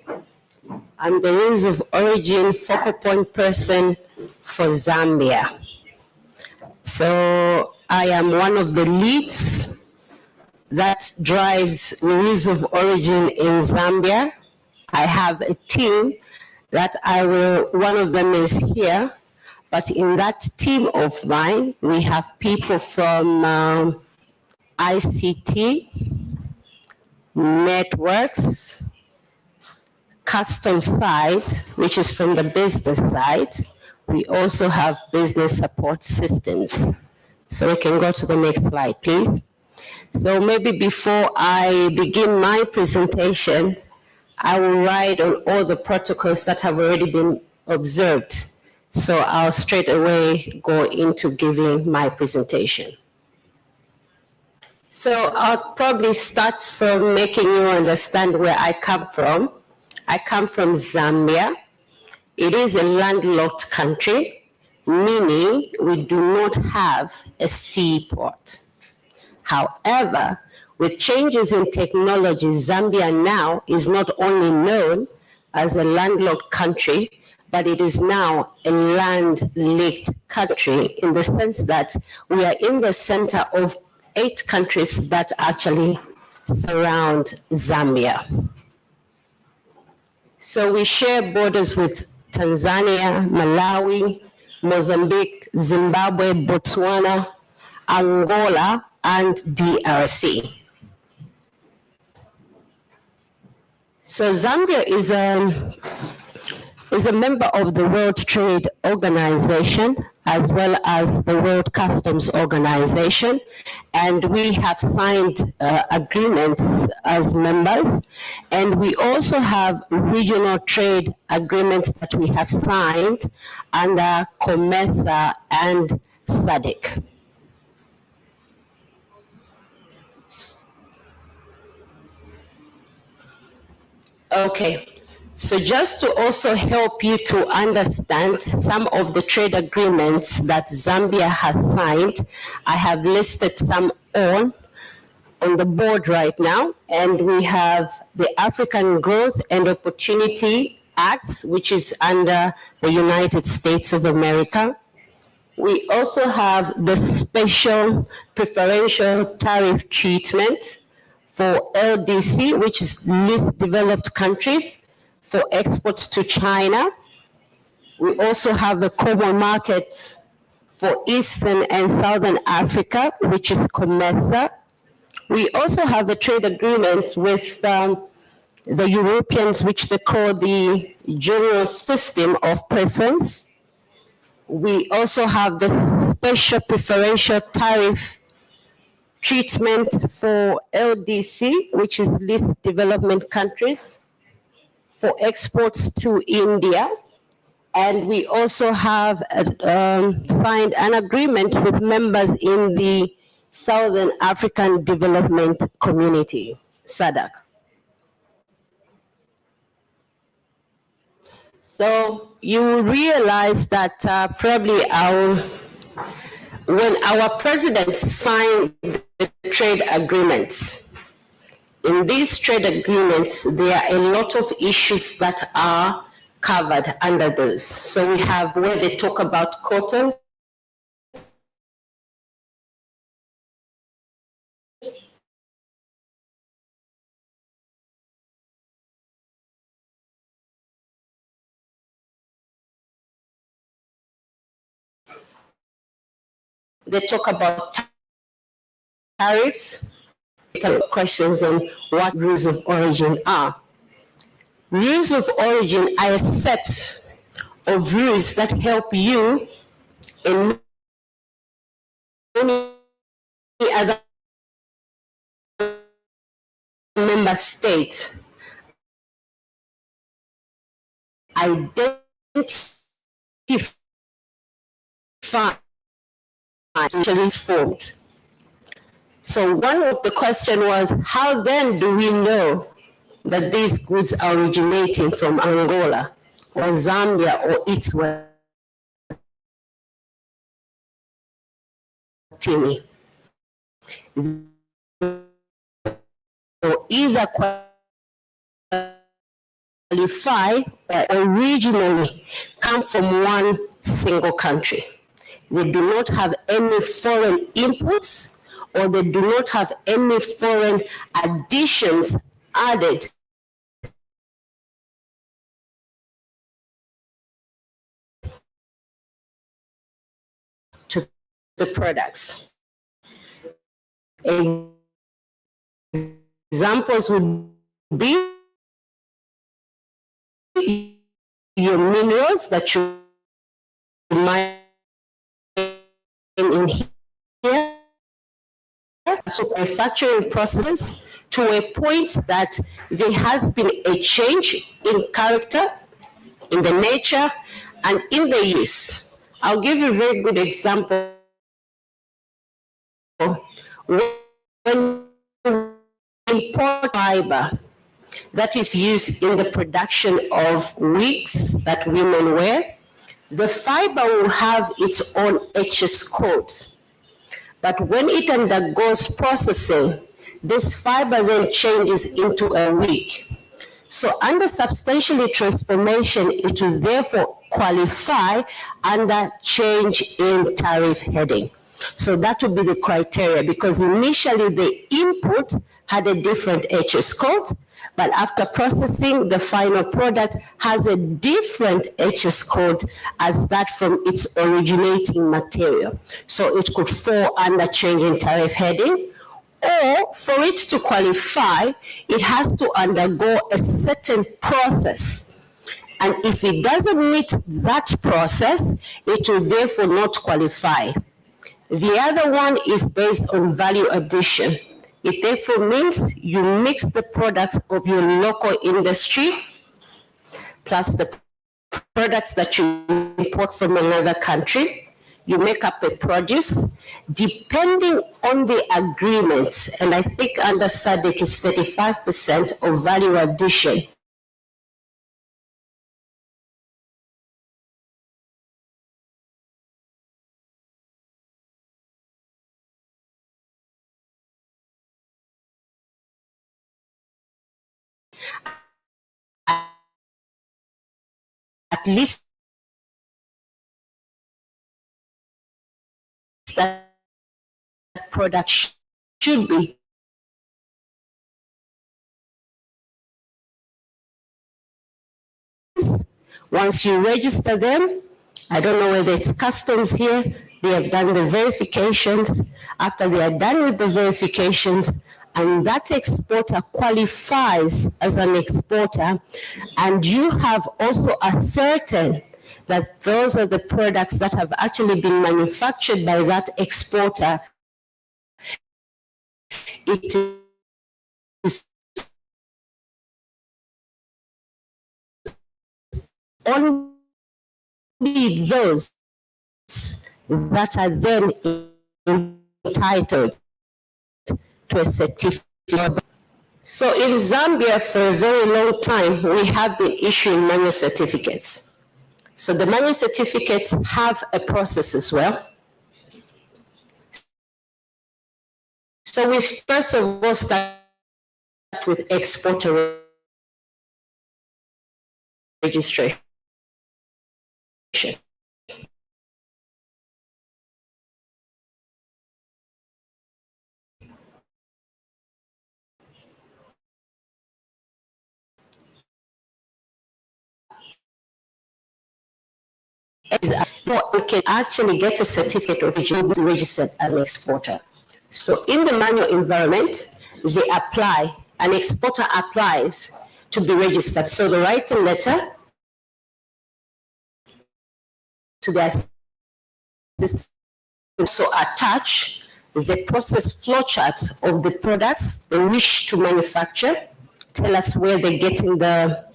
I'm the Rules of Origin focal point person for Zambia. So I am one of the leads that drives the Rules of Origin in Zambia. I have a team that one of them is here. But in that team of mine, we have people from ICT, networks, custom side, which is from the business side. We also have business support systems. So we can go to the next slide, please. So maybe before I begin my presentation, I will write on all the protocols that have already been observed. So I'll straight away go into giving my presentation. So I'll probably start from making you understand where I come from. I come from Zambia. It is a landlocked country, meaning we do not have a seaport. However, with changes in technology, Zambia now is not only known as a landlocked country, but it is now a land-linked country in the sense that we are in the center of 8 countries that actually surround Zambia. So we share borders with Tanzania, Malawi, Mozambique, Zimbabwe, Botswana, Angola, and DRC. So Zambia is a member of the World Trade Organization as well as the World Customs Organization, and we have signed agreements as members, and we also have regional trade agreements that we have signed under COMESA and SADC. Okay. So just to also help you to understand some of the trade agreements that Zambia has signed, I have listed some on the board right now, and we have the African Growth and Opportunity Acts, which is under the United States of America. We also have the special preferential tariff treatment for LDC, which is least developed countries, for exports to China. We also have the common market for Eastern and Southern Africa, which is COMESA. We also have the trade agreement with the Europeans, which they call the General System of Preference. We also have the special preferential tariff treatment for LDC, which is least development countries, for exports to India. And we also have signed an agreement with members in the Southern African Development Community, SADC. So you realize that probably when our president signed the trade agreements, in these trade agreements, there are a lot of issues that are covered under those. So we have where they talk about cotton, they talk about tariffs, questions on what rules of origin are. Rules of origin are a set of rules that help you in many other member states identify actually formed. So one of the question was, how then do we know that these goods are originating from Angola or Zambia or Eswatini? Or either qualify or originally come from one single country. They do not have any foreign inputs, or they do not have any foreign additions added to the products. Examples would be your minerals that you mine in here, to manufacturing processes, to a point that there has been a change in character, in the nature, and in the use. I'll give you a very good example. When we import fiber that is used in the production of wigs that women wear, the fiber will have its own HS code. But when it undergoes processing, this fiber then changes into a wig. So under substantially transformation, it will therefore qualify under change in tariff heading. So that would be the criteria, because initially the input had a different HS code, but after processing, the final product has a different HS code as that from its originating material. So it could fall under change in tariff heading, or for it to qualify, it has to undergo a certain process. And if it doesn't meet that process, it will therefore not qualify. The other one is based on value addition. It therefore means you mix the products of your local industry plus the products that you import from another country. You make up a produce depending on the agreements. And I think under SADC is 35% of value addition. least that product should be once you register them. I don't know whether it's customs here, they have done the verifications. After they are done with the verifications, and that exporter qualifies as an exporter, and you have also ascertained that those are the products that have actually been manufactured by that exporter, it is only those that are then entitled to a certificate. So in Zambia, for a very long time, we have been issuing manual certificates. So the manual certificates have a process as well. So we first of all start with exporter registration. You can actually get a certificate of being registered as an exporter. So in the manual environment, they apply, an exporter applies to be registered. So they write a letter to their system, so attach the process flowchart of the products they wish to manufacture, tell us where they're getting the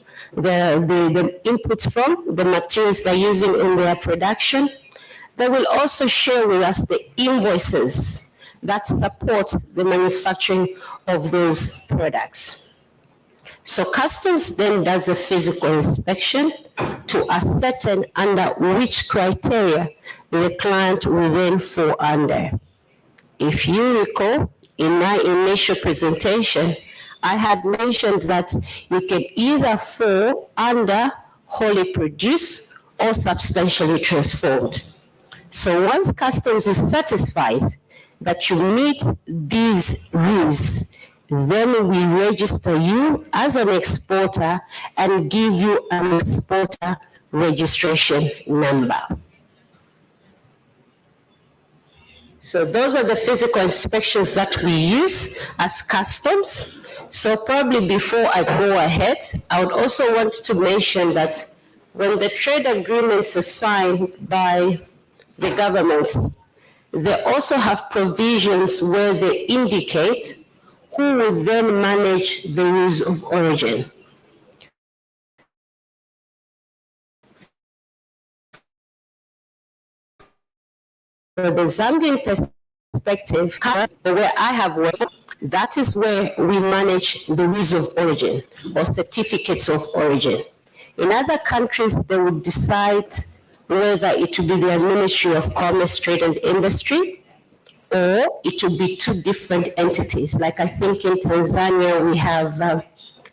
inputs from, the materials they're using in their production. They will also share with us the invoices that support the manufacturing of those products. So customs then does a physical inspection to ascertain under which criteria the client will then fall under. If you recall, in my initial presentation, I had mentioned that you can either fall under wholly produced or substantially transformed. So once customs is satisfied that you meet these rules, then we register you as an exporter and give you an exporter registration number. So those are the physical inspections that we use as customs. So probably before I go ahead, I would also want to mention that when the trade agreements are signed by the government, they also have provisions where they indicate who will then manage the rules of origin. From the Zambian perspective, where I have worked, that is where we manage the rules of origin or certificates of origin. In other countries, they would decide whether it will be the Ministry of Commerce, Trade and Industry, or it will be two different entities. Like I think in Tanzania, we have the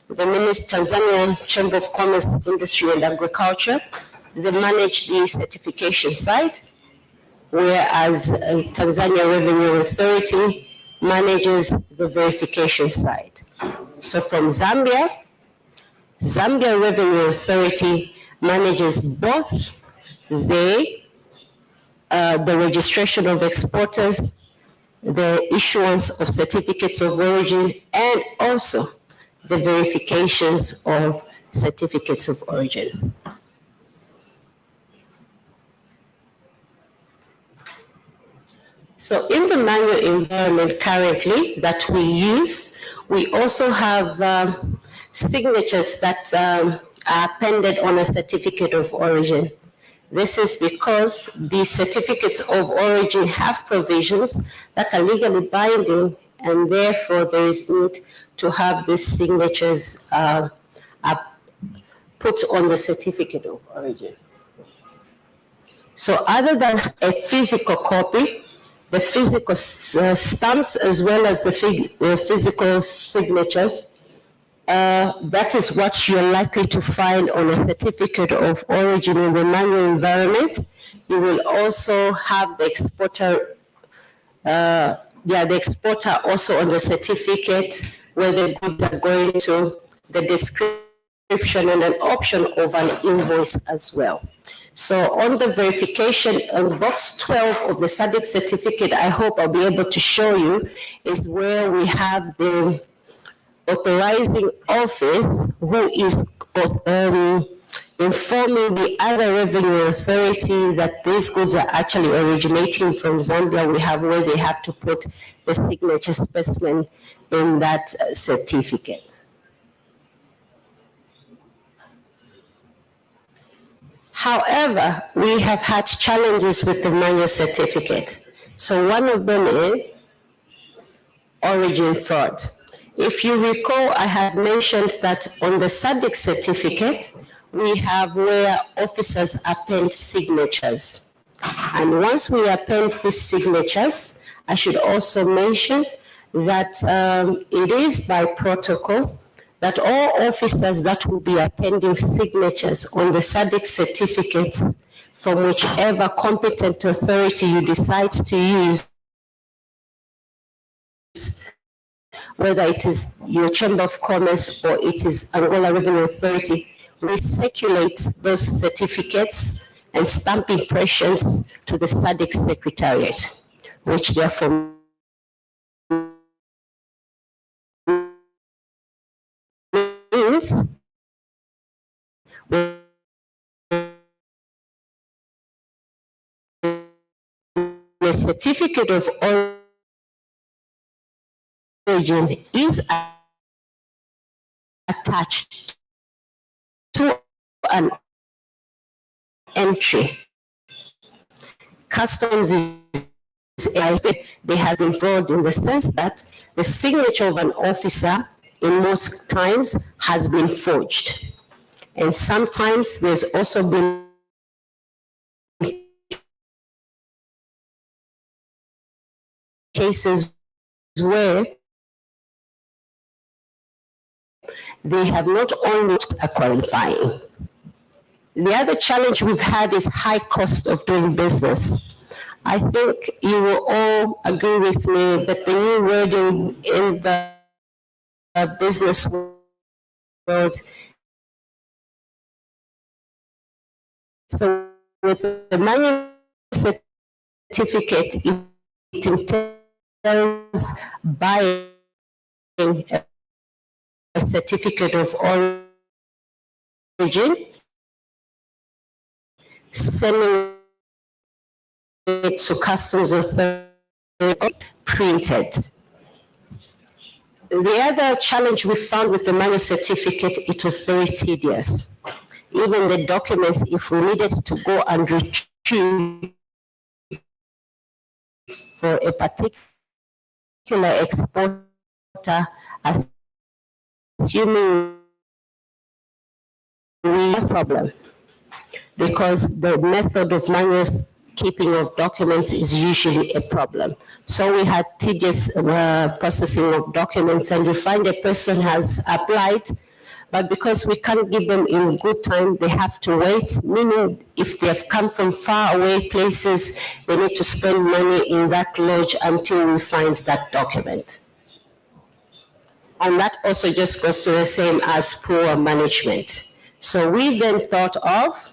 Tanzania Chamber of Commerce, Industry and Agriculture. They manage the certification side, whereas Tanzania Revenue Authority manages the verification side. So from Zambia, Zambia Revenue Authority manages both the registration of exporters, the issuance of certificates of origin, and also the verifications of certificates of origin. So in the manual environment currently that we use, we also have signatures that are appended on a certificate of origin. This is because the certificates of origin have provisions that are legally binding, and therefore there is need to have these signatures put on the certificate of origin. So other than a physical copy, the physical stamps as well as the physical signatures that is what you're likely to find on a certificate of origin in the manual environment. You will also have the exporter, the exporter also on the certificate where the goods are going to, the description and an option of an invoice as well. So on the verification, on box 12 of the SADC certificate, I hope I'll be able to show you, is where we have the authorizing office who is informing the other revenue authority that these goods are actually originating from Zambia. We have where they have to put the signature specimen in that certificate. However, we have had challenges with the manual certificate. So one of them is origin fraud. If you recall, I had mentioned that on the SADC certificate, we have where officers append signatures. And once we append these signatures, I should also mention that it is by protocol that all officers that will be appending signatures on the SADC certificates from whichever competent authority you decide to use, whether it is your Chamber of Commerce or it is Angola Revenue Authority, recirculate those certificates and stamp impressions to the SADC Secretariat, which therefore means the certificate of origin is attached to an entry. Customs they have been fraud in the sense that the signature of an officer in most times has been forged. And sometimes there's also been cases where they have not only qualifying. The other challenge we've had is high cost of doing business. I think you will all agree with me that the new wording in the business world. So with the manual certificate, it entails buying a certificate of origin, sending it to customs authority, printed. The other challenge we found with the manual certificate, it was very tedious. Even the documents, if we needed to go and retrieve for a particular exporter, assuming we have a problem, because the method of manual keeping of documents is usually a problem. So we had tedious processing of documents, and you find a person has applied, but because we can't give them in good time, they have to wait, meaning if they have come from far away places, they need to spend money in that lodge until we find that document. And that also just goes to the same as poor management. So we then thought of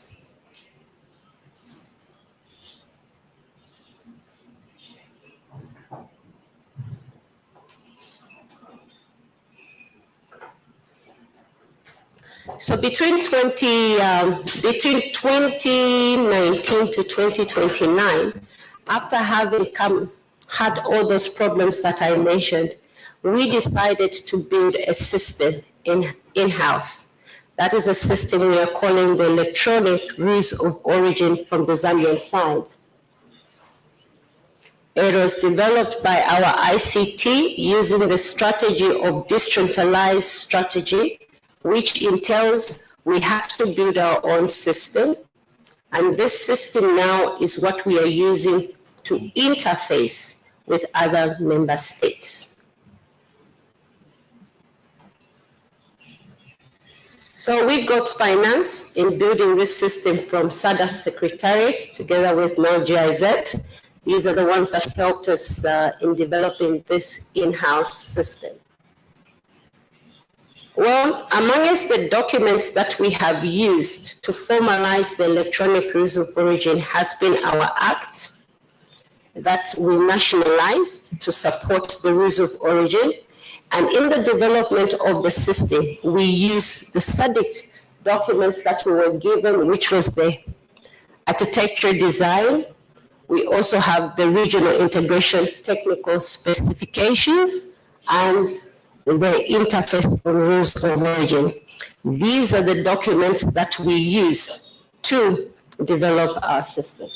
So between 2019 to 2029, after having had all those problems that I mentioned, we decided to build a system in-house. That is a system we are calling the electronic rules of origin from the Zambian side. It was developed by our ICT using the strategy of decentralized strategy, which entails we have to build our own system. And this system now is what we are using to interface with other member states. So we got finance in building this system from SADC Secretariat together with now GIZ. These are the ones that helped us in developing this in-house system. Well, amongst the documents that we have used to formalize the electronic rules of origin has been our act that we nationalized to support the rules of origin. And in the development of the system, we use the SADC documents that we were given, which was the architecture design. We also have the regional integration technical specifications and the interface on rules of origin. These are the documents that we use to develop our system.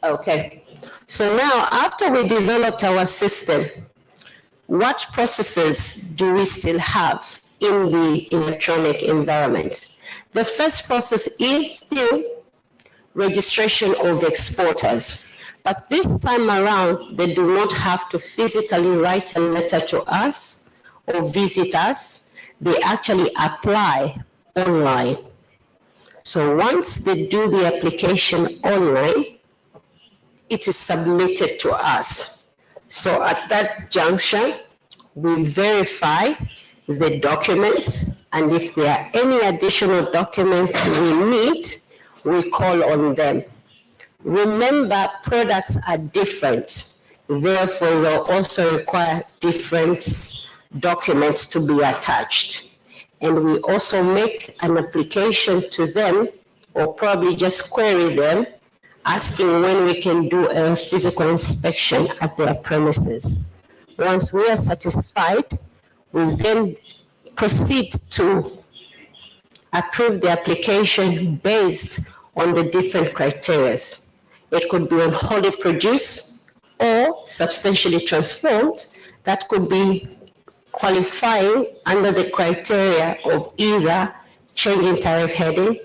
Okay, so now after we developed our system, what processes do we still have in the electronic environment? The first process is still registration of exporters. But this time around, they do not have to physically write a letter to us or visit us. They actually apply online. So once they do the application online, it is submitted to us. So at that juncture, we verify the documents, and if there are any additional documents we need, we call on them. Remember, products are different. Therefore, they'll also require different documents to be attached. And we also make an application to them, or probably just query them, asking when we can do a physical inspection at their premises. Once we are satisfied, we then proceed to approve the application based on the different criteria. It could be on wholly produced or substantially transformed. That could be qualifying under the criteria of either change in tariff heading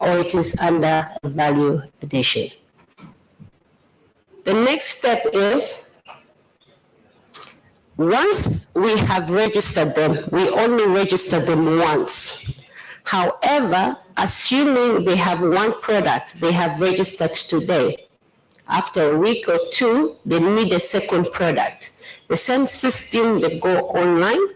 or it is under value addition. The next step is, once we have registered them, we only register them once. However, assuming they have one product they have registered today, after a week or two, they need a second product. The same system, they go online,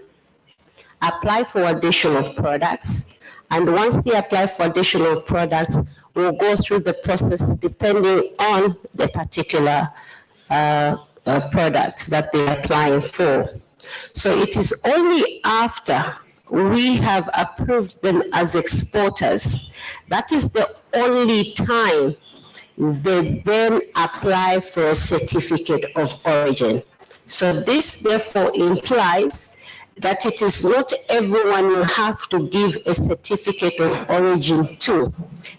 apply for additional products, and once they apply for additional products, we'll go through the process depending on the particular product that they're applying for. So it is only after we have approved them as exporters, that is the only time they then apply for a certificate of origin. So this therefore implies that it is not everyone you have to give a certificate of origin to.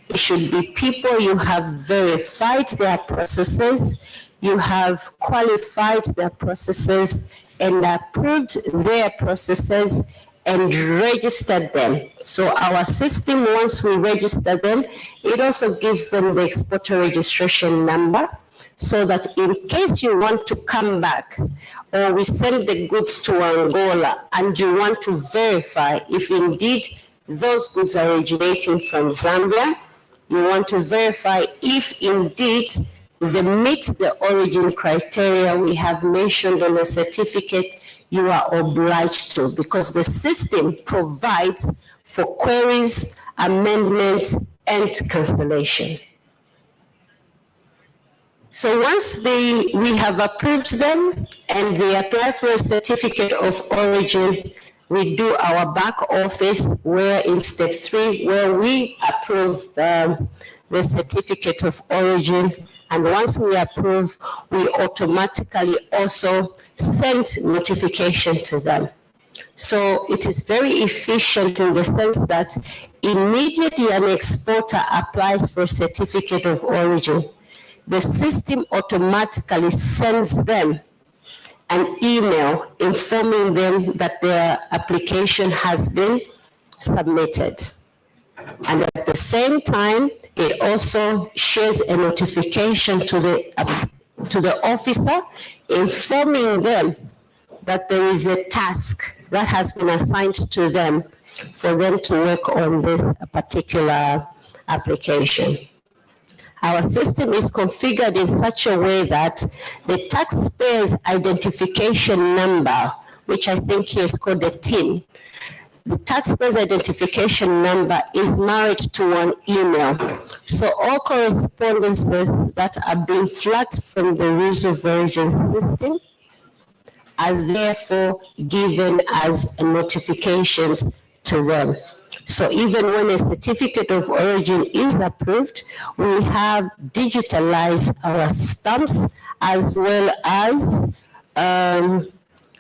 It should be people you have verified their processes, you have qualified their processes and approved their processes and registered them. So our system, once we register them, it also gives them the exporter registration number, so that in case you want to come back or we send the goods to Angola and you want to verify if indeed those goods are originating from Zambia, you want to verify if indeed they meet the origin criteria we have mentioned on the certificate, you are obliged to, because the system provides for queries, amendments, and cancellation. So once we have approved them and they apply for a certificate of origin, we do our back office, where in step 3, where we approve the certificate of origin. And once we approve, we automatically also send notification to them. So it is very efficient in the sense that immediately an exporter applies for a certificate of origin, the system automatically sends them an email informing them that their application has been submitted. And at the same time, it also shares a notification to the officer informing them that there is a task that has been assigned to them for them to work on this particular application. Our system is configured in such a way that the taxpayer's identification number, which I think here is called the TIN, the taxpayer's identification number is married to one email. So all correspondences that are being flagged from the rules of origin system are therefore given as notifications to them. So even when a certificate of origin is approved, we have digitalized our stamps as well as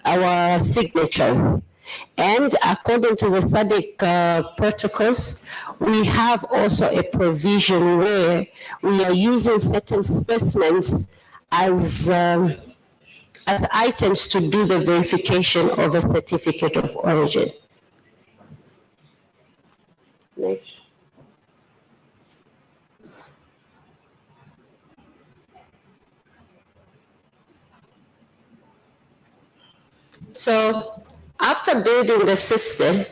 our signatures. And according to the SADC protocols, we have also a provision where we are using certain specimens as items to do the verification of a certificate of origin. Next. So after building the system,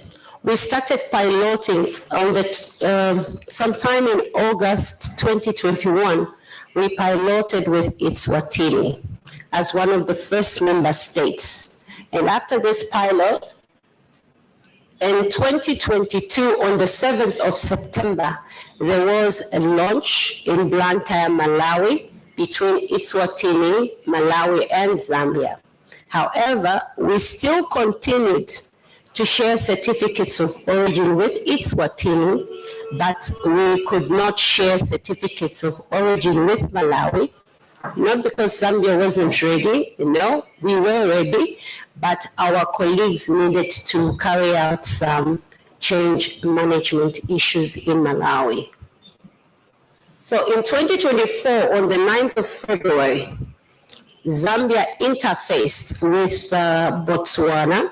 we started piloting on the sometime in August 2021. We piloted with Eswatini as one of the first member states. And after this pilot, in 2022, on the 7th of September, there was a launch in Blantyre, Malawi, between Eswatini, Malawi, and Zambia. However, we still continued to share certificates of origin with Eswatini, but we could not share certificates of origin with Malawi, not because Zambia wasn't ready, no, we were ready, but our colleagues needed to carry out some change management issues in Malawi. So in 2024, on the 9th of February, Zambia interfaced with Botswana,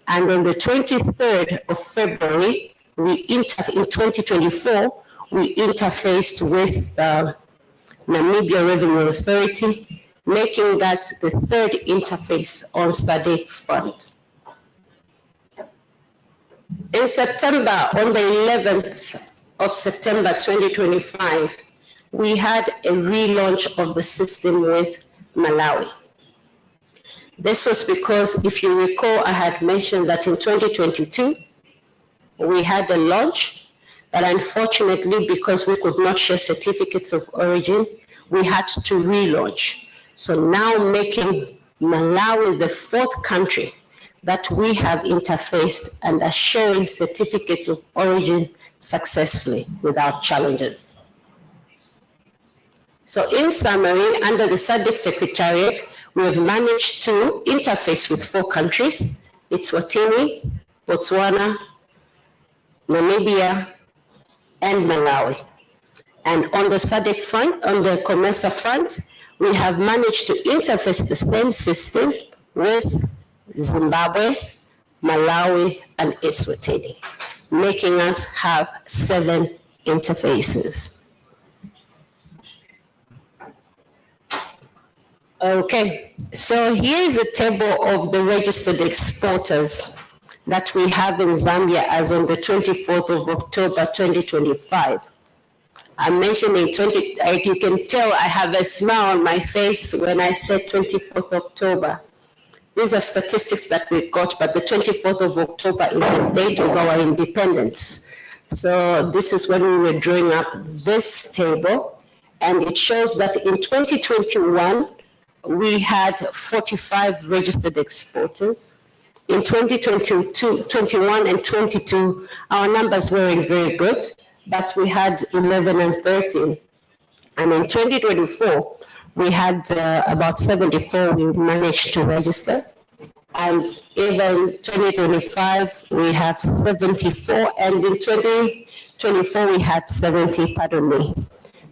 and on the 23rd of February, in 2024, we interfaced with Namibia Revenue Authority, making that the third interface on SADC front. In September, on the 11th of September 2025, we had a relaunch of the system with Malawi. This was because, if you recall, I had mentioned that in 2022, we had a launch, but unfortunately, because we could not share certificates of origin, we had to relaunch. So now making Malawi the fourth country that we have interfaced and are sharing certificates of origin successfully without challenges. So in summary, under the SADC Secretariat, we have managed to interface with 4 countries: Eswatini, Botswana, Namibia, and Malawi. And on the SADC front, on the COMESA front, we have managed to interface the same system with Zimbabwe, Malawi, and Eswatini, making us have 7 interfaces. Okay, so here is a table of the registered exporters that we have in Zambia as on the 24th of October 2025. I'm mentioning you can tell I have a smile on my face when I said 24th October. These are statistics that we got, but the 24th of October is the date of our independence. So this is when we were drawing up this table, and it shows that in 2021, we had 45 registered exporters. In 2022, 21 and 22, our numbers weren't very good, but we had 11 and 13. And in 2024, we had about 74 we managed to register. And even 2025, we have 74, and in 2024, we had 70, pardon me.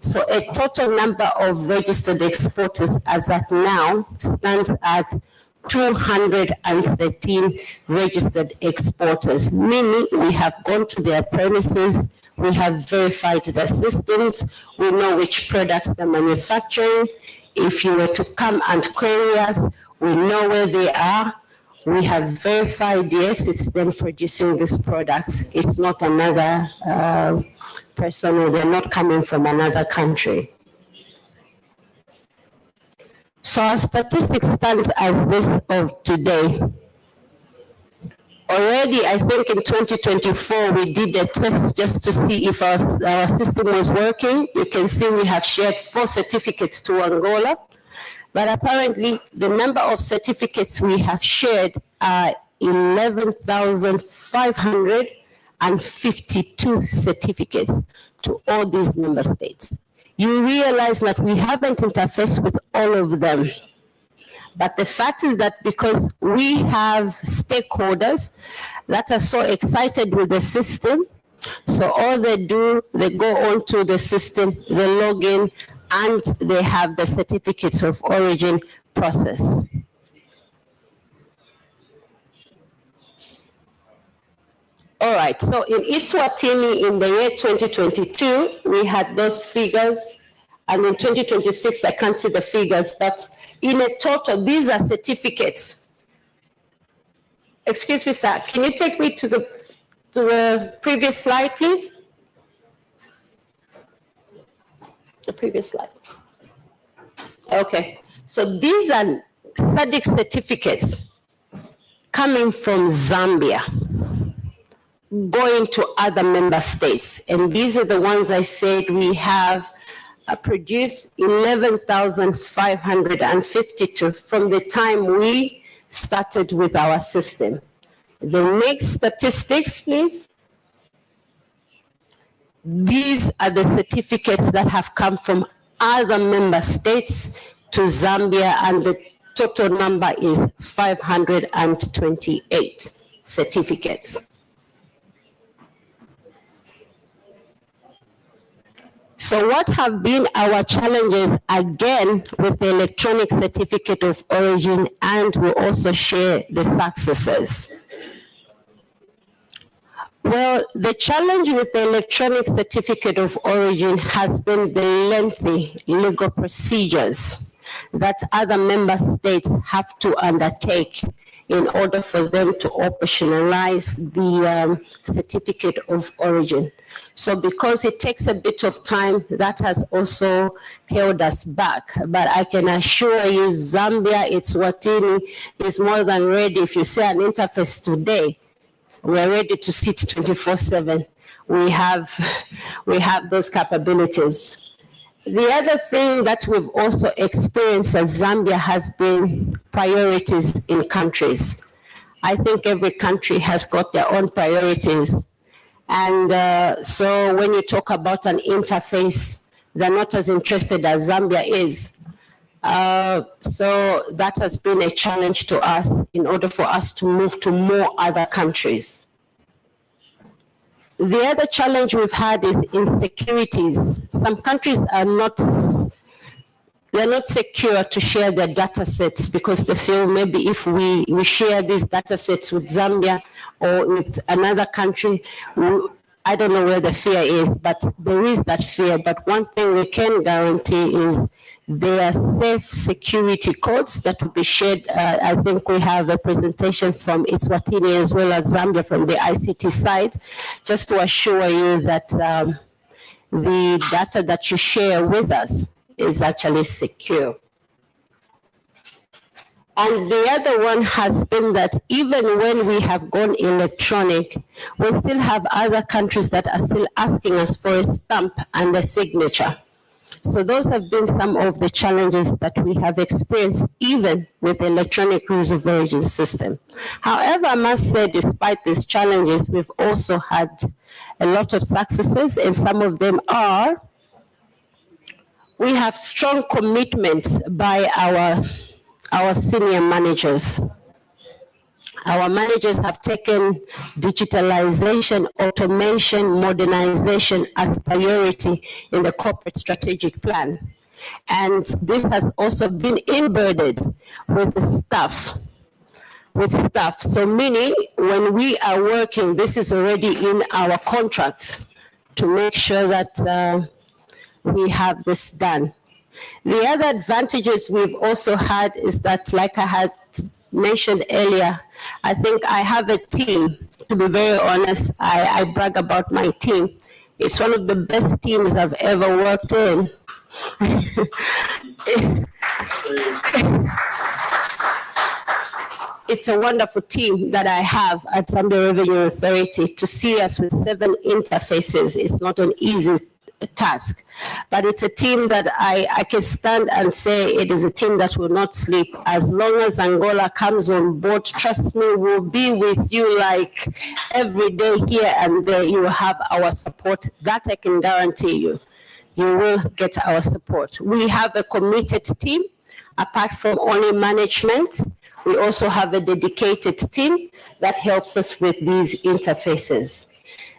So a total number of registered exporters as at now stands at 213 registered exporters, meaning we have gone to their premises, we have verified their systems, we know which products they're manufacturing. If you were to come and query us, we know where they are. we have verified, yes, it's them producing this product. It's not another person, or they're not coming from another country. So our statistics stand as this of today. Already, I think in 2024, we did a test just to see if our system was working. You can see we have shared 4 certificates to Angola, but apparently the number of certificates we have shared are 11,552 certificates to all these member states. You realize that we haven't interfaced with all of them. But the fact is that because we have stakeholders that are so excited with the system, so all they do, they go onto the system, they log in, and they have the certificates of origin process. All right, so in Eswatini in the year 2022, we had those figures, and in 2026, I can't see the figures, but in a total, these are certificates. Excuse me, sir, can you take me to the previous slide, please? The previous slide. Okay, so these are SADC certificates coming from Zambia, going to other member states. And these are the ones I said we have produced 11,552 from the time we started with our system. The next statistics, please. These are the certificates that have come from other member states to Zambia, and the total number is 528 certificates. So what have been our challenges, again, with the electronic certificate of origin, and we'll also share the successes? Well, the challenge with the electronic certificate of origin has been the lengthy legal procedures that other member states have to undertake in order for them to operationalize the certificate of origin. So because it takes a bit of time, that has also held us back. But I can assure you, Zambia, Eswatini is more than ready. If you say an interface today, we're ready to sit 24/7. We have those capabilities. The other thing that we've also experienced as Zambia has been priorities in countries. I think every country has got their own priorities. And so when you talk about an interface, they're not as interested as Zambia is. So that has been a challenge to us in order for us to move to more other countries. The other challenge we've had is insecurities. Some countries are not secure to share their data sets because they feel maybe if we share these data sets with Zambia or with another country, I don't know where the fear is, but there is that fear. But one thing we can guarantee is there are safe security codes that will be shared. I think we have a presentation from Eswatini as well as Zambia from the ICT side, just to assure you that the data that you share with us is actually secure. And the other one has been that even when we have gone electronic, we still have other countries that are still asking us for a stamp and a signature. So those have been some of the challenges that we have experienced even with the electronic rules of origin system. However, I must say, despite these challenges, we've also had a lot of successes, and some of them are, we have strong commitments by our senior managers. Our managers have taken digitalization, automation, modernization as priority in the corporate strategic plan. And this has also been embedded with the staff. So meaning when we are working, this is already in our contracts to make sure that we have this done. The other advantages we've also had is that, like I had mentioned earlier, I think I have a team. To be very honest, I brag about my team. It's one of the best teams I've ever worked in. It's a wonderful team that I have at Zambia Revenue Authority. To see us with 7 interfaces is not an easy task, but it's a team that I can stand and say it is a team that will not sleep. As long as Angola comes on board, trust me, we'll be with you like every day here and there. You will have our support. That I can guarantee you. You will get our support. We have a committed team. Apart from only management, we also have a dedicated team that helps us with these interfaces.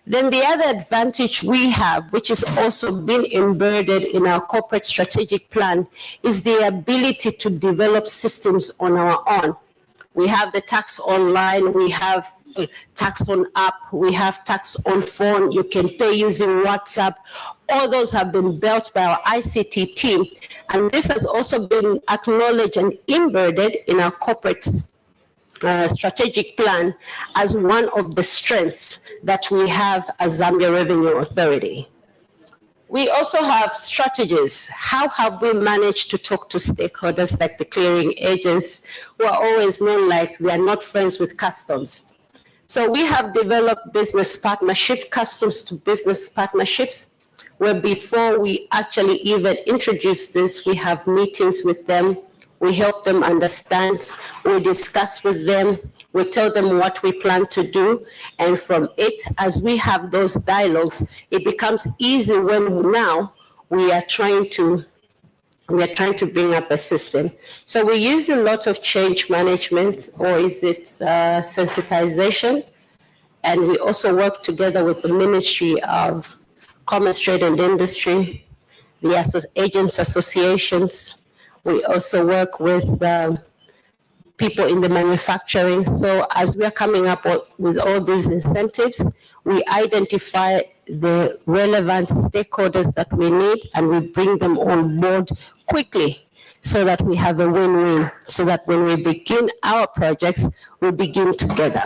Then the other advantage we have, which is also been embedded in our corporate strategic plan, is the ability to develop systems on our own. We have the tax online, we have tax on app, we have tax on phone, you can pay using WhatsApp. All those have been built by our ICT team. And this has also been acknowledged and embedded in our corporate strategic plan as one of the strengths that we have as Zambia Revenue Authority. We also have strategies. How have we managed to talk to stakeholders like the clearing agents, who are always known like they are not friends with customs? So we have developed business partnership, customs to business partnerships, where before we actually even introduce this, we have meetings with them. We help them understand, we discuss with them, we tell them what we plan to do, and from it, as we have those dialogues, it becomes easy when now we are trying to bring up a system. So we use a lot of change management, or is it sensitization? And we also work together with the Ministry of Commerce, Trade and Industry, the agents associations. We also work with people in the manufacturing. So as we are coming up with all these incentives, we identify the relevant stakeholders that we need and we bring them on board quickly so that we have a win-win, so that when we begin our projects, we begin together.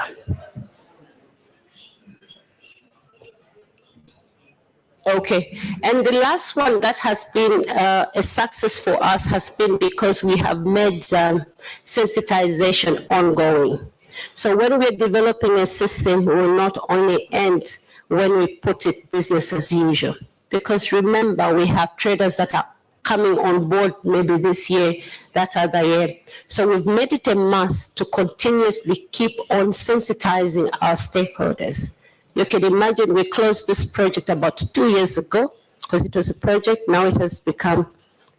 Okay, and the last one that has been a success for us has been because we have made sensitization ongoing. So when we're developing a system, we will not only end when we put it business as usual. Because remember, we have traders that are coming on board maybe this year, that other year. So we've made it a must to continuously keep on sensitizing our stakeholders. You can imagine we closed this project about 2 years ago because it was a project. Now it has become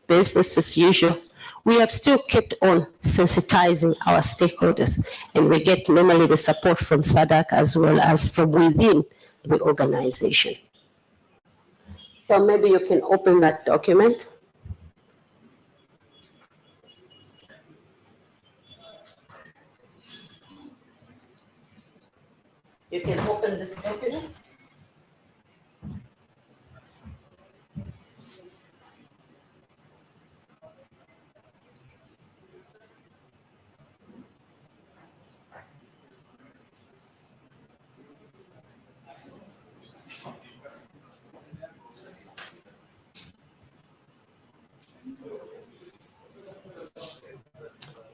business as usual. We have still kept on sensitizing our stakeholders, and we get normally the support from SADC as well as from within the organization. So maybe you can open that document. You can open this document.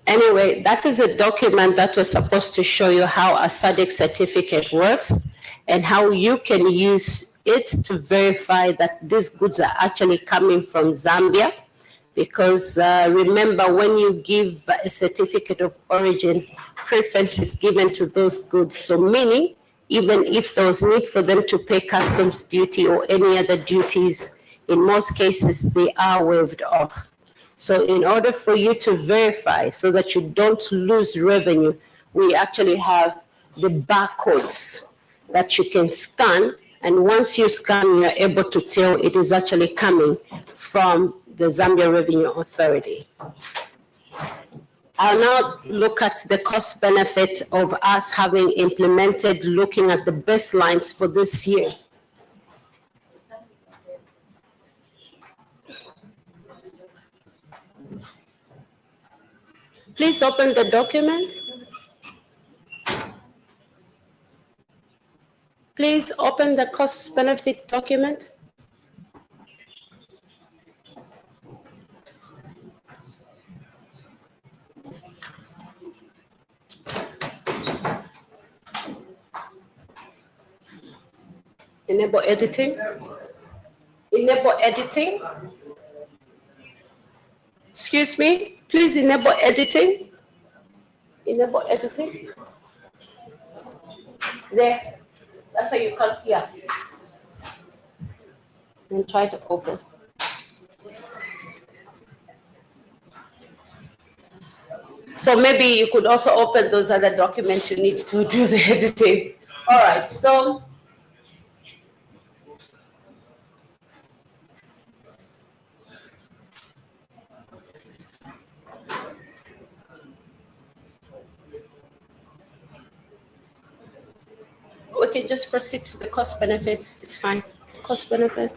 Anyway, that is a document that was supposed to show you how a SADC certificate works and how you can use it to verify that these goods are actually coming from Zambia. Because remember, when you give a certificate of origin, preference is given to those goods. So meaning, even if there was need for them to pay customs duty or any other duties, in most cases, they are waived off. So in order for you to verify so that you don't lose revenue, we actually have the barcodes that you can scan. And once you scan, you're able to tell it is actually coming from the Zambia Revenue Authority. I'll now look at the cost benefit of us having implemented looking at the baselines for this year. Please open the document. Please open the cost benefit document. Enable editing. Enable editing. Excuse me, please enable editing. Enable editing. There. That's how you come here. And try to open. So maybe you could also open those other documents you need to do the editing. All right, so we can just proceed to the cost benefits. It's fine. Cost benefit.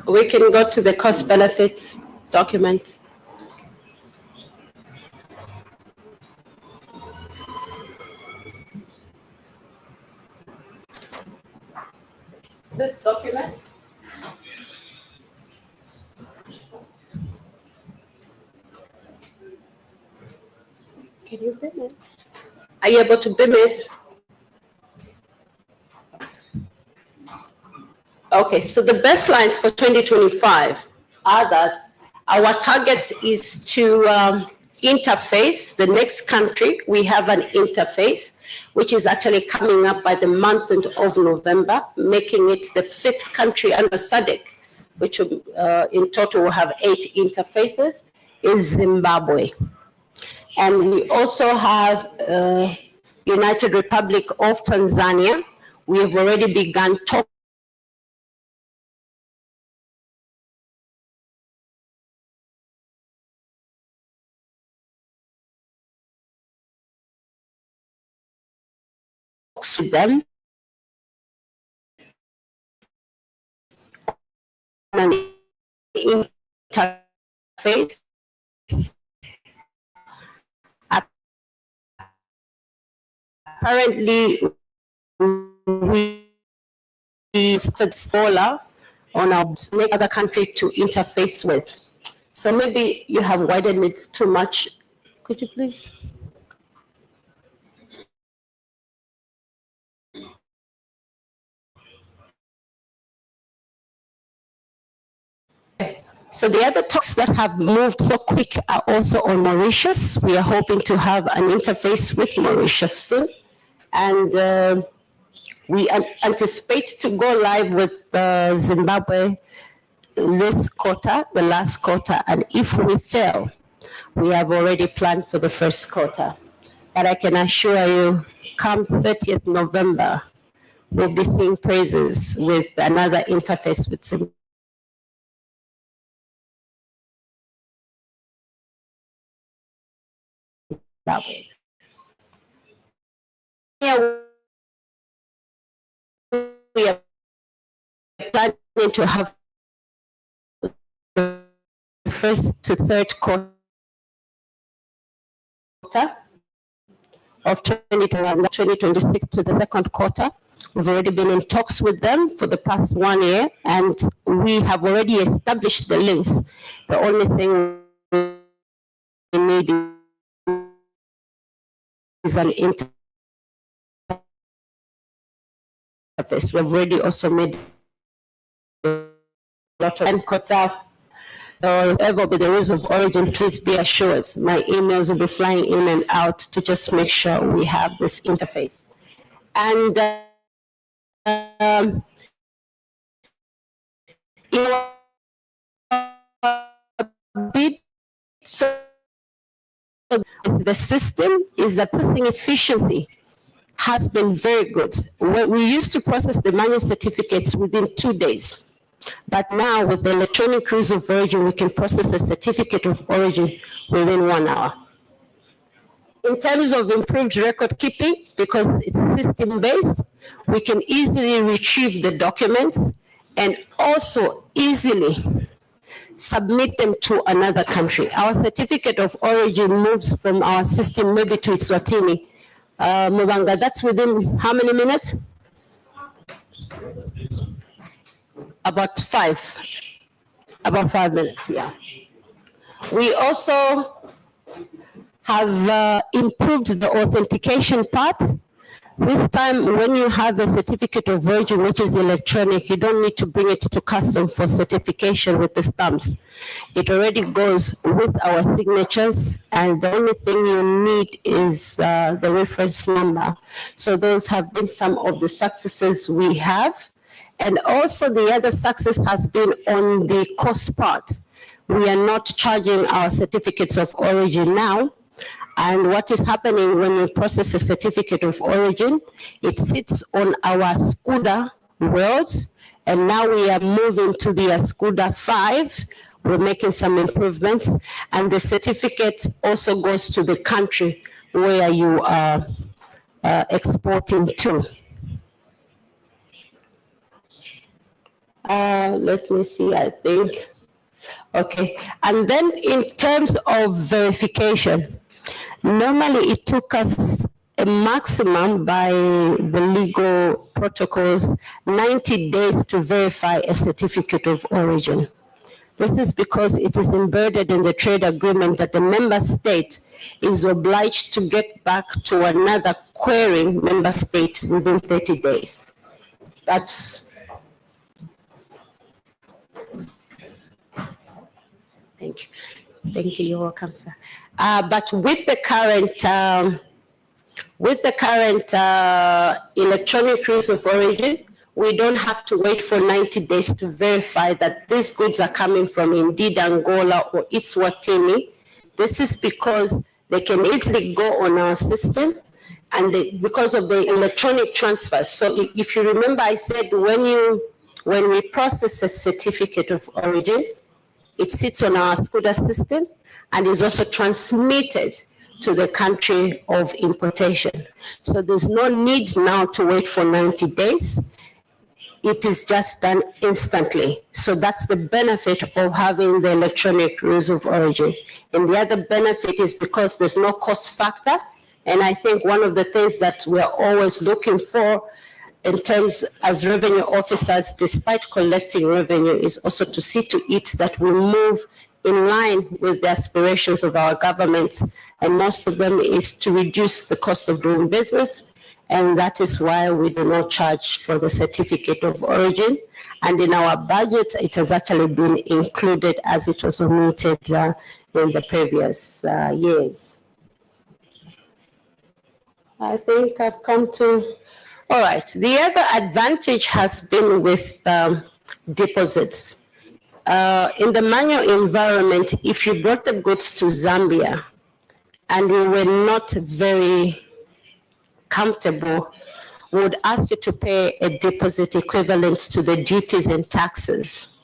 We can go to the cost benefits document. This document. Can you beam it? Are you able to beam it? Okay, so the baselines for 2025 are that our target is to interface the next country. We have an interface, which is actually coming up by the month of November, making it the 5th country under SADC, which in total will have 8 interfaces, is Zimbabwe. And we also have United Republic of Tanzania. We have already begun talks with them on an interface. Apparently, we stood smaller on our other country to interface with. So maybe you have widened it too much. Could you please? So the other talks that have moved so quick are also on Mauritius. We are hoping to have an interface with Mauritius soon. And we anticipate to go live with Zimbabwe this quarter, the last quarter. And if we fail, we have already planned for the first quarter. But I can assure you, come 30th November, we'll be seeing praises with another interface with Zimbabwe. We are planning to have the first to third quarter of 2026 to the second quarter. We've already been in talks with them for the past 1 year, and we have already established the links. The only thing we need is an interface. We've already also made a lot of quota. So whoever be the rules of origin, please be assured my emails will be flying in and out to just make sure we have this interface. And so the system is that processing efficiency has been very good. We used to process the manual certificates within 2 days. But now with the electronic rules of origin, we can process a certificate of origin within 1 hour. In terms of improved record keeping, because it's system-based, we can easily retrieve the documents and also easily submit them to another country. Our certificate of origin moves from our system maybe to Eswatini. Mubanga, that's within how many minutes? About 5 minutes, yeah. We also have improved the authentication part. This time, when you have a certificate of origin, which is electronic, you don't need to bring it to custom for certification with the stamps. It already goes with our signatures, and the only thing you need is the reference number. So those have been some of the successes we have. And also the other success has been on the cost part. We are not charging our certificates of origin now. And what is happening when we process a certificate of origin, it sits on our SCUDA worlds, and now we are moving to the SCUDA 5. We're making some improvements, and the certificate also goes to the country where you are exporting to. Let me see, I think. Okay, and then in terms of verification, normally it took us a maximum by the legal protocols 90 days to verify a certificate of origin. This is because it is embedded in the trade agreement that the member state is obliged to get back to another querying member state within 30 days. That's Thank you. Thank you. You're welcome, sir. But with the current electronic rules of origin, we don't have to wait for 90 days to verify that these goods are coming from indeed Angola or Eswatini. This is because they can easily go on our system, and because of the electronic transfers. So if you remember, I said when we process a certificate of origin, it sits on our SCUDA system and is also transmitted to the country of importation. So there's no need now to wait for 90 days. It is just done instantly. So that's the benefit of having the electronic rules of origin. And the other benefit is because there's no cost factor. And I think one of the things that we're always looking for in terms as revenue officers, despite collecting revenue, is also to see to it that we move in line with the aspirations of our governments. And most of them is to reduce the cost of doing business. And that is why we do not charge for the certificate of origin. And in our budget, it has actually been included as it was omitted in the previous years. I think I've come to. All right, the other advantage has been with deposits. In the manual environment, if you brought the goods to Zambia and we were not very comfortable, we would ask you to pay a deposit equivalent to the duties and taxes.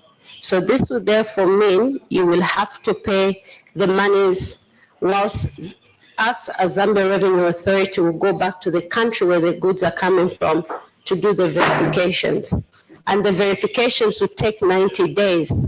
So this would therefore mean you will have to pay the monies whilst us as Zambia Revenue Authority will go back to the country where the goods are coming from to do the verifications. And the verifications will take 90 days.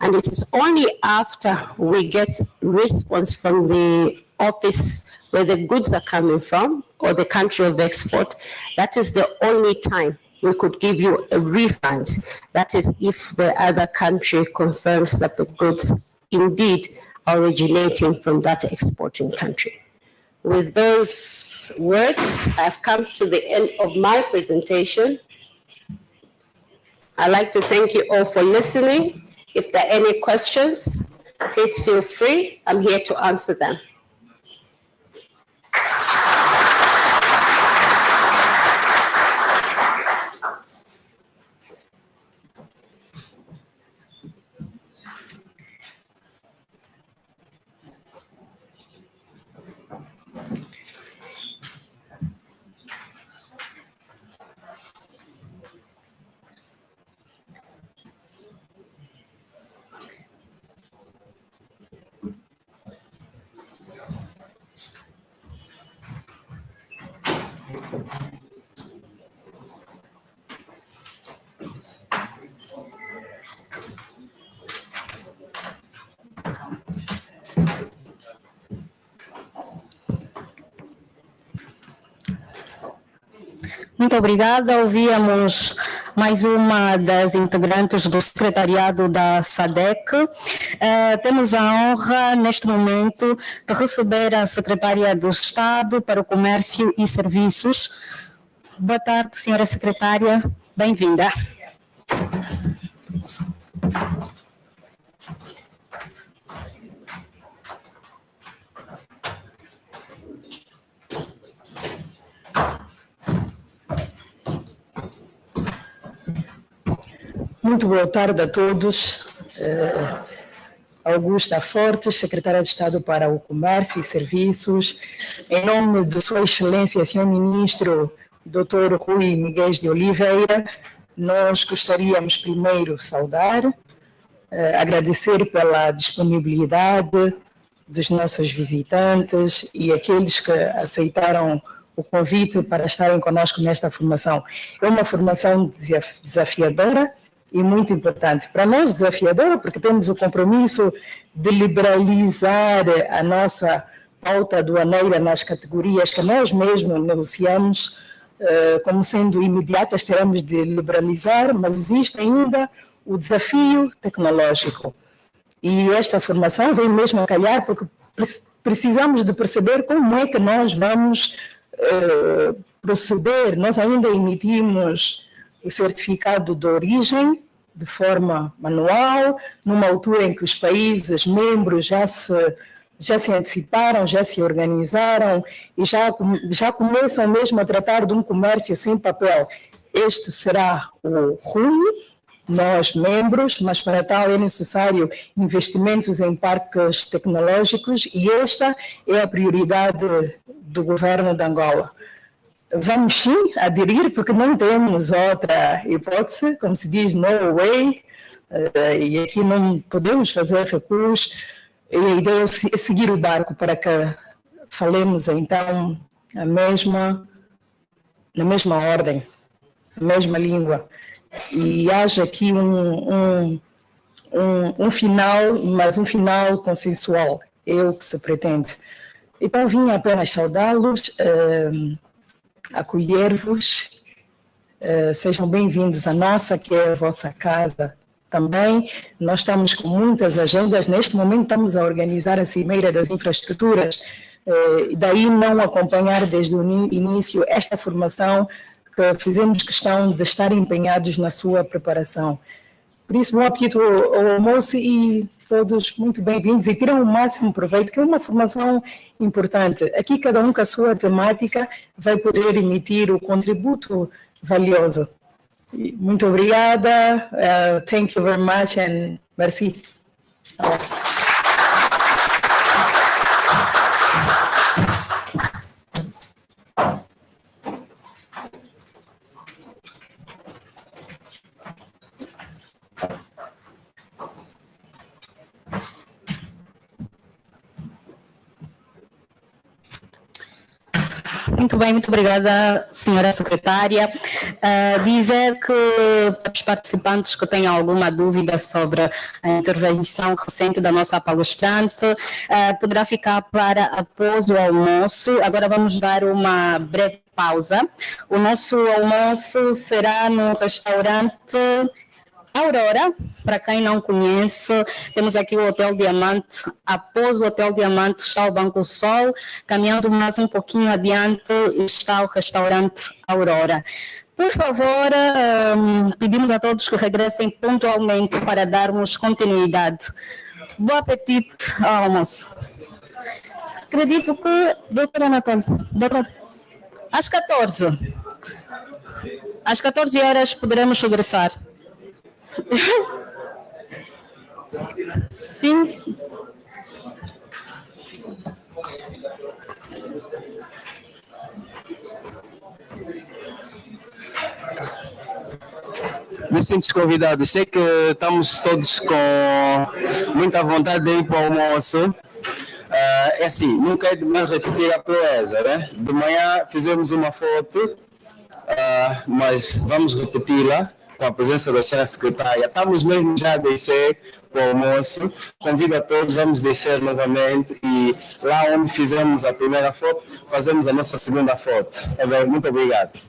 And it is only after we get response from the office where the goods are coming from or the country of export, that is the only time we could give you a refund. That is if the other country confirms that the goods indeed are originating from that exporting country. With those words, I've come to the end of my presentation. I'd like to thank you all for listening. If there are any questions, please feel free. I'm here to answer them. Muito obrigada. Ouvíamos mais uma das integrantes do Secretariado da SADC. Temos a honra, neste momento, de receber a Secretária do Estado para o Comércio e Serviços. Boa tarde, senhora Secretária. Bem-vinda. Muito boa tarde a todos. Augusta Fortes, Secretária de Estado para o Comércio e Serviços, em nome de Sua Excelência, Sr. Ministro Dr. Rui Miguel de Oliveira, nós gostaríamos primeiro saudar, agradecer pela disponibilidade dos nossos visitantes e aqueles que aceitaram o convite para estarem conosco nesta formação. É uma formação desafiadora e muito importante. Para nós, desafiadora, porque temos o compromisso de liberalizar a nossa pauta aduaneira nas categorias que nós mesmos negociamos, como sendo imediatas, teremos de liberalizar, mas existe ainda o desafio tecnológico. E esta formação vem mesmo a calhar porque precisamos de perceber como é que nós vamos proceder. Nós ainda emitimos o certificado de origem de forma manual, numa altura em que os países membros já se anteciparam, já se organizaram e já começam mesmo a tratar de um comércio sem papel. Este será o rumo, nós membros, mas para tal é necessário investimentos em parques tecnológicos e esta é a prioridade do governo de Angola. Vamos sim aderir, porque não temos outra hipótese, como se diz, no way, e aqui não podemos fazer recuos, e a ideia é seguir o barco para que falemos então na mesma ordem, a mesma língua, e haja aqui um final, mas um final consensual, é o que se pretende. Então vim apenas saudá-los, acolher-vos, sejam bem-vindos à nossa, que é a vossa casa também. Nós estamos com muitas agendas, neste momento estamos a organizar a Cimeira das Infraestruturas, daí não acompanhar desde o início esta formação, que fizemos questão de estar empenhados na sua preparação. Por isso, bom apetite ao almoço e todos muito bem-vindos e tiram o máximo proveito, que é uma formação importante. Aqui cada um com a sua temática vai poder emitir o contributo valioso. Muito obrigada, thank you very much and merci. Muito bem, muito obrigada, senhora secretária. Dizer que para os participantes que tenham alguma dúvida sobre a intervenção recente da nossa palestrante, poderá ficar para após o almoço. Agora vamos dar uma breve pausa. O nosso almoço será no restaurante Aurora. Para quem não conhece, temos aqui o Hotel Diamante. Após o Hotel Diamante está o Banco Sol. Caminhando mais um pouquinho adiante está o restaurante Aurora. Por favor, pedimos a todos que regressem pontualmente para darmos continuidade. Bom apetite ao almoço. Acredito que, doutora Natália, às 14 horas poderemos regressar. Sim. Distintos convidados, sei que estamos todos com muita vontade de ir para o almoço. É assim, não quero demais repetir a proeza, né? De manhã fizemos uma foto, mas vamos repeti-la com a presença da senhora secretária. Estamos mesmo já a descer para o almoço. Convido a todos, vamos descer novamente e lá onde fizemos a primeira foto, fazemos a nossa segunda foto. Muito obrigado.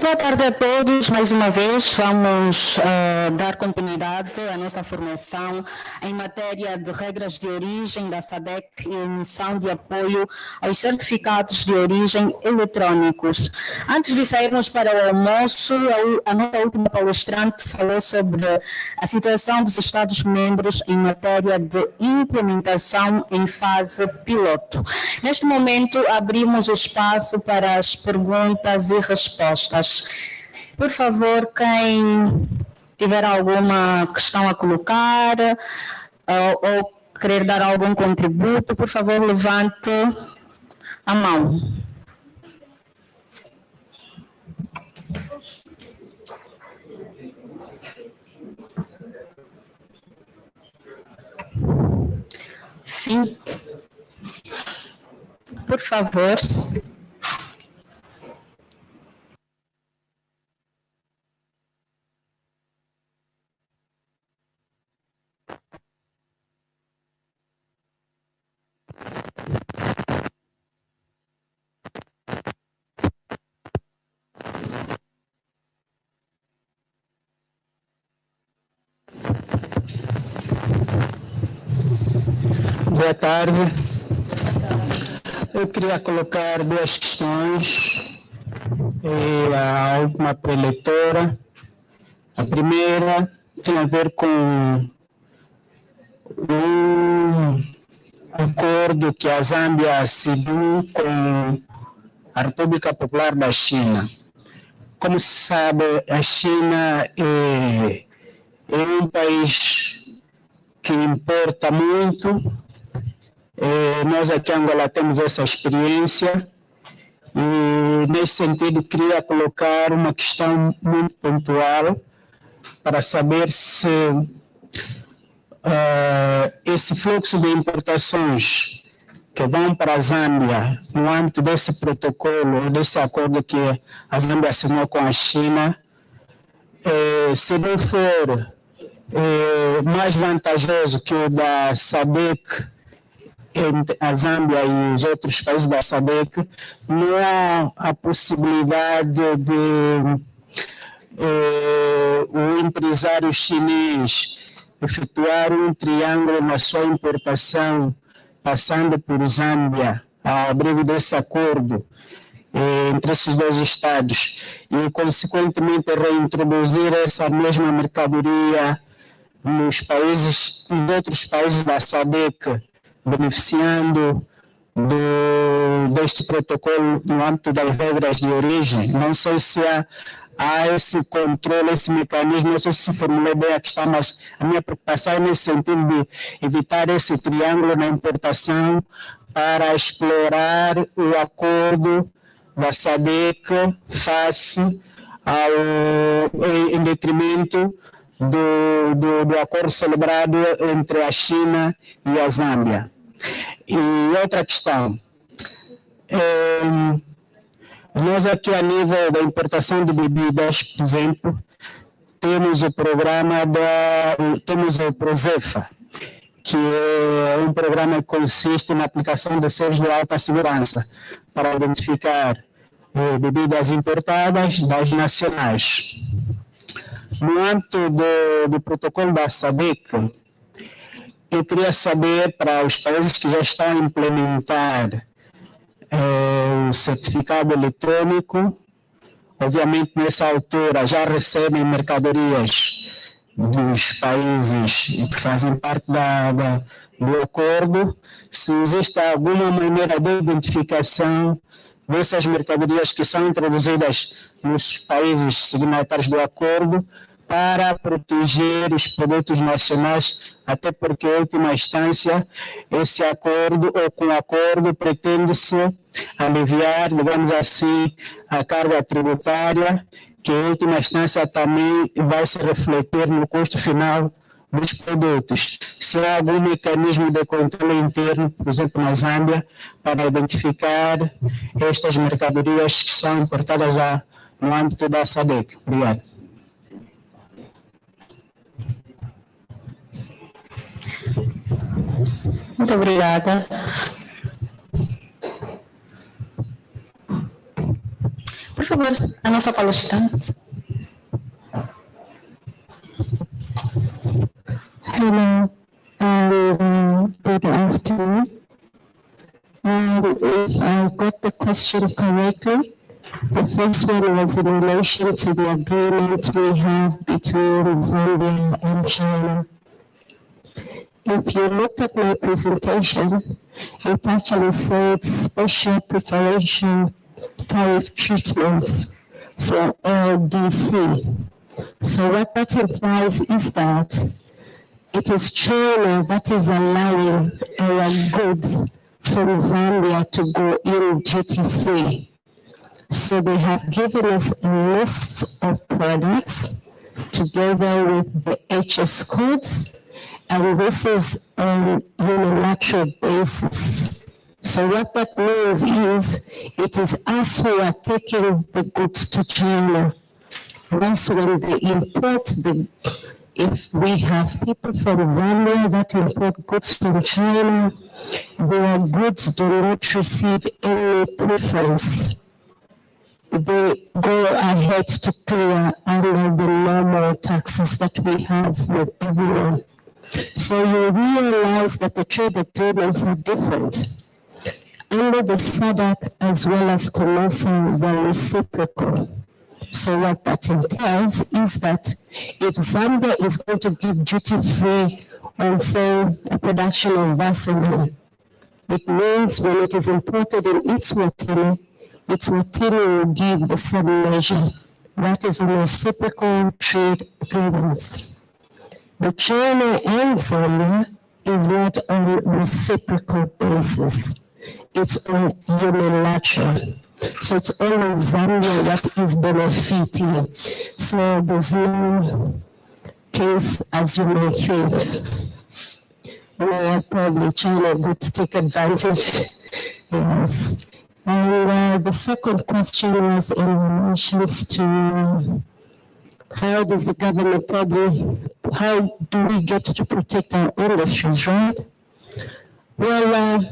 Boa tarde a todos. Mais uma vez vamos dar continuidade à nossa formação em matéria de regras de origem da SADC e emissão de apoio aos certificados de origem eletrónicos. Antes de sairmos para o almoço, a nossa última palestrante falou sobre a situação dos Estados-membros em matéria de implementação em fase piloto. Neste momento, abrimos o espaço para as perguntas e respostas. Por favor, quem tiver alguma questão a colocar ou querer dar algum contributo, por favor, levante a mão. Sim. Por favor. Boa tarde. Eu queria colocar duas questões à última preletora. A primeira tem a ver com um acordo que a Zâmbia assinou com a República Popular da China. Como se sabe, a China é um país que importa muito. Nós aqui em Angola temos essa experiência e, nesse sentido, queria colocar uma questão muito pontual para saber se esse fluxo de importações que vão para a Zâmbia no âmbito desse protocolo, desse acordo que a Zâmbia assinou com a China, se não for mais vantajoso que o da SADC entre a Zâmbia e os outros países da SADC, não há a possibilidade de o empresário chinês efetuar um triângulo na sua importação, passando por Zâmbia, ao abrigo desse acordo entre esses dois estados, e, consequentemente, reintroduzir essa mesma mercadoria nos outros países da SADC, beneficiando deste protocolo no âmbito das regras de origem. Não sei se há esse controle, esse mecanismo, não sei se formulei bem a questão, mas a minha preocupação é nesse sentido de evitar esse triângulo na importação para explorar o acordo da SADC face em detrimento do acordo celebrado entre a China e a Zâmbia. E outra questão, nós aqui a nível da importação de bebidas, por exemplo, temos o programa temos o PROSEFA, que é um programa que consiste na aplicação de selos de alta segurança para identificar bebidas importadas das nacionais. No âmbito do protocolo da SADC, eu queria saber, para os países que já estão a implementar o certificado eletrônico, obviamente nessa altura já recebem mercadorias dos países que fazem parte do acordo, se existe alguma maneira de identificação dessas mercadorias que são introduzidas nos países signatários do acordo para proteger os produtos nacionais, até porque, em última instância, esse acordo, ou com o acordo, pretende-se aliviar, digamos assim, a carga tributária, que, em última instância, também vai se refletir no custo final dos produtos. Se há algum mecanismo de controle interno, por exemplo, na Zâmbia, para identificar estas mercadorias que são importadas no âmbito da SADC. Obrigado. Muito obrigada. Por favor, favor, a nossa palestrante. Hello, good afternoon. If I got the question correctly, the first one was in relation to the agreement we have between Zambia and China. If you looked at my presentation, it actually said special preferential tariff treatment for LDC. So what that implies is that it is China that is allowing our goods from Zambia to go in duty-free. So they have given us a list of products together with the HS codes, and this is on unilateral basis. So what that means is it is us who are taking the goods to China. Once when they import if we have people from Zambia that import goods from China, their goods do not receive any preference. They go ahead to clear under the normal taxes that we have with everyone. So you realize that the trade agreements are different. Under the SADC as well as COMESA, they're reciprocal. So what that entails is that if Zambia is going to give duty-free on, say, a production of Vaseline, it means when it is imported in its watini will give the same measure. That is on reciprocal trade agreements. The China and Zambia is not on reciprocal basis. It's on unilateral. So it's only Zambia that is benefiting. So there's no case as you may think. Where probably China would take advantage. Yes. And the second question was in relation to how does the government how do we get to protect our industries, right? Well,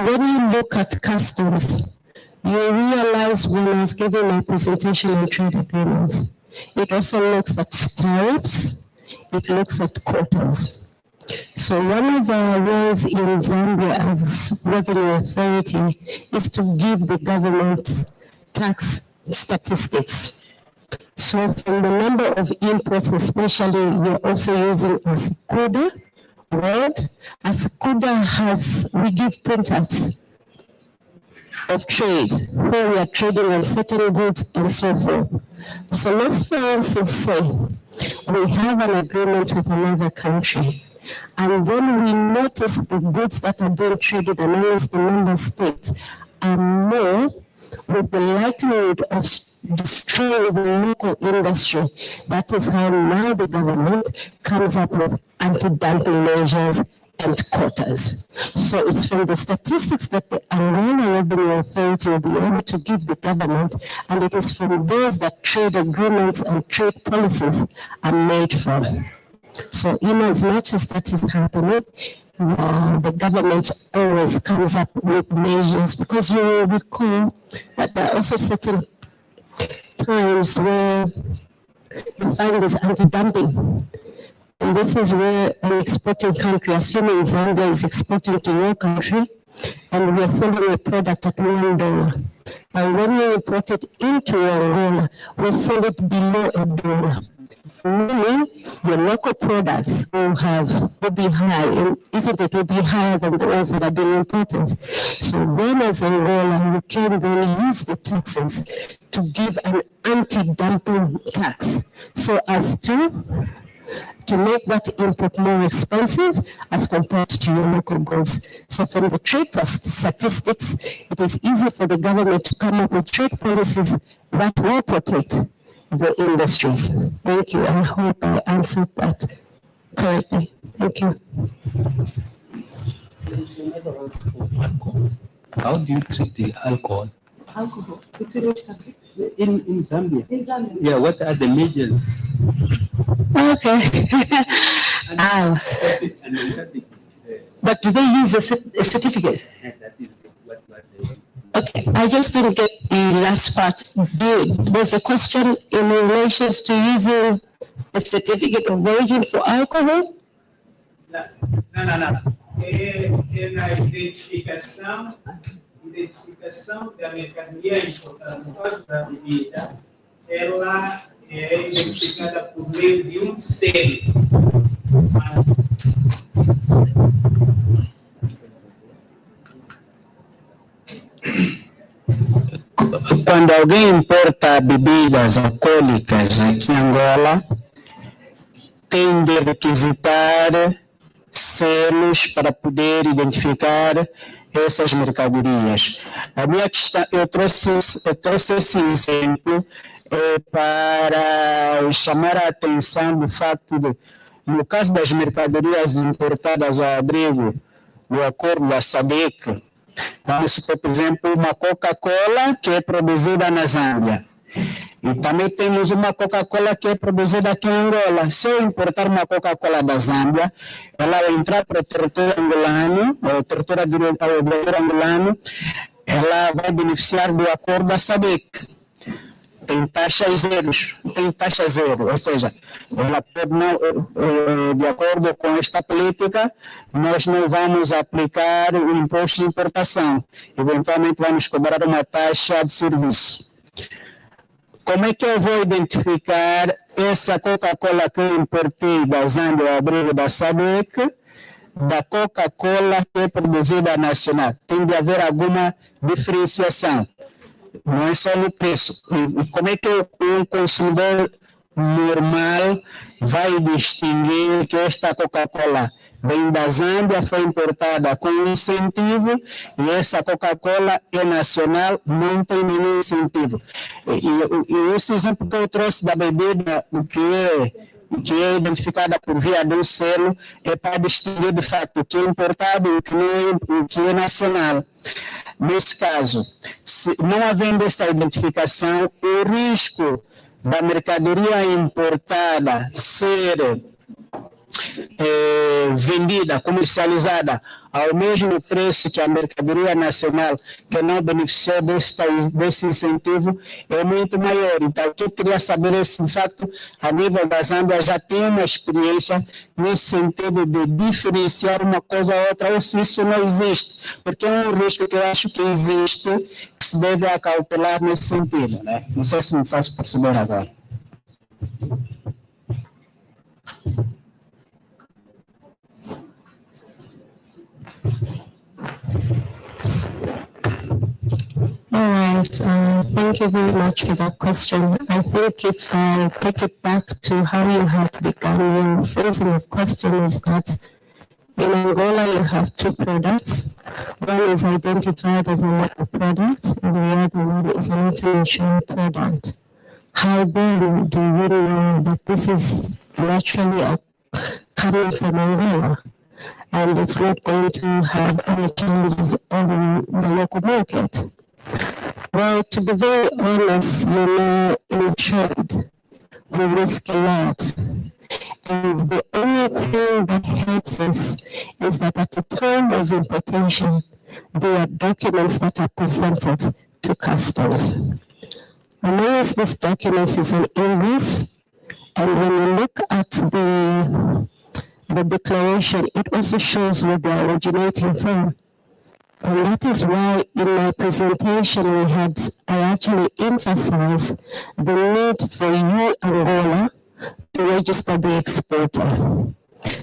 when you look at customs, you realize when I was giving my presentation on trade agreements, it also looks at tariffs, it looks at quotas. So one of our roles in Zambia as Revenue Authority is to give the government tax statistics. So from the number of imports, especially, we're also using ASICUDA word. ASICUDA we give printouts of trade, where we are trading on certain goods and so forth. So let's, for instance, say we have an agreement with another country, and then we notice the goods that are being traded amongst the member states are more with the likelihood of destroying the local industry. That is how now the government comes up with anti-dumping measures and quotas. So it's from the statistics that the Angola Revenue Authority will be able to give the government, and it is from those that trade agreements and trade policies are made from. So in as much as that is happening, the government always comes up with measures, because you will recall that there are also certain times where you find this anti-dumping. And this is where an exporting country, assuming Zambia is exporting to your country, and we are selling a product at $1. And when we import it into Angola, we sell it below $1. Meaning your local products will be high, isn't it? Will be higher than the ones that are being imported. So then as Angola, you can then use the taxes to give an anti-dumping tax, so as to make that import more expensive as compared to your local goods. So from the trade statistics, it is easy for the government to come up with trade policies that will protect the industries. Thank you. I hope I answered that correctly. Thank you. How do you treat the alcohol? Alcohol. Between which countries? In Zambia. In Zambia. Yeah, what are the measures? Okay. But do they use a certificate? That is what they want. Okay. I just didn't get the last part. Was the question in relation to using a certificate of origin for alcohol? Não. É na identificação da mercadoria importada. No caso da bebida, ela é identificada por meio de um selo. Quando alguém importa bebidas alcoólicas aqui em Angola, tem de requisitar selos para poder identificar essas mercadorias. A minha questão, eu trouxe esse exemplo para chamar a atenção do fato de, no caso das mercadorias importadas ao abrigo do Acordo da SADC, vamos supor, por exemplo, uma Coca-Cola que é produzida na Zâmbia. E também temos uma Coca-Cola que é produzida aqui em Angola. Se eu importar uma Coca-Cola da Zâmbia, ela vai entrar para o território angolano, o território angolano, ela vai beneficiar do acordo da SADC. Tem taxa zero, ou seja, ela pode não, de acordo com esta política, nós não vamos aplicar o imposto de importação. Eventualmente vamos cobrar uma taxa de serviço. Como é que eu vou identificar essa Coca-Cola que eu importei da Zâmbia ao abrigo da SADC, da Coca-Cola que é produzida nacional? Tem de haver alguma diferenciação. Não é só no preço. E como é que um consumidor normal vai distinguir que esta Coca-Cola vem da Zâmbia, foi importada com incentivo, e essa Coca-Cola é nacional, não tem nenhum incentivo? E esse exemplo que eu trouxe da bebida, que é identificada por via do selo, é para distinguir de fato o que é importado e o que é nacional. Nesse caso, não havendo essa identificação, o risco da mercadoria importada ser vendida, comercializada ao mesmo preço que a mercadoria nacional, que não beneficiou desse incentivo, é muito maior. Então, o que eu queria saber é se, de facto, a nível da Zâmbia já tem uma experiência nesse sentido de diferenciar uma coisa a outra, ou se isso não existe, porque é um risco que eu acho que existe, que se deve acautelar nesse sentido, né? Não sei se me faço perceber agora. All right, thank you very much for that question. I think if I take it back to how you have begun your phrasing of question is that in Angola you have two products. One is identified as a local product and the other one is an international product. How then do you know that this is naturally coming from Angola and it's not going to have any challenges on the local market? Well, to be very honest, in trade, we risk a lot. And the only thing that helps us is that at the time of importation, there are documents that are presented to customs. Amongst these documents is an invoice, and when you look at the declaration, it also shows what the originating from. And that is why in my presentation I actually emphasized the need for you, Angola, to register the exporter.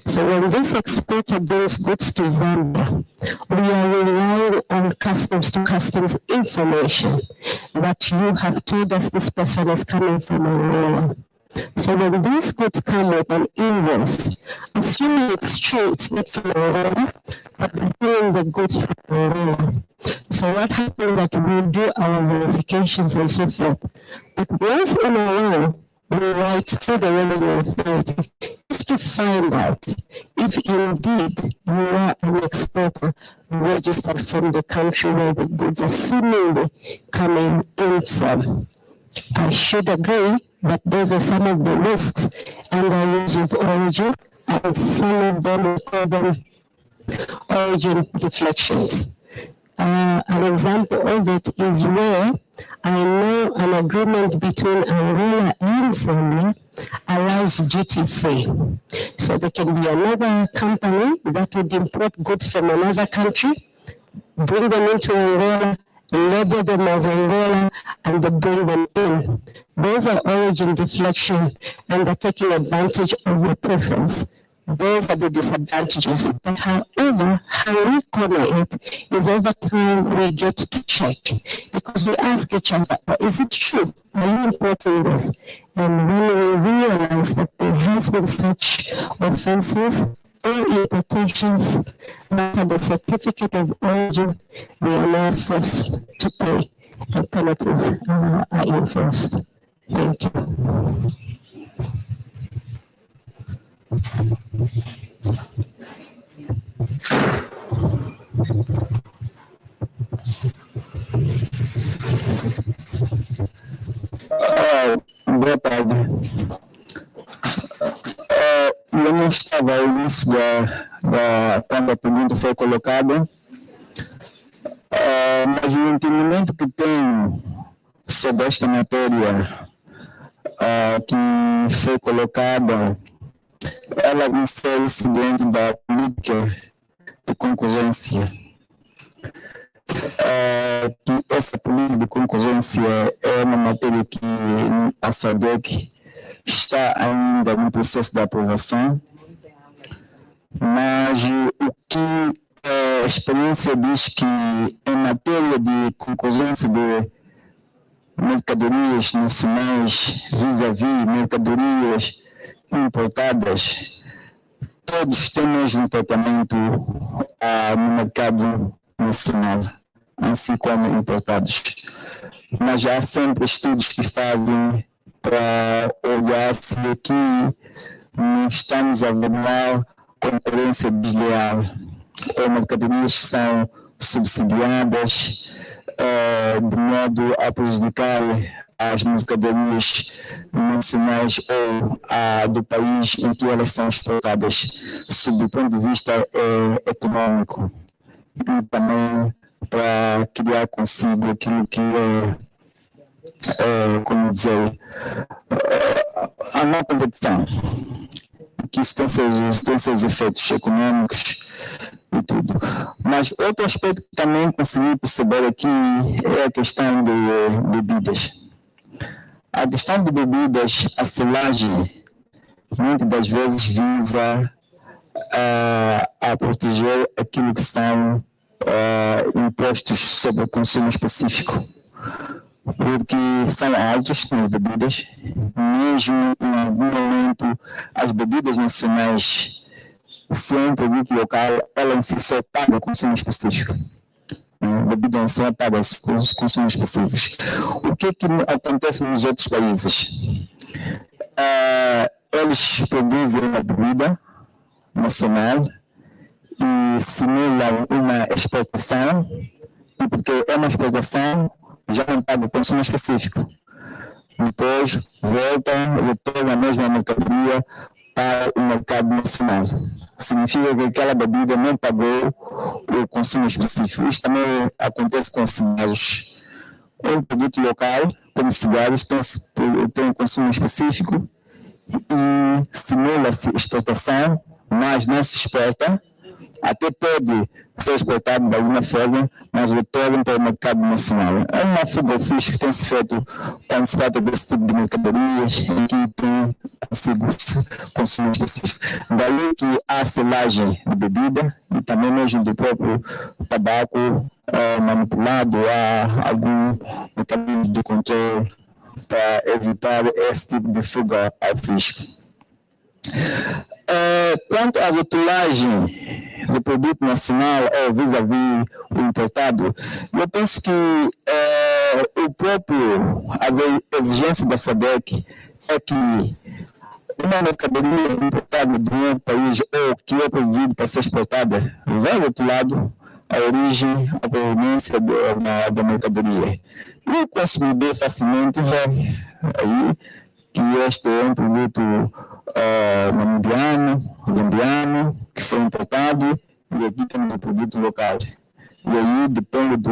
So when this exporter brings goods to Zambia, we are relying on customs to customs information that you have told us this person is coming from Angola. So when these goods come with an invoice, assuming it's true, it's not from Angola, but we're bringing the goods from Angola. So what happens is that we do our verifications and so forth. But once in a while, we write to the revenue authority just to find out if indeed you are an exporter registered from the country where the goods are seemingly coming in from. I should agree that those are some of the risks and the rules of origin, and some of them we call them origin deflections. An example of it is where I know an agreement between Angola and Zambia allows duty free. So there can be another company that would import goods from another country, bring them into Angola, label them as Angola, and they bring them in. Those are origin deflection, and they're taking advantage of your preference. Those are the disadvantages. But however, how we corner it is over time we get to check, because we ask each other, is it true? Are you importing this? And when we realize that there has been such offenses or importations that are the certificate of origin, we are now forced to pay, and penalties are enforced. Thank you. Boa tarde. Eu não estava ao início quando a pergunta foi colocada, mas o entendimento que tenho sobre esta matéria que foi colocada, ela insere-se dentro da política de concorrência. Que essa política de concorrência é uma matéria que a SADC está ainda no processo de aprovação, mas o que a experiência diz que em matéria de concorrência de mercadorias nacionais vis-à-vis mercadorias importadas, todos têm o mesmo tratamento no mercado nacional, assim como importados. Mas há sempre estudos que fazem para olhar se aqui não estamos a ver mal concorrência desleal ou mercadorias que são subsidiadas de modo a prejudicar as mercadorias nacionais ou do país em que elas são exportadas, sob o ponto de vista econômico, e também para criar consigo aquilo que como dizer, a não competição, que isso tem seus efeitos econômicos e tudo. Mas outro aspecto que também consegui perceber aqui é a questão de bebidas. A questão de bebidas, a selagem, muitas das vezes visa a proteger aquilo que são impostos sobre o consumo específico, porque são altos nas bebidas, mesmo em algum momento as bebidas nacionais, se é um produto local, ela em si só paga o consumo específico. A bebida nacional paga os consumos específicos. O que acontece nos outros países? Eles produzem uma bebida nacional e simulam uma exportação, e porque é uma exportação, já não paga o consumo específico. Depois retorna a mesma mercadoria para o mercado nacional. Significa que aquela bebida não pagou o consumo específico. Isto também acontece com cigarros. Um produto local, como cigarros, tem um consumo específico e simula-se exportação, mas não se exporta. Até pode ser exportado de alguma forma, mas retorna para o mercado nacional. É uma fuga ao fisco que tem-se feito quando se trata desse tipo de mercadorias em que tem consigo consumo específico. Daí que há selagem de bebida e também mesmo do próprio tabaco manipulado, há algum mecanismo de controle para evitar esse tipo de fuga ao fisco. Quanto à rotulagem do produto nacional ou vis-à-vis o importado, eu penso que as exigências da SADC é que uma mercadoria importada de um país ou que é produzida para ser exportada vai rotulado a origem, a proveniência da mercadoria. E o consumidor facilmente vê aí que este é um produto zambiano, que foi importado, e aqui temos o produto local. E aí depende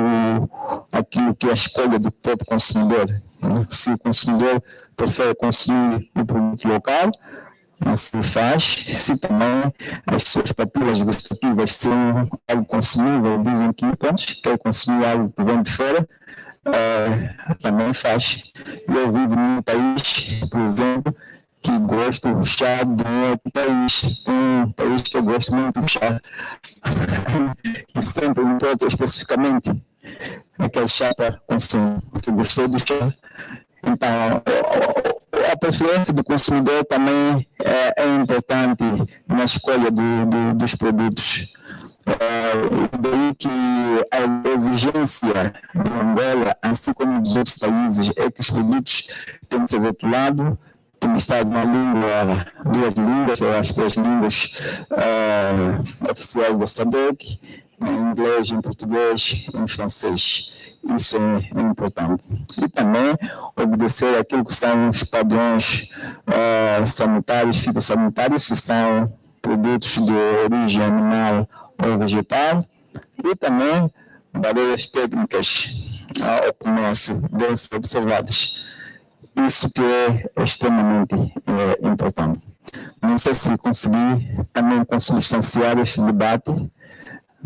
aquilo que é a escolha do próprio consumidor. Se o consumidor prefere consumir o produto local, assim faz. Se também as suas papilas gustativas são algo consumível, dizem que quer consumir algo que vem de fora, também faz. Eu vivo num país, por exemplo, que gosto do chá de um outro país. Um país que eu gosto muito do chá. E sempre importa especificamente aquele chá para consumo, porque gostou do chá. Então, a preferência do consumidor também é importante na escolha dos produtos. Daí que a exigência de Angola, assim como dos outros países, é que os produtos têm que ser rotulados, tem que estar numa língua, 2 línguas, ou as 3 línguas oficiais da SADC, em inglês, em português, em francês. Isso é importante. E também obedecer aquilo que são os padrões sanitários, fitossanitários, se são produtos de origem animal ou vegetal, e também barreiras técnicas ao comércio devem ser observadas. Isso que é extremamente importante. Não sei se consegui também consubstanciar este debate,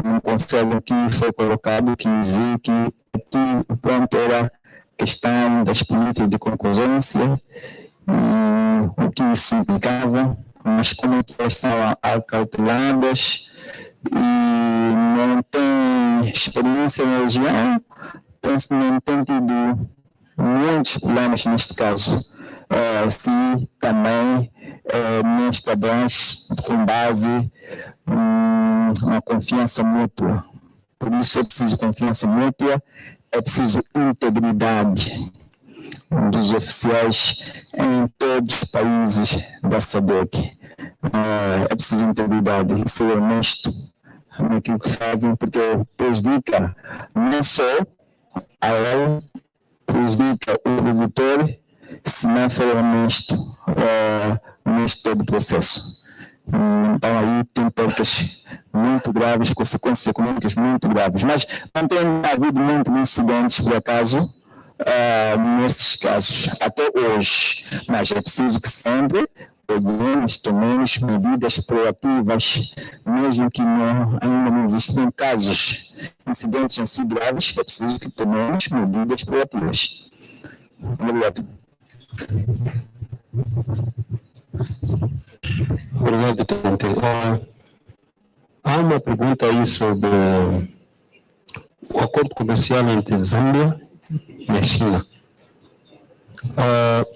um conselho que foi colocado, que vi que aqui o ponto era a questão das políticas de concorrência, e o que isso implicava, mas como elas são acauteladas e não tem experiência na região, penso que não tem tido muitos problemas neste caso. Se também nós trabalhamos com base na confiança mútua. Por isso é preciso confiança mútua, é preciso integridade dos oficiais em todos os países da SADC. É preciso integridade e ser honesto naquilo que fazem, porque prejudica não só a ela, prejudica o produtor, se não for honesto neste todo o processo. Então aí tem percas muito graves, consequências econômicas muito graves. Mas não tem havido muitos incidentes, por acaso, nesses casos, até hoje. Mas é preciso que sempre tomemos medidas proativas, mesmo que ainda não existam casos, incidentes assim graves, é preciso que tomemos medidas proativas. Obrigado. Obrigado, Tenente. Há uma pergunta aí sobre o acordo comercial entre Zâmbia e a China.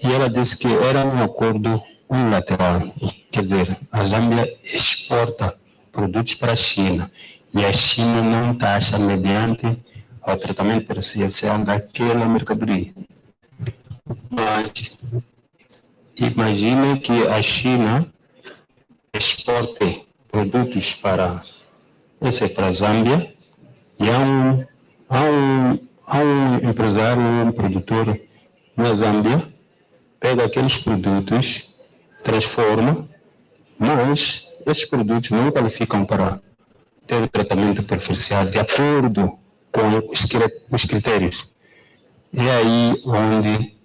E ela disse que era um acordo unilateral, quer dizer, a Zâmbia exporta produtos para a China e a China não taxa mediante ao tratamento preferencial daquela mercadoria. Mas imagine que a China exporte produtos para a Zâmbia e há um empresário, um produtor na Zâmbia, pega aqueles produtos, transforma, mas esses produtos não qualificam para ter o tratamento preferencial de acordo com os critérios. É aí onde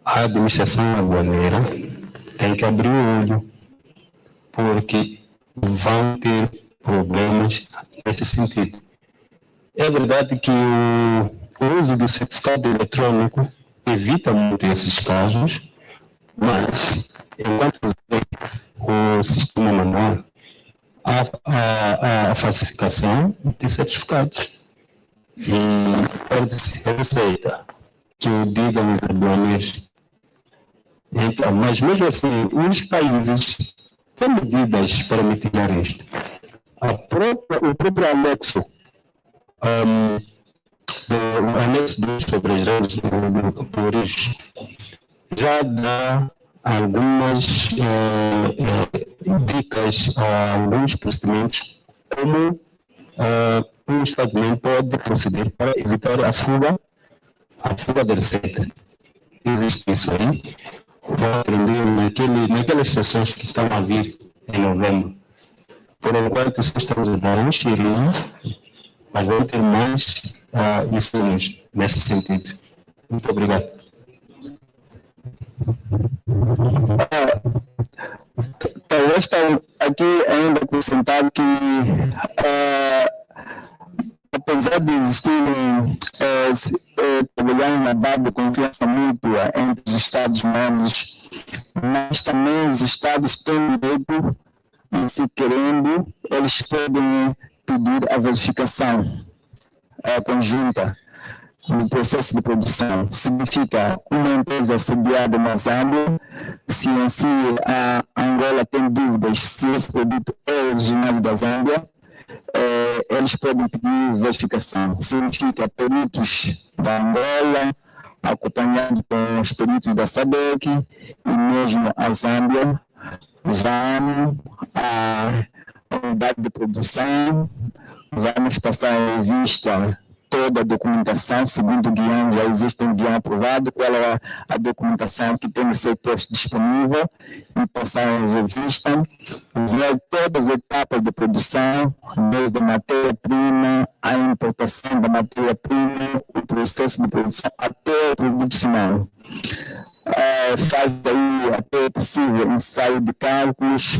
a administração aduaneira tem que abrir o olho, porque vão ter problemas nesse sentido. É verdade que o uso do certificado eletrônico evita muito esses casos, mas enquanto o sistema manual, a falsificação de certificados e perde-se receita, que o digam os aduaneiros. Então, mas mesmo assim, os países têm medidas para mitigar isto. O próprio anexo, o anexo 2 sobre as regras de origem, já dá algumas dicas a alguns procedimentos, como um Estado-membro pode proceder para evitar a fuga da receita. Existe isso aí. Vou aprender naquelas sessões que estão a vir em novembro. Por enquanto, só estamos a dar um cheirinho mas vão ter mais insumos nesse sentido. Muito obrigado. Talvez aqui ainda acrescentar que, apesar de existirem trabalhar na base de confiança mútua entre os Estados-membros, mas também os Estados têm direito, e se querendo, eles podem pedir a verificação conjunta no processo de produção. Significa uma empresa sediada na Zâmbia, se em si a Angola tem dúvidas se esse produto é originário da Zâmbia, eles podem pedir verificação. Significa peritos da Angola, acompanhado com os peritos da SADC e mesmo a Zâmbia, vão à unidade de produção, vamos passar em revista toda a documentação, segundo o guião, já existe um guião aprovado, qual é a documentação que tem que ser posta disponível, e passar em revista, ver todas as etapas de produção, desde a matéria-prima, a importação da matéria-prima, o processo de produção, até o produto final. Faz aí até possível ensaio de cálculos,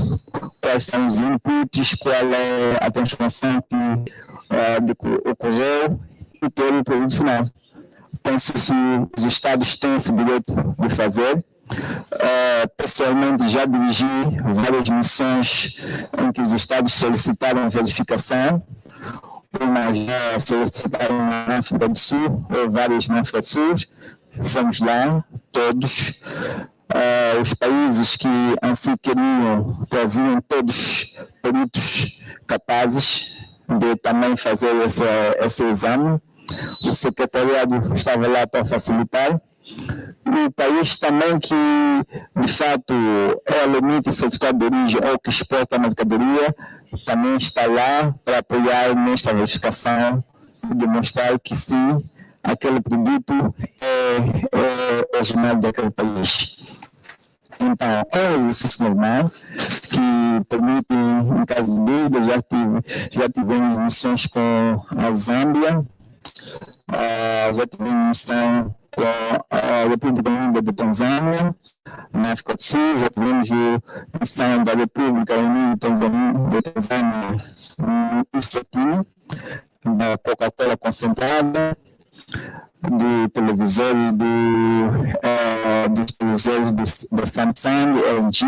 quais são os inputs, qual é a transformação que ocorreu e ter o produto final. Penso que os Estados têm esse direito de fazer. Pessoalmente já dirigi várias missões em que os Estados solicitaram verificação, umas já solicitaram na África do Sul, ou várias na África do Sul. Fomos lá, todos. Os países que assim queriam, traziam todos peritos capazes de também fazer esse exame. O secretariado estava lá para facilitar. E o país também que, de fato, emite certificado de origem ou que exporta a mercadoria, também está lá para apoiar nesta verificação e demonstrar que sim, aquele produto é original daquele país. Então, é um exercício normal que permite, em caso de dúvida, já tivemos missões com a Zâmbia, já tivemos missão com a República Unida de Tanzânia, na África do Sul, já tivemos missão da República Unida de Tanzânia no Eswatini, da Coca-Cola concentrada, dos televisores da Samsung, LG,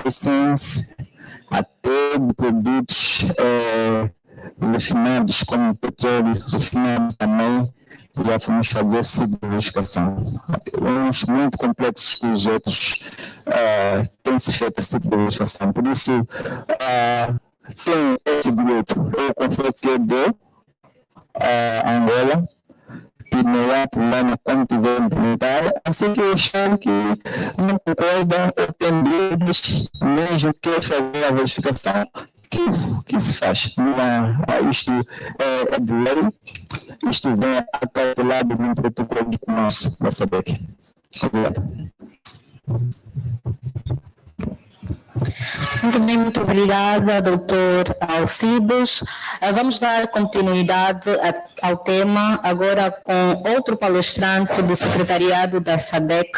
Hisense, até de produtos refinados como petróleo refinado também, já fomos fazer essa verificação. Uns muito complexos que os outros têm-se feito essa verificação. Por isso, tem esse direito. Eu conforto que eu dou a Angola, que não há problema quando tiver implementar, assim que eu achar que não concorda ou tem dúvidas, mesmo que fazer a verificação, que se faz. Não há, isto é de lei, isto vem acautelado num protocolo de comércio da SADC. Obrigado. Muito bem, muito obrigada, doutor Alcides. Vamos dar continuidade ao tema agora com outro palestrante do Secretariado da SADC.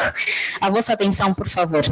A vossa atenção, por favor.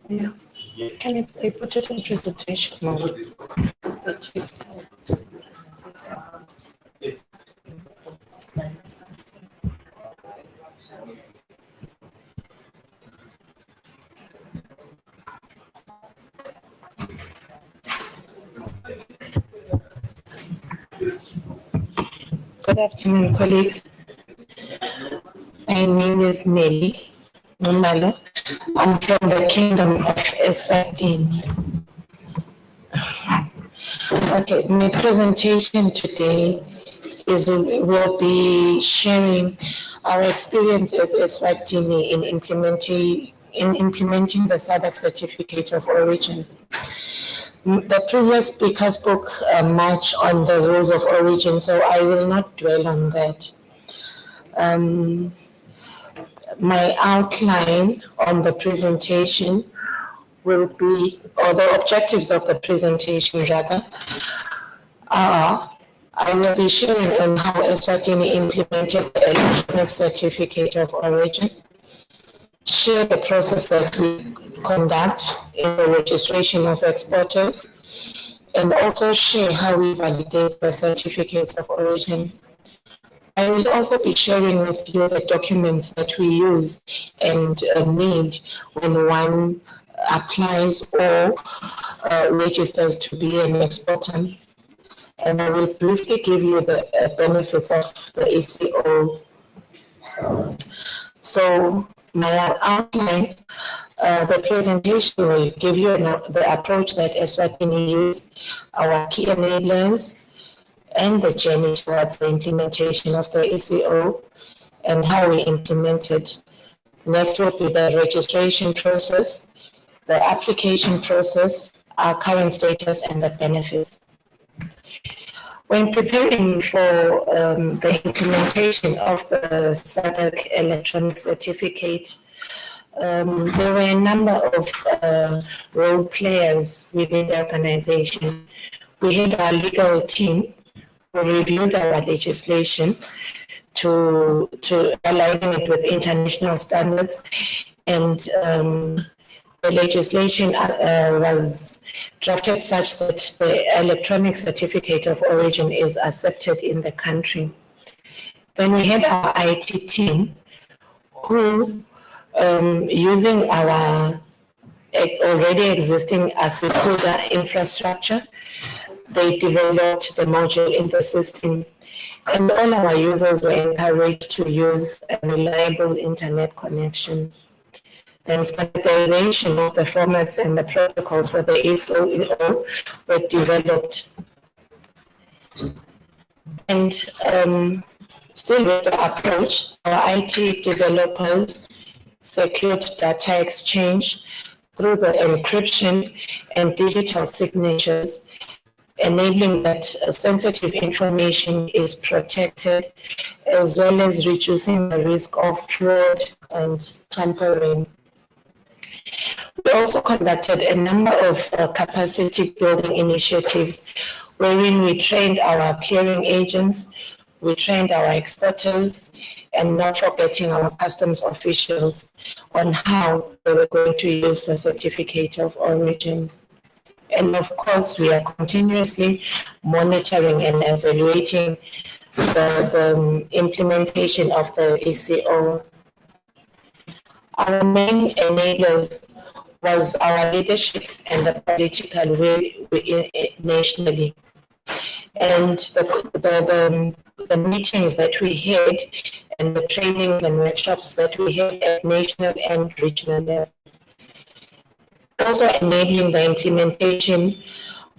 Yeah. Can I put it in presentation mode? Good afternoon, colleagues. My name is Nelly Mumalo. I'm from the Kingdom of Eswatini. Okay, my presentation today will be sharing our experience as Eswatini in implementing the SADC Certificate of Origin. The previous speaker spoke much on the rules of origin, so I will not dwell on that. My outline on the presentation will be, or the objectives of the presentation rather, are I will be sharing on how Eswatini implemented the Electronic Certificate of Origin, share the process that we conduct in the registration of exporters, and also share how we validate the certificates of origin. I will also be sharing with you the documents that we use and need when one applies or registers to be an exporter. And I will briefly give you the benefits of the ACO. So my outline, the presentation will give you the approach that Eswatini used, our key enablers, and the journey towards the implementation of the ACO and how we implement it. Next will be the registration process, the application process, our current status, and the benefits. When preparing for the implementation of the SADC electronic certificate, there were a number of role players within the organization. We had our legal team who reviewed our legislation to align it with international standards, and the legislation was drafted such that the electronic certificate of origin is accepted in the country. Then we had our IT team who, using our already existing ASICUDA infrastructure, they developed the module in the system, and all our users were encouraged to use a reliable internet connection. Then standardization of the formats and the protocols for the ACO were developed. And still with the approach, our IT developers secured data exchange through the encryption and digital signatures, enabling that sensitive information is protected, as well as reducing the risk of fraud and tampering. We also conducted a number of capacity building initiatives wherein we trained our clearing agents, we trained our exporters, and not forgetting our customs officials on how they were going to use the certificate of origin. And of course, we are continuously monitoring and evaluating the implementation of the ACO. Our main enablers was our leadership and the political will nationally. And the meetings that we had and the trainings and workshops that we had at national and regional level. Also enabling the implementation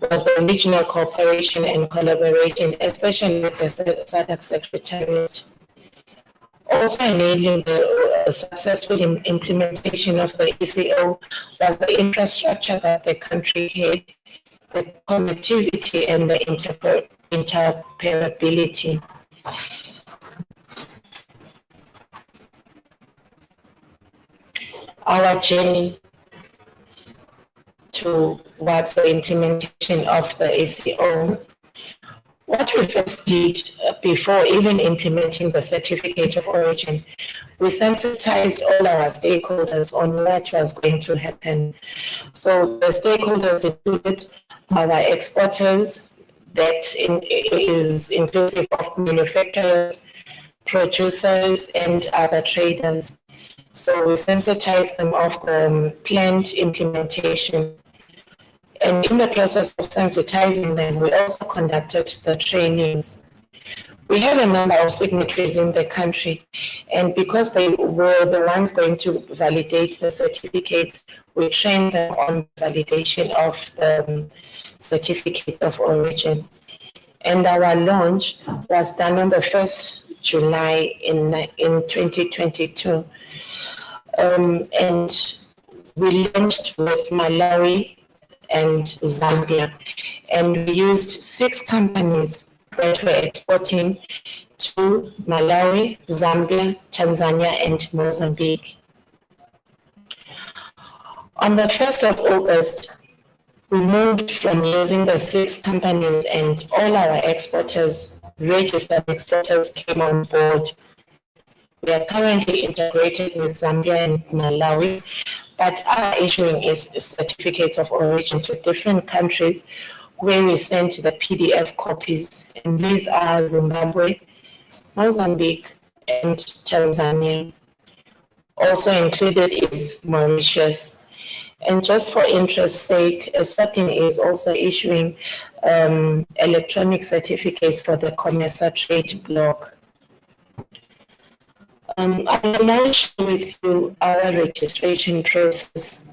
was the regional cooperation and collaboration, especially with the SADC Secretariat. Also enabling the successful implementation of the ECO was the infrastructure that the country had, the connectivity and the interoperability. Our journey towards the implementation of the ACO. What we first did before even implementing the Certificate of Origin, we sensitized all our stakeholders on what was going to happen. So the stakeholders included our exporters, that is inclusive of manufacturers, producers, and other traders. So we sensitized them of the planned implementation. And in the process of sensitizing them, we also conducted the trainings. We have a number of signatories in the country, and because they were the ones going to validate the certificates, we trained them on validation of the Certificate of Origin. And our launch was done on the 1st July in 2022. And we launched with Malawi and Zambia, and we used 6 companies that were exporting to Malawi, Zambia, Tanzania, and Mozambique. On the 1st of August, we moved from using the 6 companies, and all our exporters, registered exporters, came on board. We are currently integrated with Zambia and Malawi, but our issuing is certificates of origin to different countries where we sent the PDF copies, and these are Zimbabwe, Mozambique, and Tanzania. Also included is Mauritius. And just for interest's sake, Eswatini is also issuing electronic certificates for the COMESA trade block. I will now share with you our registration process.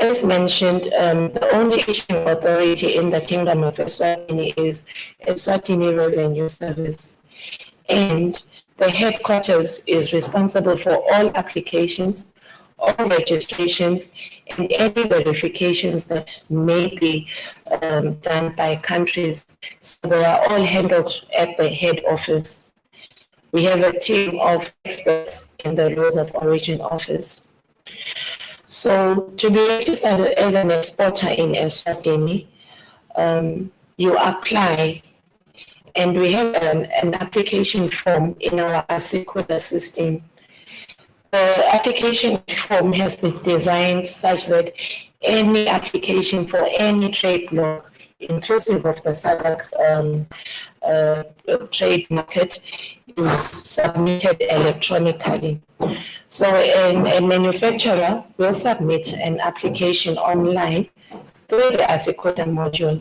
As mentioned, the only issuing authority in the Kingdom of Eswatini is Eswatini Revenue Service. And the headquarters is responsible for all applications, all registrations, and any verifications that may be done by countries. So they are all handled at the head office. We have a team of experts in the Rules of Origin office. So to be registered as an exporter in Eswatini, you apply, and we have an application form in our ASICODA system. The application form has been designed such that any application for any trade block, inclusive of the SADC trade market, is submitted electronically. So a manufacturer will submit an application online through the ASICODA module.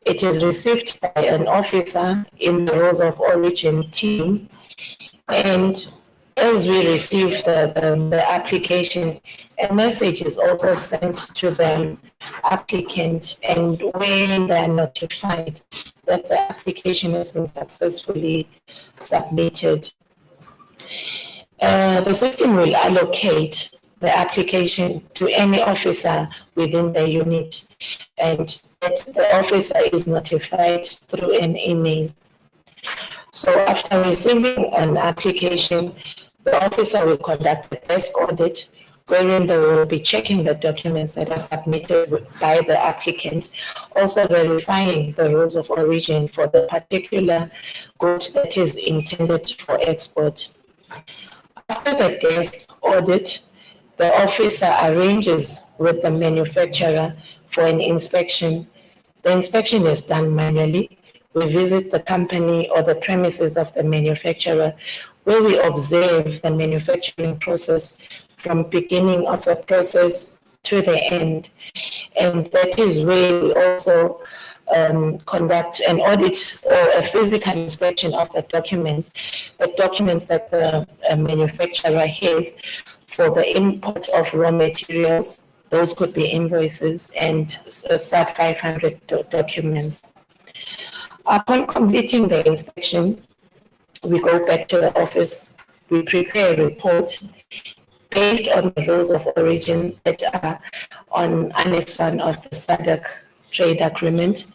It is received by an officer in the Rules of Origin team, and as we receive the application, a message is also sent to the applicant, and when they are notified that the application has been successfully submitted, the system will allocate the application to any officer within the unit, and the officer is notified through an email. So after receiving an application, the officer will conduct a desk audit, wherein they will be checking the documents that are submitted by the applicant, also verifying the rules of origin for the particular good that is intended for export. After the desk audit, the officer arranges with the manufacturer for an inspection. The inspection is done manually. We visit the company or the premises of the manufacturer, where we observe the manufacturing process from beginning of the process to the end. And that is where we also conduct an audit or a physical inspection of the documents that the manufacturer has for the import of raw materials. Those could be invoices and sub 500 documents. Upon completing the inspection, we go back to the office, we prepare a report based on the rules of origin that are on Annex 1 of the SADC trade agreement.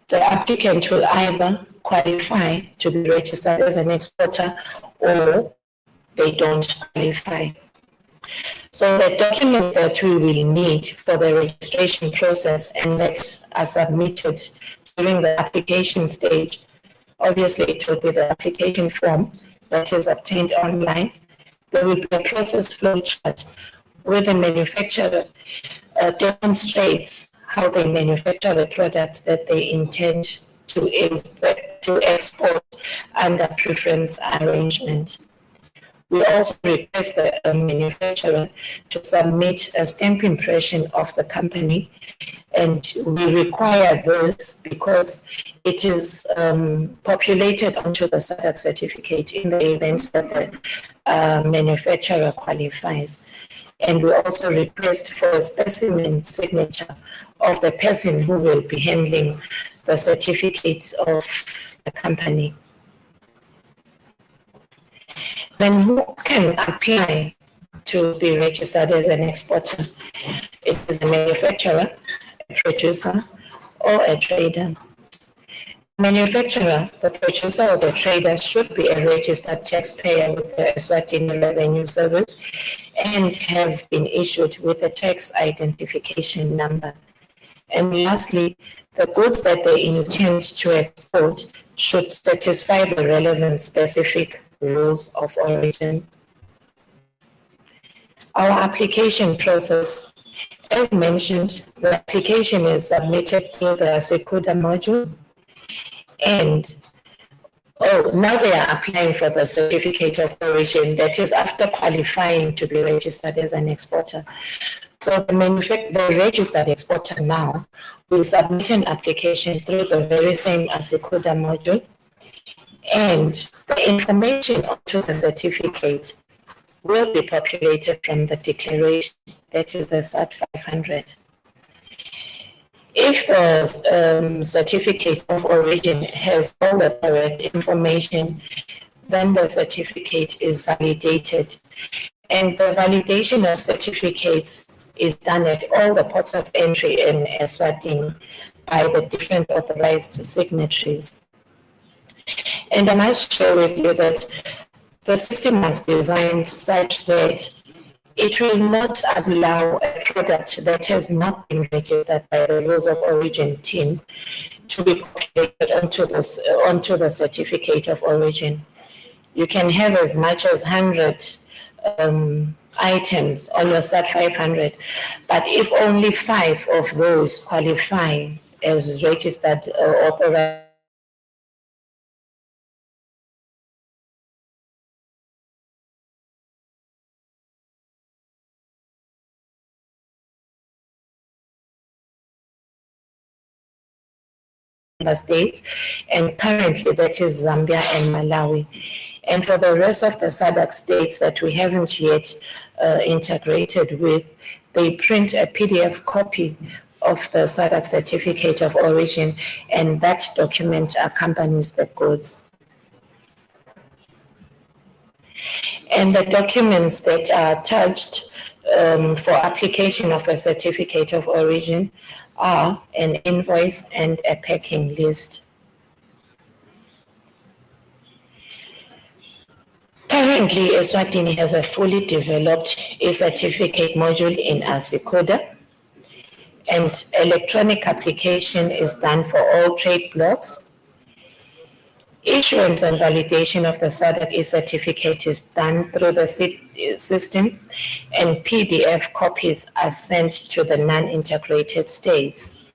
The applicant will either qualify to be registered as an exporter or they don't qualify. So the documents that we will need for the registration process and that are submitted during the application stage, obviously it will be the application form that is obtained online. There will be a process flow chart where the manufacturer demonstrates how they manufacture the product that they intend to export under preference arrangement. We also request the manufacturer to submit a stamp impression of the company, and we require this because it is populated onto the SADC certificate in the event that the manufacturer qualifies. And we also request for a specimen signature of the person who will be handling the certificates of the company. Then who can apply to be registered as an exporter? It is a manufacturer, a producer, or a trader. Manufacturer, the producer, or the trader should be a registered taxpayer with the Eswatini Revenue Service and have been issued with a tax identification number. And lastly, the goods that they intend to export should satisfy the relevant specific rules of origin. Our application process, as mentioned, the application is submitted through the Sekuda module, and now they are applying for the certificate of origin, that is after qualifying to be registered as an exporter. So the registered exporter now will submit an application through the very same Sekuda module, and the information onto the certificate will be populated from the declaration, that is the SAT 500. If the certificate of origin has all the correct information, then the certificate is validated. And the validation of certificates is done at all the ports of entry in Eswatini by the different authorized signatories. And I must share with you that the system was designed such that it will not allow a product that has not been registered by the rules of origin team to be populated onto the certificate of origin. You can have as much as 100 items on your SAT 500, but if only 5 of those qualify as registered or authorized, states, and currently that is Zambia and Malawi. And for the rest of the SADC states that we haven't yet integrated with, they print a PDF copy of the SADC certificate of origin, and that document accompanies the goods. And the documents that are attached for application of a certificate of origin are an invoice and a packing list. Currently, Eswatini has a fully developed e-certificate module in Sekuda, and electronic application is done for all trade blocks. Issuance and validation of the SADC e-certificate is done through the system, and PDF copies are sent to the non-integrated states.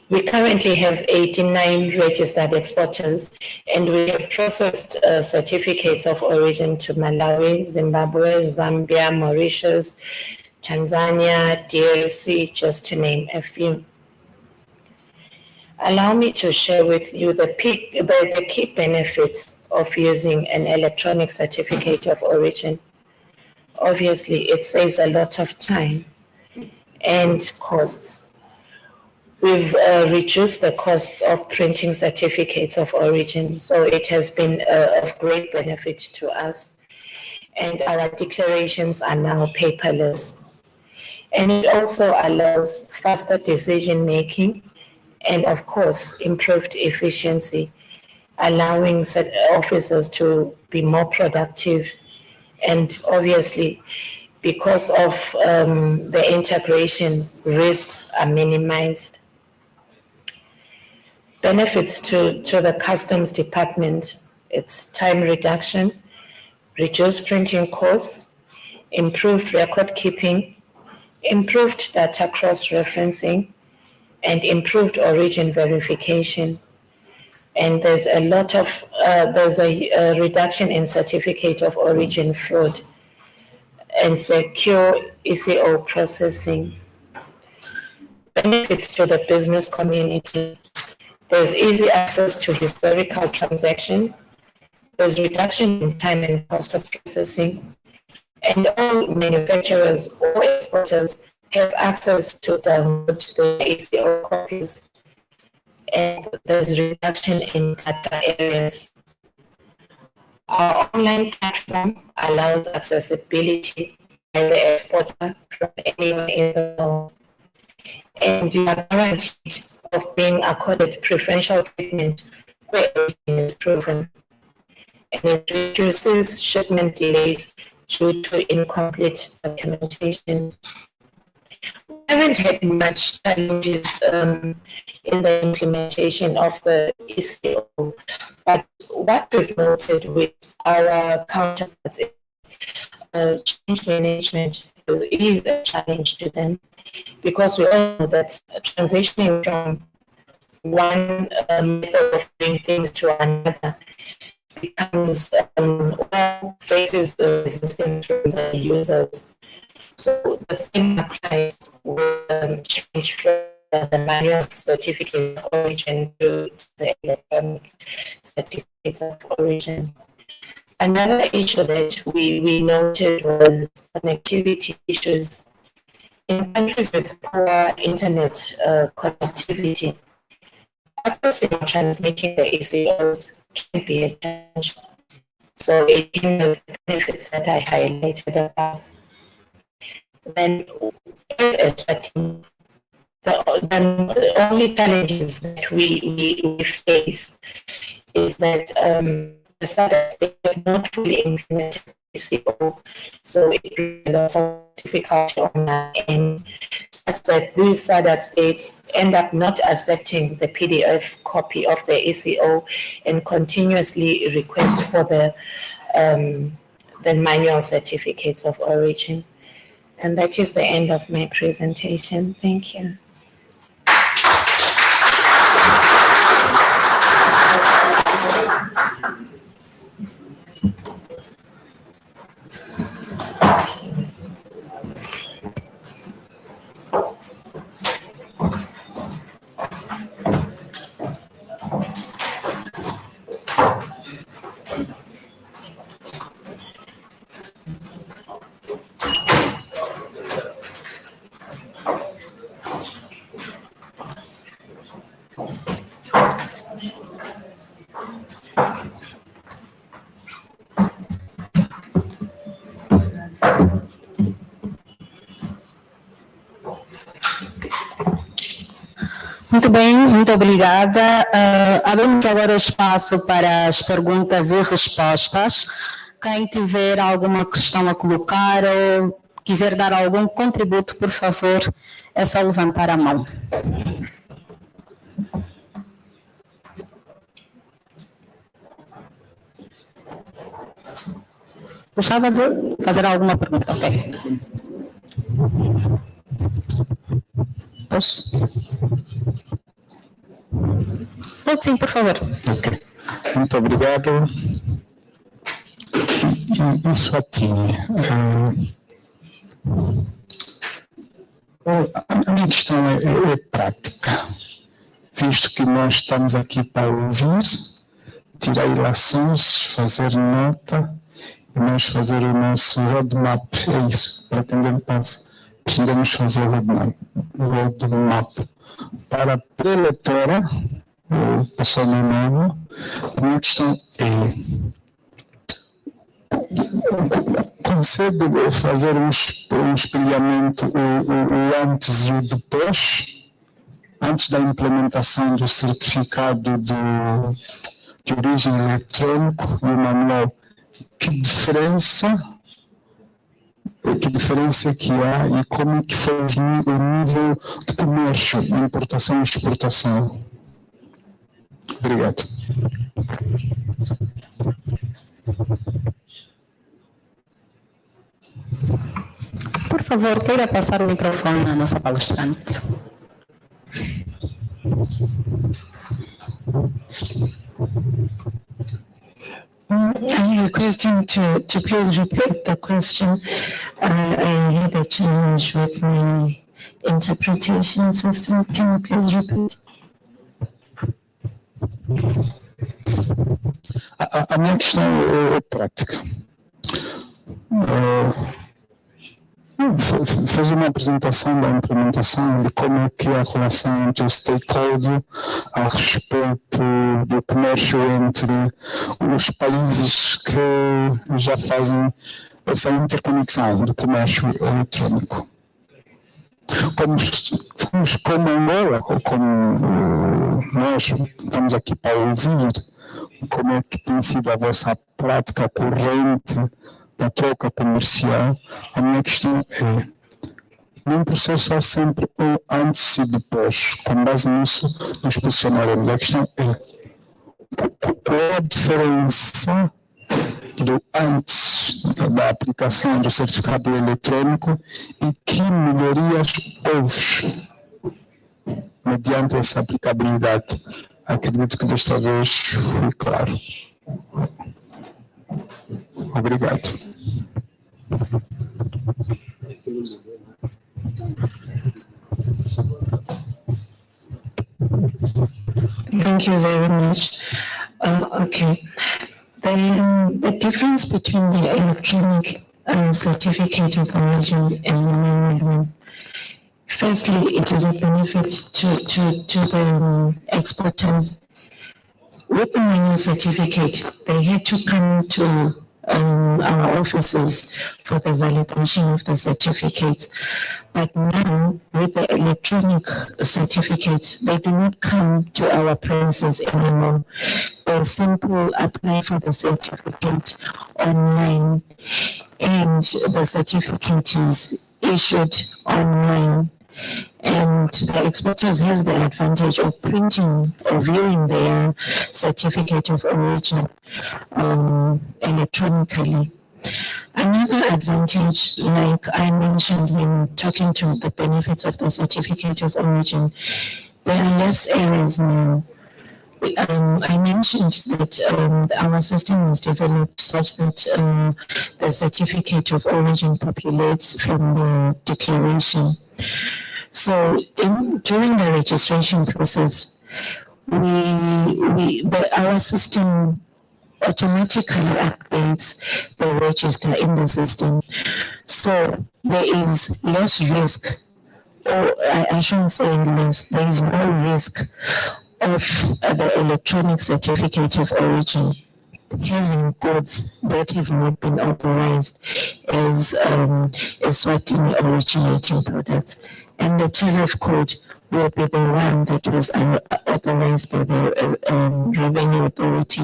We currently have 89 registered exporters, and we have processed certificates of origin to Malawi, Zimbabwe, Zambia, Mauritius, Tanzania, DRC, just to name a few. Allow me to share with you the key benefits of using an electronic certificate of origin. Obviously, it saves a lot of time and costs. We've reduced the costs of printing certificates of origin, so it has been of great benefit to us. And our declarations are now paperless. And it also allows faster decision-making and, of course, improved efficiency, allowing officers to be more productive. And obviously, because of the integration, risks are minimized. Benefits to the Customs Department, it's time reduction, reduced printing costs, improved record keeping, improved data cross-referencing, and improved origin verification. And there's a reduction in certificate of origin fraud and secure ECO processing. Benefits to the business community. There's easy access to historical transaction. There's reduction in time and cost of processing. And all manufacturers or exporters have access to download the ECO copies. And there's reduction in data areas. Our online platform allows accessibility by the exporter from anywhere in the world. And you are guaranteed of being accorded preferential treatment where origin is proven. And it reduces shipment delays due to incomplete documentation. We haven't had much challenges in the implementation of the ECO, but what we've noted with our counterparts is change management is a challenge to them, because we all know that transitioning from one method of doing things to another becomes faces the resistance from the users. So the same applies with change from the manual certificate of origin to the electronic certificates of origin. Another issue that we noted was connectivity issues. In countries with poor internet connectivity, accessing and transmitting the ECOs can be a challenge. So it can have benefits that I highlighted above. Then, as a team, the only challenges that we face is that the SADC have not fully implemented ECO, so it is difficult on our end, such that these SADC states end up not accepting the PDF copy of the ECO and continuously request for the manual certificates of origin. And that is the end of my presentation. Thank you. Muito bem, muito obrigada. Abrimos agora o espaço para as perguntas e respostas. Quem tiver alguma questão a colocar ou quiser dar algum contributo, por favor, é só levantar a mão. Gostava de fazer alguma pergunta, ok? Posso? Pode sim, por favor. Ok. Muito obrigado. Isso aqui. A minha questão é prática, visto que nós estamos aqui para ouvir, tirar ilações, fazer nota e nós fazer o nosso roadmap. É isso, pretendemos fazer o roadmap para a preletora, pessoal no novo. A minha questão consegue fazer um espelhamento, o antes e o depois, antes da implementação do certificado de origem eletrônico e o manual? Que diferença que há e como é que foi o nível de comércio, importação e exportação? Obrigado. Por favor, queira passar o microfone à nossa palestrante. I'm requesting to please repeat the question. I had a challenge with my interpretation system. Can you please repeat? A minha questão é prática. Fez uma apresentação da implementação de como é que é a relação entre o stakeholder a respeito do comércio entre os países que já fazem essa interconexão do comércio eletrônico. Como Angola, ou como nós estamos aqui para ouvir, como é que tem sido a vossa prática corrente da troca comercial, a minha questão é, num processo há sempre um antes e depois, com base nisso nos posicionaremos. A questão é, qual é a diferença do antes da aplicação do certificado eletrônico e que melhorias houve mediante essa aplicabilidade? Acredito que desta vez foi claro. Obrigado. Thank you very much. Okay. The difference between the electronic certificate of origin and manual one. Firstly, it is a benefit to the exporters. With the manual certificate, they had to come to our offices for the validation of the certificate. But now, with the electronic certificates, they do not come to our premises anymore. They simply apply for the certificate online, and the certificate is issued online. And the exporters have the advantage of printing or viewing their certificate of origin electronically. Another advantage, like I mentioned when talking to the benefits of the certificate of origin, there are less errors now. I mentioned that our system was developed such that the certificate of origin populates from the declaration. So during the registration process, our system automatically updates the register in the system. So there is less risk, or I shouldn't say less, there is no risk of the electronic certificate of origin having goods that have not been authorized as Eswatini originating products. And the tariff code will be the one that was authorized by the Revenue Authority.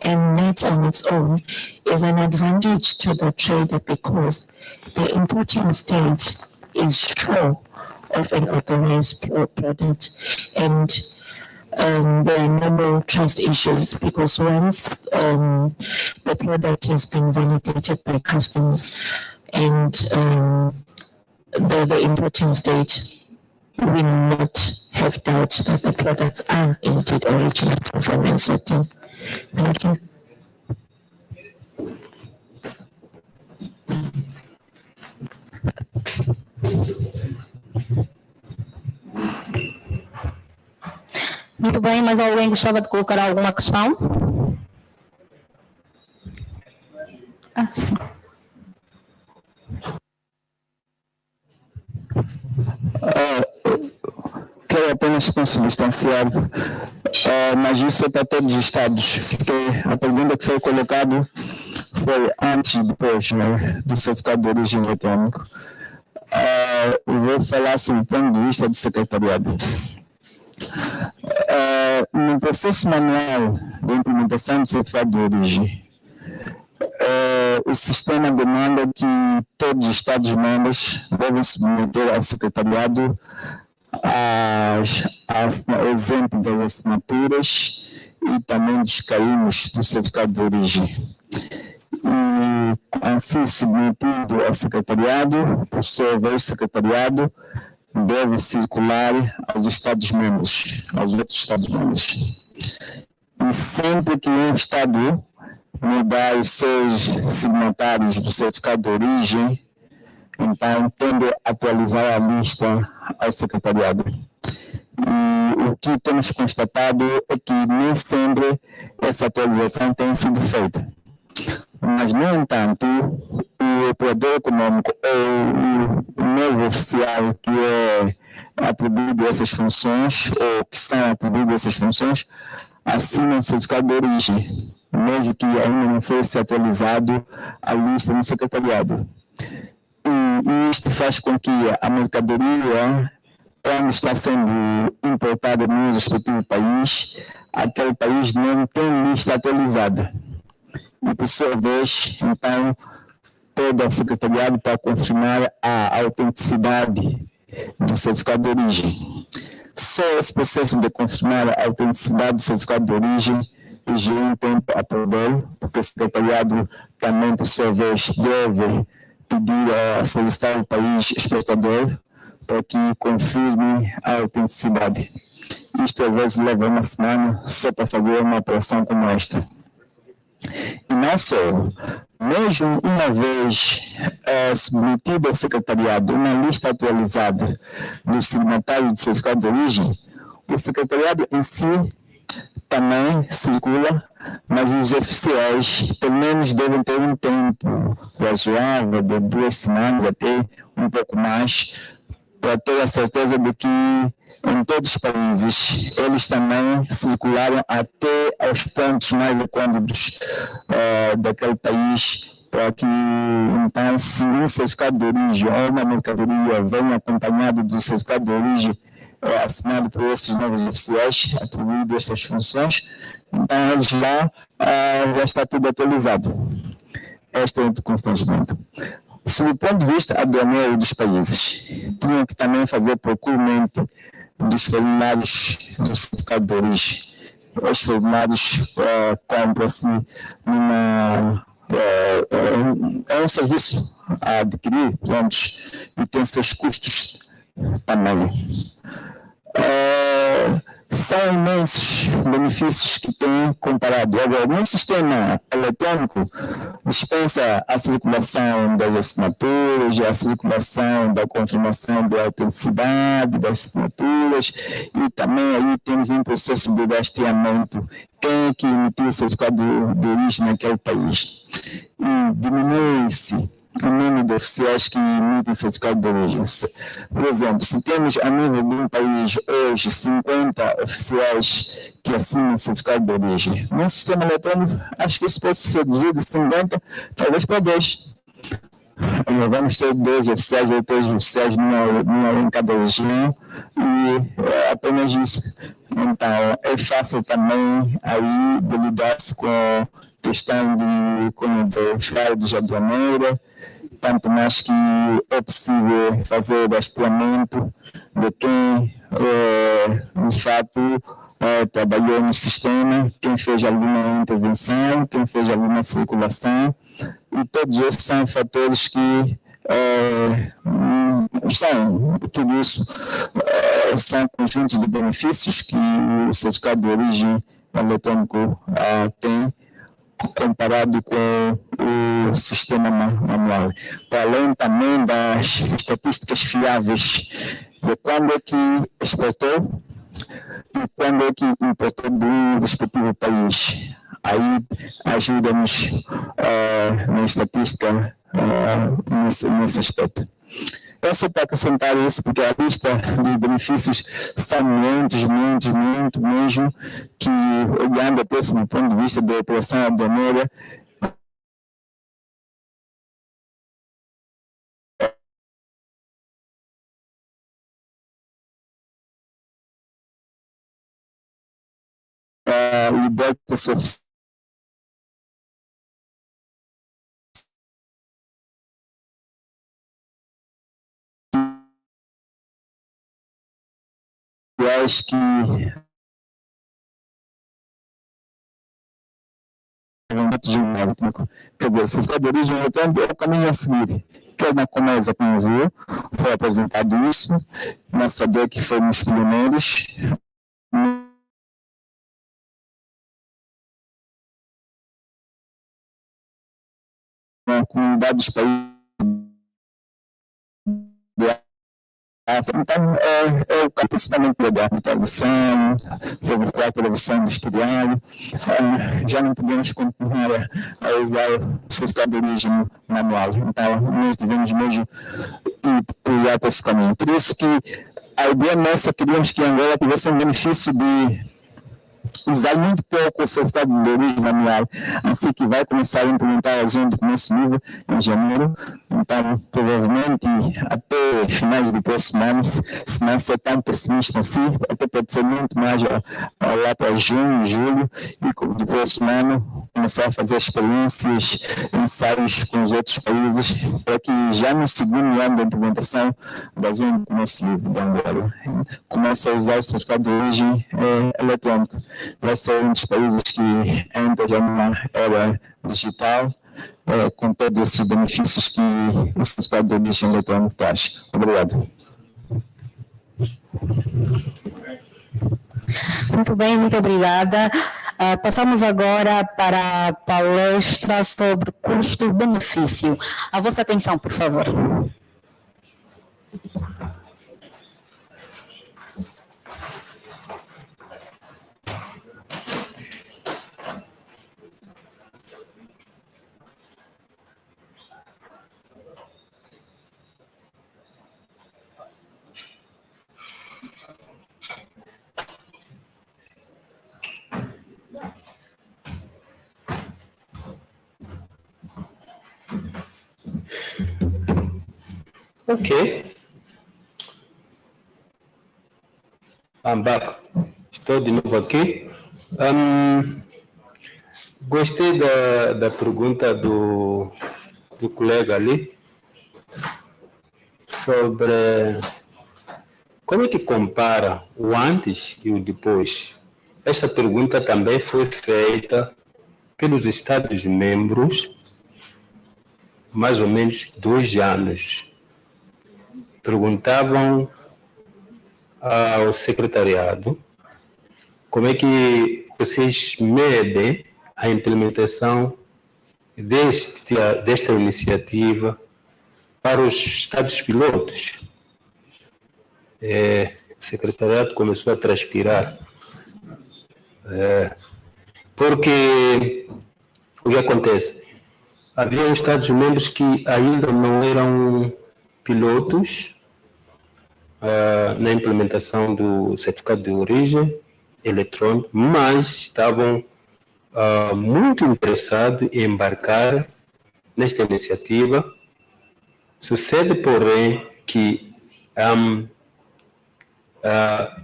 And that on its own is an advantage to the trader because the importing state is sure of an authorized product. And there are no more trust issues because once the product has been validated by customs and the importing state will not have doubts that the products are indeed originating from Lesotho. Thank you. Muito bem, mas alguém gostava de colocar alguma questão? Sim. Quero apenas consubstanciar, mas isso é para todos os estados, porque a pergunta que foi colocada foi antes e depois, né, do certificado de origem eletrônico. Eu vou falar sobre o ponto de vista do secretariado. No processo manual de implementação do certificado de origem, o sistema demanda que todos os Estados-membros devem submeter ao secretariado exemplo das assinaturas e também dos carimos do certificado de origem. E assim submetido ao secretariado, por sua vez, o secretariado deve circular aos Estados-membros, aos outros Estados-membros. E sempre que um Estado mudar os seus signatários do certificado de origem, então tem de atualizar a lista ao secretariado. E o que temos constatado é que nem sempre essa atualização tem sido feita. Mas, no entanto, o operador econômico ou o novo oficial que é atribuído a essas funções, ou que são atribuídas essas funções, assinam o certificado de origem, mesmo que ainda não fosse atualizado a lista no secretariado. E isto faz com que a mercadoria, quando está sendo importada no respectivo país, aquele país não tem lista atualizada. E, por sua vez, então, pede ao secretariado para confirmar a autenticidade do certificado de origem. Só esse processo de confirmar a autenticidade do certificado de origem exige um tempo a perder, porque o secretariado também, por sua vez, deve pedir a solicitar ao país exportador para que confirme a autenticidade. Isto, às vezes, leva uma semana só para fazer uma operação como esta. E não só, mesmo uma vez submetida ao secretariado uma lista atualizada do signatário do certificado de origem, o secretariado em si também circula, mas os oficiais pelo menos devem ter um tempo razoável de 2 semanas até um pouco mais, para ter a certeza de que em todos os países eles também circularam até aos pontos mais recônditos daquele país, para que então, se um certificado de origem ou uma mercadoria venha acompanhado do certificado de origem assinado por esses novos oficiais atribuídos a estas funções, então eles lá já está tudo atualizado. Este é outro constrangimento. Sob o ponto de vista aduaneiro dos países, tinham que também fazer procuramento dos formulários do certificado de origem. Os formulários compram-se é um serviço a adquirir, prontos, e tem seus custos também. São imensos benefícios que tem comparado. Agora, no sistema eletrônico, dispensa a circulação das assinaturas, a circulação da confirmação da autenticidade das assinaturas, e também aí temos um processo de rastreamento. Quem é que emitiu o certificado de origem naquele país? E diminui-se o número de oficiais que emitem certificado de origem. Por exemplo, se temos a nível de um país hoje 50 oficiais que assinam certificado de origem, no sistema eletrônico, acho que isso pode ser reduzido de 50, talvez para 10. Vamos ter 2 oficiais ou 3 oficiais em cada região, e é apenas isso. Então, é fácil também aí de lidar-se com a questão de, como dizer, fraudes aduaneiras, tanto mais que é possível fazer rastreamento de quem, de fato, trabalhou no sistema, quem fez alguma intervenção, quem fez alguma circulação, e todos esses são fatores que tudo isso são conjuntos de benefícios que o certificado de origem eletrônico tem, comparado com o sistema manual. Para além também das estatísticas fiáveis de quando é que exportou, e quando é que importou do respectivo país. Aí ajuda-nos na estatística nesse aspecto. É só para acrescentar isso, porque a lista de benefícios são muitos mesmo, que olhando até do ponto de vista da operação aduaneira, liberta-se oficiais que quer dizer, certificado de origem eletrónica é o caminho a seguir. Quer na Comesa, como viu, foi apresentado isso, na SADC fomos pioneiros, na comunidade dos países então, é o principalmente da digitalização, a televisão industrial, já não podemos continuar a usar o certificado de origem manual. Então, nós devemos mesmo ir por esse caminho. Por isso que a ideia nossa, queríamos que a Angola tivesse um benefício de usar muito pouco o certificado de origem manual, assim que vai começar a implementar a zona do comércio livre em janeiro. Então, provavelmente, até finais do próximo ano, se não ser tão pessimista assim, até pode ser muito mais lá para junho, julho, e do próximo ano começar a fazer experiências, ensaios com os outros países, para que já no segundo ano da implementação da zona do comércio livre de Angola, comece a usar o certificado de origem eletrônico. Vai ser um dos países que entra já numa era digital, com todos esses benefícios que o certificado de origem eletrônico traz. Obrigado. Muito bem, muito obrigada. Passamos agora para a palestra sobre custo-benefício. A vossa atenção, por favor. Ok. I'm back. Estou de novo aqui. Gostei da pergunta do colega ali sobre como é que compara o antes e o depois. Essa pergunta também foi feita pelos Estados-membros mais ou menos 2 anos. Perguntavam ao secretariado como é que vocês medem a implementação desta iniciativa para os estados pilotos. O secretariado começou a transpirar, porque o que acontece? Havia estados-membros que ainda não eram pilotos na implementação do certificado de origem eletrônico, mas estavam muito interessados em embarcar nesta iniciativa. Sucede, porém, que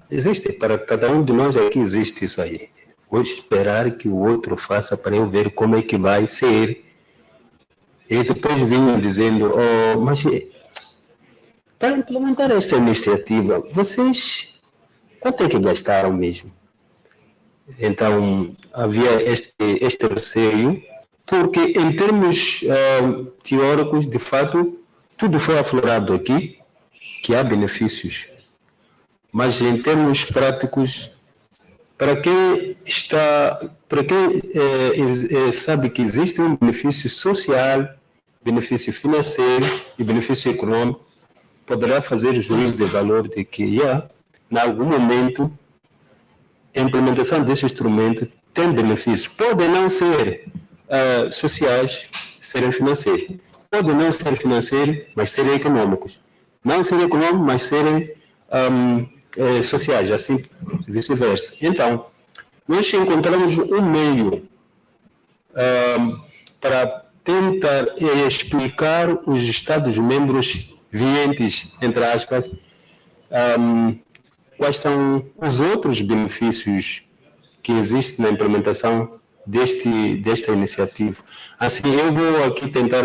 existe, para cada um de nós aqui existe isso aí. Vou esperar que o outro faça para eu ver como é que vai ser. E depois vinham dizendo, mas para implementar esta iniciativa, vocês quanto é que gastaram mesmo? Então, havia este receio, porque em termos teóricos, de fato, tudo foi aflorado aqui, que há benefícios. Mas em termos práticos, para quem sabe que existe um benefício social, benefício financeiro e benefício econômico, poderá fazer juízo de valor de que, em algum momento, a implementação desse instrumento tem benefícios. Podem não ser sociais, serem financeiros. Podem não ser financeiros, mas serem econômicos. Não serem econômicos, mas serem sociais, assim vice-versa. Então, nós encontramos um meio para tentar explicar os Estados-membros vigentes, entre aspas, quais são os outros benefícios que existem na implementação desta iniciativa. Assim, eu vou aqui tentar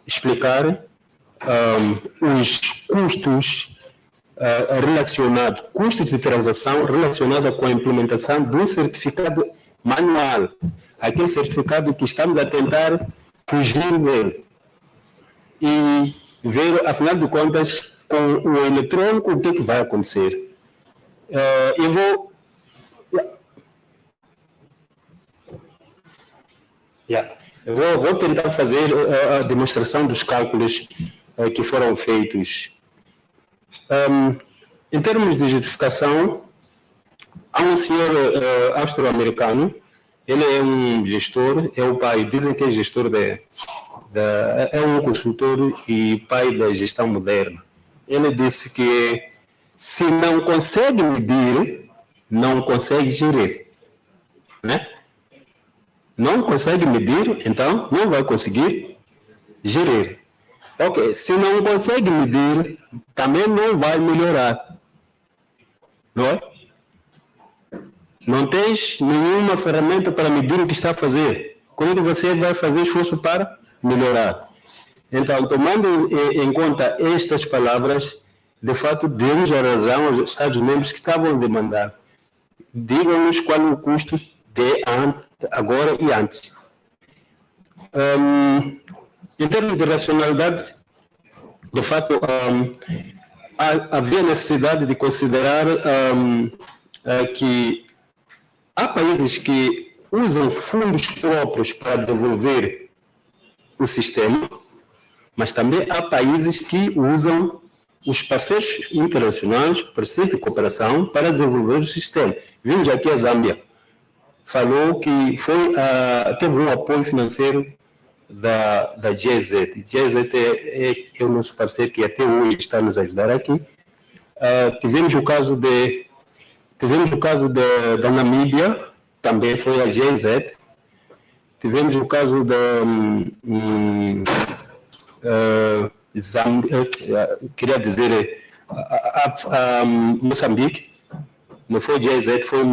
explicar os custos relacionados, custos de transação relacionados com a implementação de um certificado manual, aquele certificado que estamos a tentar fugir dele e ver, afinal de contas, com o eletrônico, o que é que vai acontecer. Eu vou tentar fazer a demonstração dos cálculos que foram feitos. Em termos de justificação, há um senhor austro-americano, ele é um gestor, é o pai, dizem que é gestor é um consultor e pai da gestão moderna. Ele disse que se não consegue medir, não consegue gerir. Né? Não consegue medir, então não vai conseguir gerir. Ok, se não consegue medir, também não vai melhorar. Não é? Não tens nenhuma ferramenta para medir o que está a fazer. Quando você vai fazer esforço para melhorar. Então, tomando em conta estas palavras, de fato, demos a razão aos Estados-membros que estavam a demandar. Digam-nos qual é o custo de agora e antes. Em termos de racionalidade, de fato, havia necessidade de considerar que há países que usam fundos próprios para desenvolver o sistema, mas também há países que usam os parceiros internacionais, parceiros de cooperação, para desenvolver o sistema. Vimos aqui a Zâmbia. Falou que teve um apoio financeiro da GIZ. GIZ é o nosso parceiro que até hoje está a nos ajudar aqui. Tivemos o caso da Namíbia, também foi a GIZ. Tivemos o caso da queria dizer Moçambique. Não foi GIZ, foi um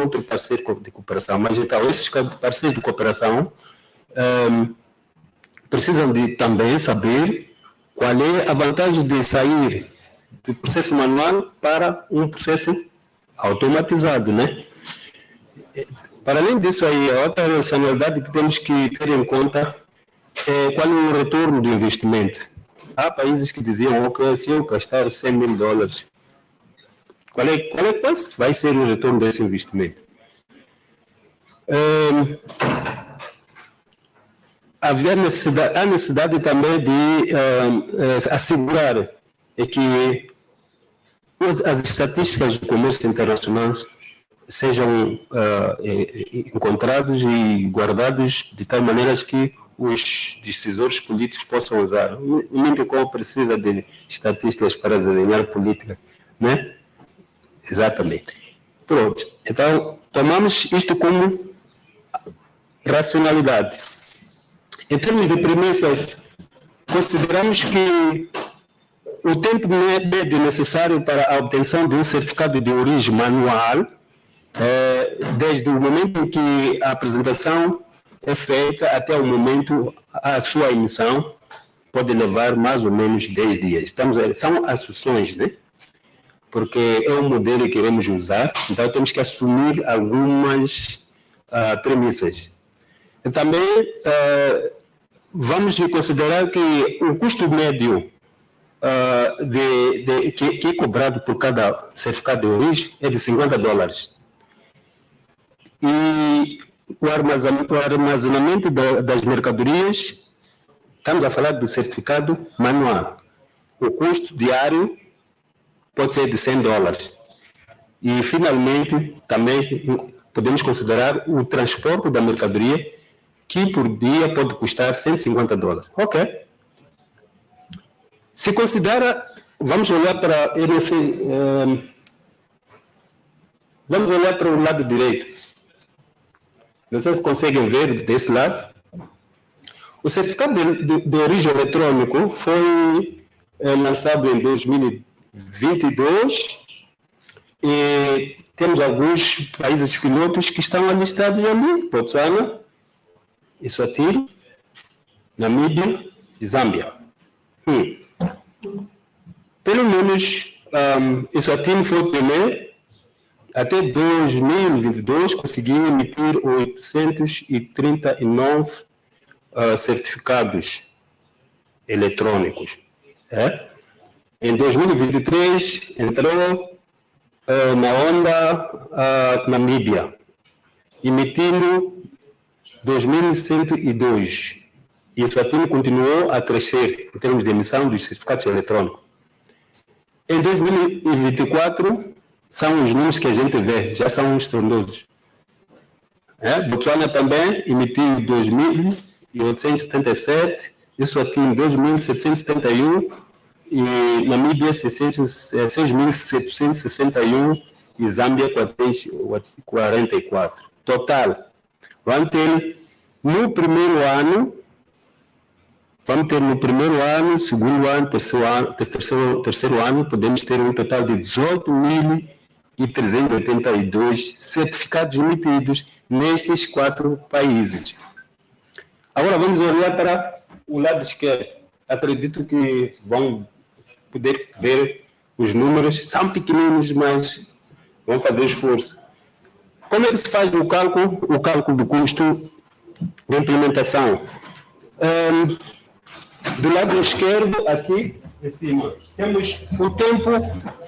outro parceiro de cooperação. Mas então, esses parceiros de cooperação precisam de também saber qual é a vantagem de sair do processo manual para um processo automatizado, né? Para além disso, aí, a outra racionalidade que temos que ter em conta é qual é o retorno do investimento. Há países que diziam que se eu gastar $100 mil, qual vai ser o retorno desse investimento? Havia a necessidade também de assegurar que as estatísticas do comércio internacional sejam encontrados e guardados de tal maneira que os decisores políticos possam usar. O Minticom precisa de estatísticas para desenhar política, né? Exatamente. Pronto. Então, tomamos isto como racionalidade. Em termos de premissas, consideramos que o tempo médio necessário para a obtenção de um certificado de origem manual, desde o momento em que a apresentação é feita até o momento a sua emissão, pode levar mais ou menos 10 dias. São assunções, né? Porque é um modelo que queremos usar, então temos que assumir algumas premissas. E também vamos considerar que o custo médio que é cobrado por cada certificado de origem é de $50. E o armazenamento das mercadorias, estamos a falar do certificado manual. O custo diário pode ser de $100. E, finalmente, também podemos considerar o transporte da mercadoria, que por dia pode custar $150. Ok. Se considera, vamos olhar para, eu não sei, vamos olhar para o lado direito. Não sei se conseguem ver desse lado. O certificado de origem eletrônico foi lançado em 2022 e temos alguns países pilotos que estão listados ali: Botswana, Eswatini, Namíbia e Zâmbia. Pelo menos Eswatini foi o primeiro. Até 2022 conseguiu emitir 839 certificados eletrônicos. Em 2023 entrou na onda Namíbia, emitindo 2.102. E isso continuou a crescer em termos de emissão dos certificados eletrônicos. Em 2024, são os números que a gente vê, já são estrondosos. Botswana também emitiu 2.877, isso aqui em 2.771, e Namíbia 6.761 e Zâmbia 444. Total, vamos ter no primeiro ano, segundo ano, terceiro ano, podemos ter um total de 18.382 certificados emitidos nestes 4 países. Agora vamos olhar para o lado esquerdo. Acredito que vão poder ver os números, são pequeninos, mas vão fazer esforço. Como é que se faz o cálculo do custo de implementação? Do lado esquerdo, aqui em cima, temos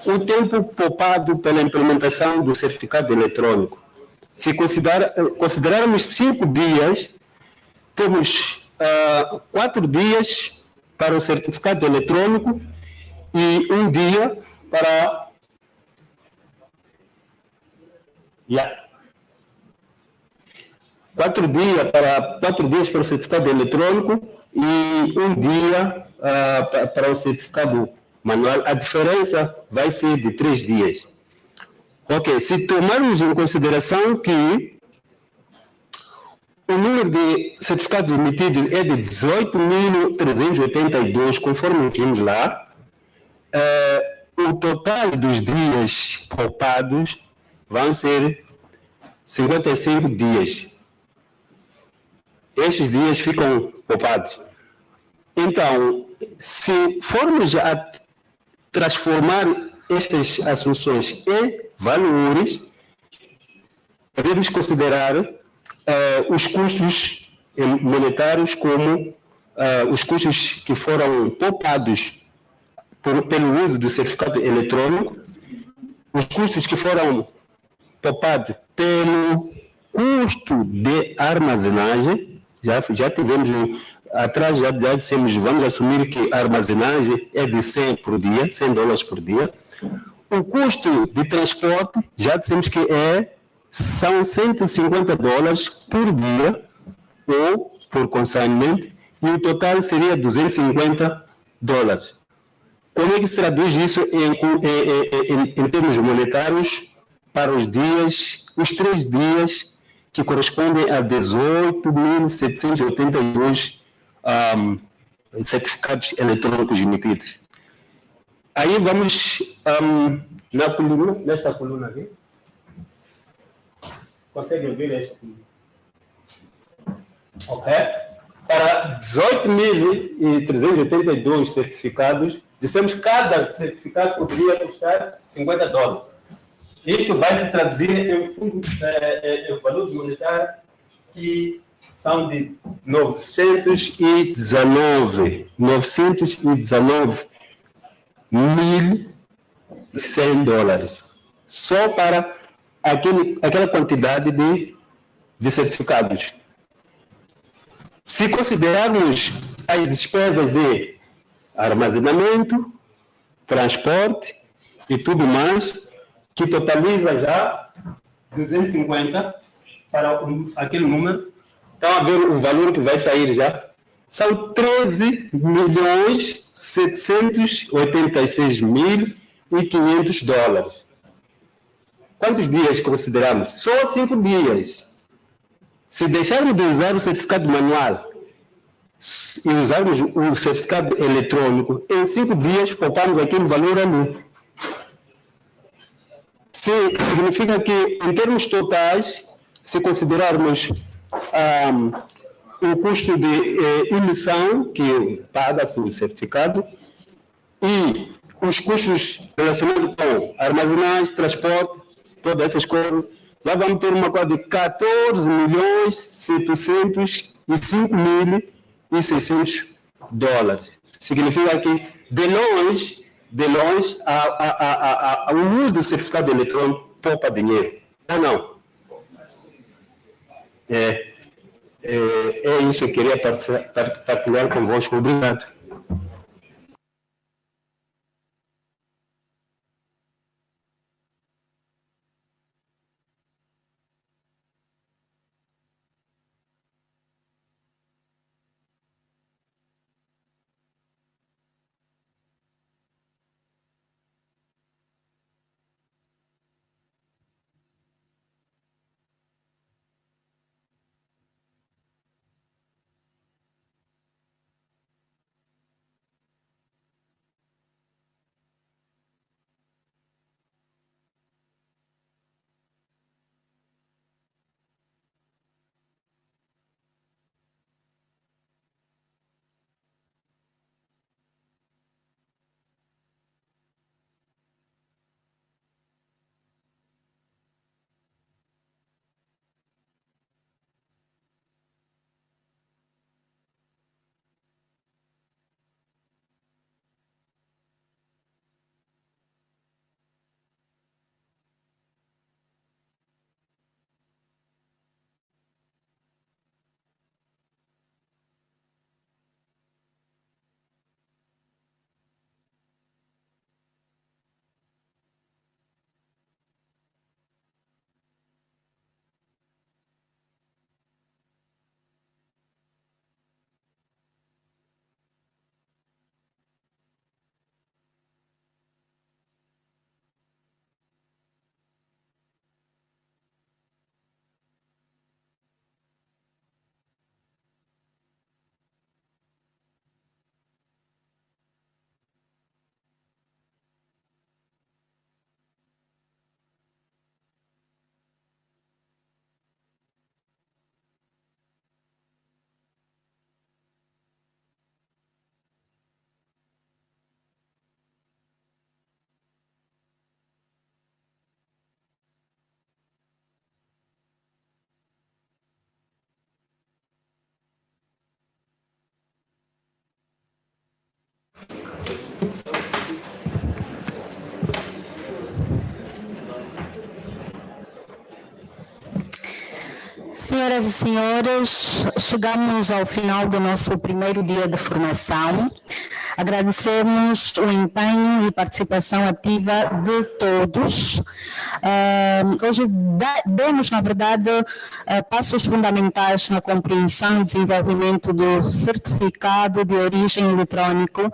o tempo poupado pela implementação do certificado eletrônico. Se considerarmos 5 dias, temos 4 dias para o certificado eletrônico e 1 dia para... 4 dias para o certificado eletrônico e 1 dia para o certificado manual. A diferença vai ser de 3 dias. Ok, se tomarmos em consideração que o número de certificados emitidos é de 18.382, conforme vimos lá, o total dos dias poupados vão ser 55 dias. Estes dias ficam poupados. Então, se formos a transformar estas assunções em valores, podemos considerar os custos monetários como os custos que foram poupados pelo uso do certificado eletrônico, os custos que foram poupados pelo custo de armazenagem. Já tivemos atrás, já dissemos, vamos assumir que a armazenagem é de $100 por dia, $100 por dia. O custo de transporte, já dissemos que são $150 por dia, ou por consignment, e o total seria $250. Como é que se traduz isso em termos monetários para os 3 dias que correspondem a 18.782 certificados eletrônicos emitidos? Aí vamos nesta coluna aqui. Conseguem ver esta coluna? Ok? Para 18.382 certificados, dissemos que cada certificado poderia custar $50. Isto vai se traduzir em valores monetários que são de $919.100 só para aquela quantidade de certificados. Se considerarmos as despesas de armazenamento, transporte e tudo mais, que totaliza já 250 para aquele número. Estão a ver o valor que vai sair já? São 13.786.500 dólares. Quantos dias consideramos? Só 5 dias. Se deixarmos de usar o certificado manual e usarmos o certificado eletrônico, em 5 dias poupamos aquele valor ali. Significa que, em termos totais, se considerarmos o custo de emissão que paga-se o certificado e os custos relacionados com armazenagem, transporte, todas essas coisas, já vamos ter uma coisa de 14.705.600 dólares. Significa que, de longe, o uso do certificado eletrônico poupa dinheiro. Ou não? É isso que eu queria partilhar convosco. Obrigado. Senhoras e senhores, chegamos ao final do nosso primeiro dia de formação. Agradecemos o empenho e participação ativa de todos. Hoje demos, na verdade, passos fundamentais na compreensão e desenvolvimento do Certificado de Origem Eletrónico,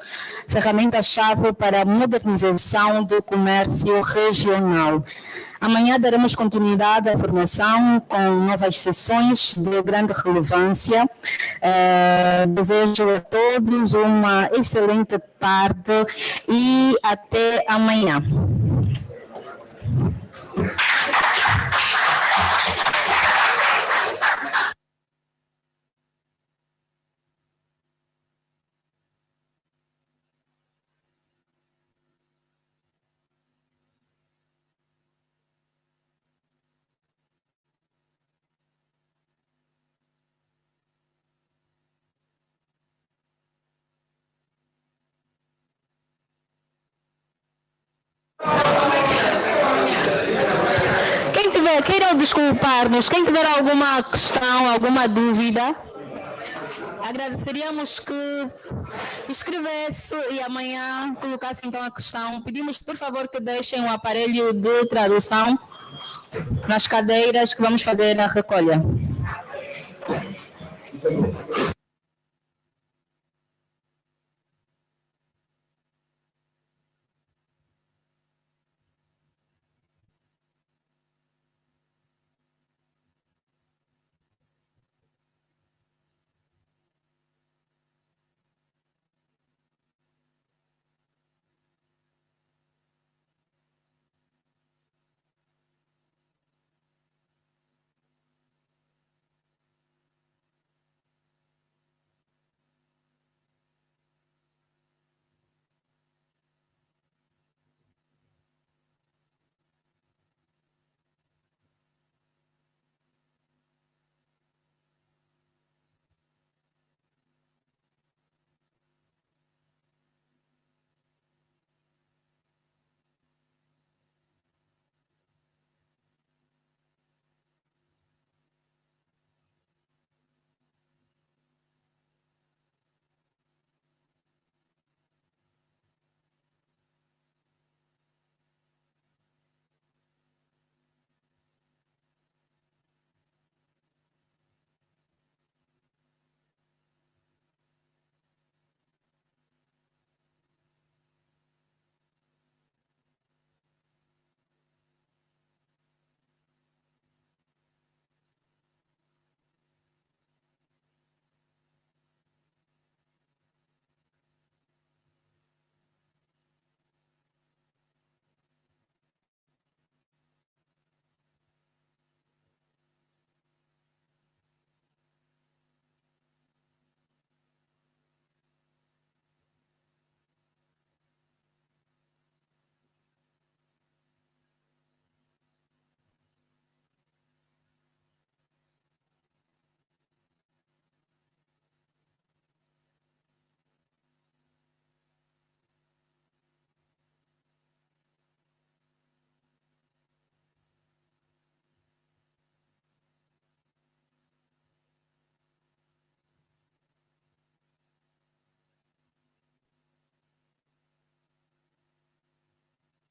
ferramenta-chave para a modernização do comércio regional. Amanhã daremos continuidade à formação com novas sessões de grande relevância. Desejo a todos uma excelente tarde e até amanhã. Queiram desculpar-nos, quem tiver alguma questão, alguma dúvida. agradeceríamos que escrevesse e amanhã colocasse então a questão. Pedimos, por favor, que deixem o aparelho de tradução nas cadeiras que vamos fazer a recolha.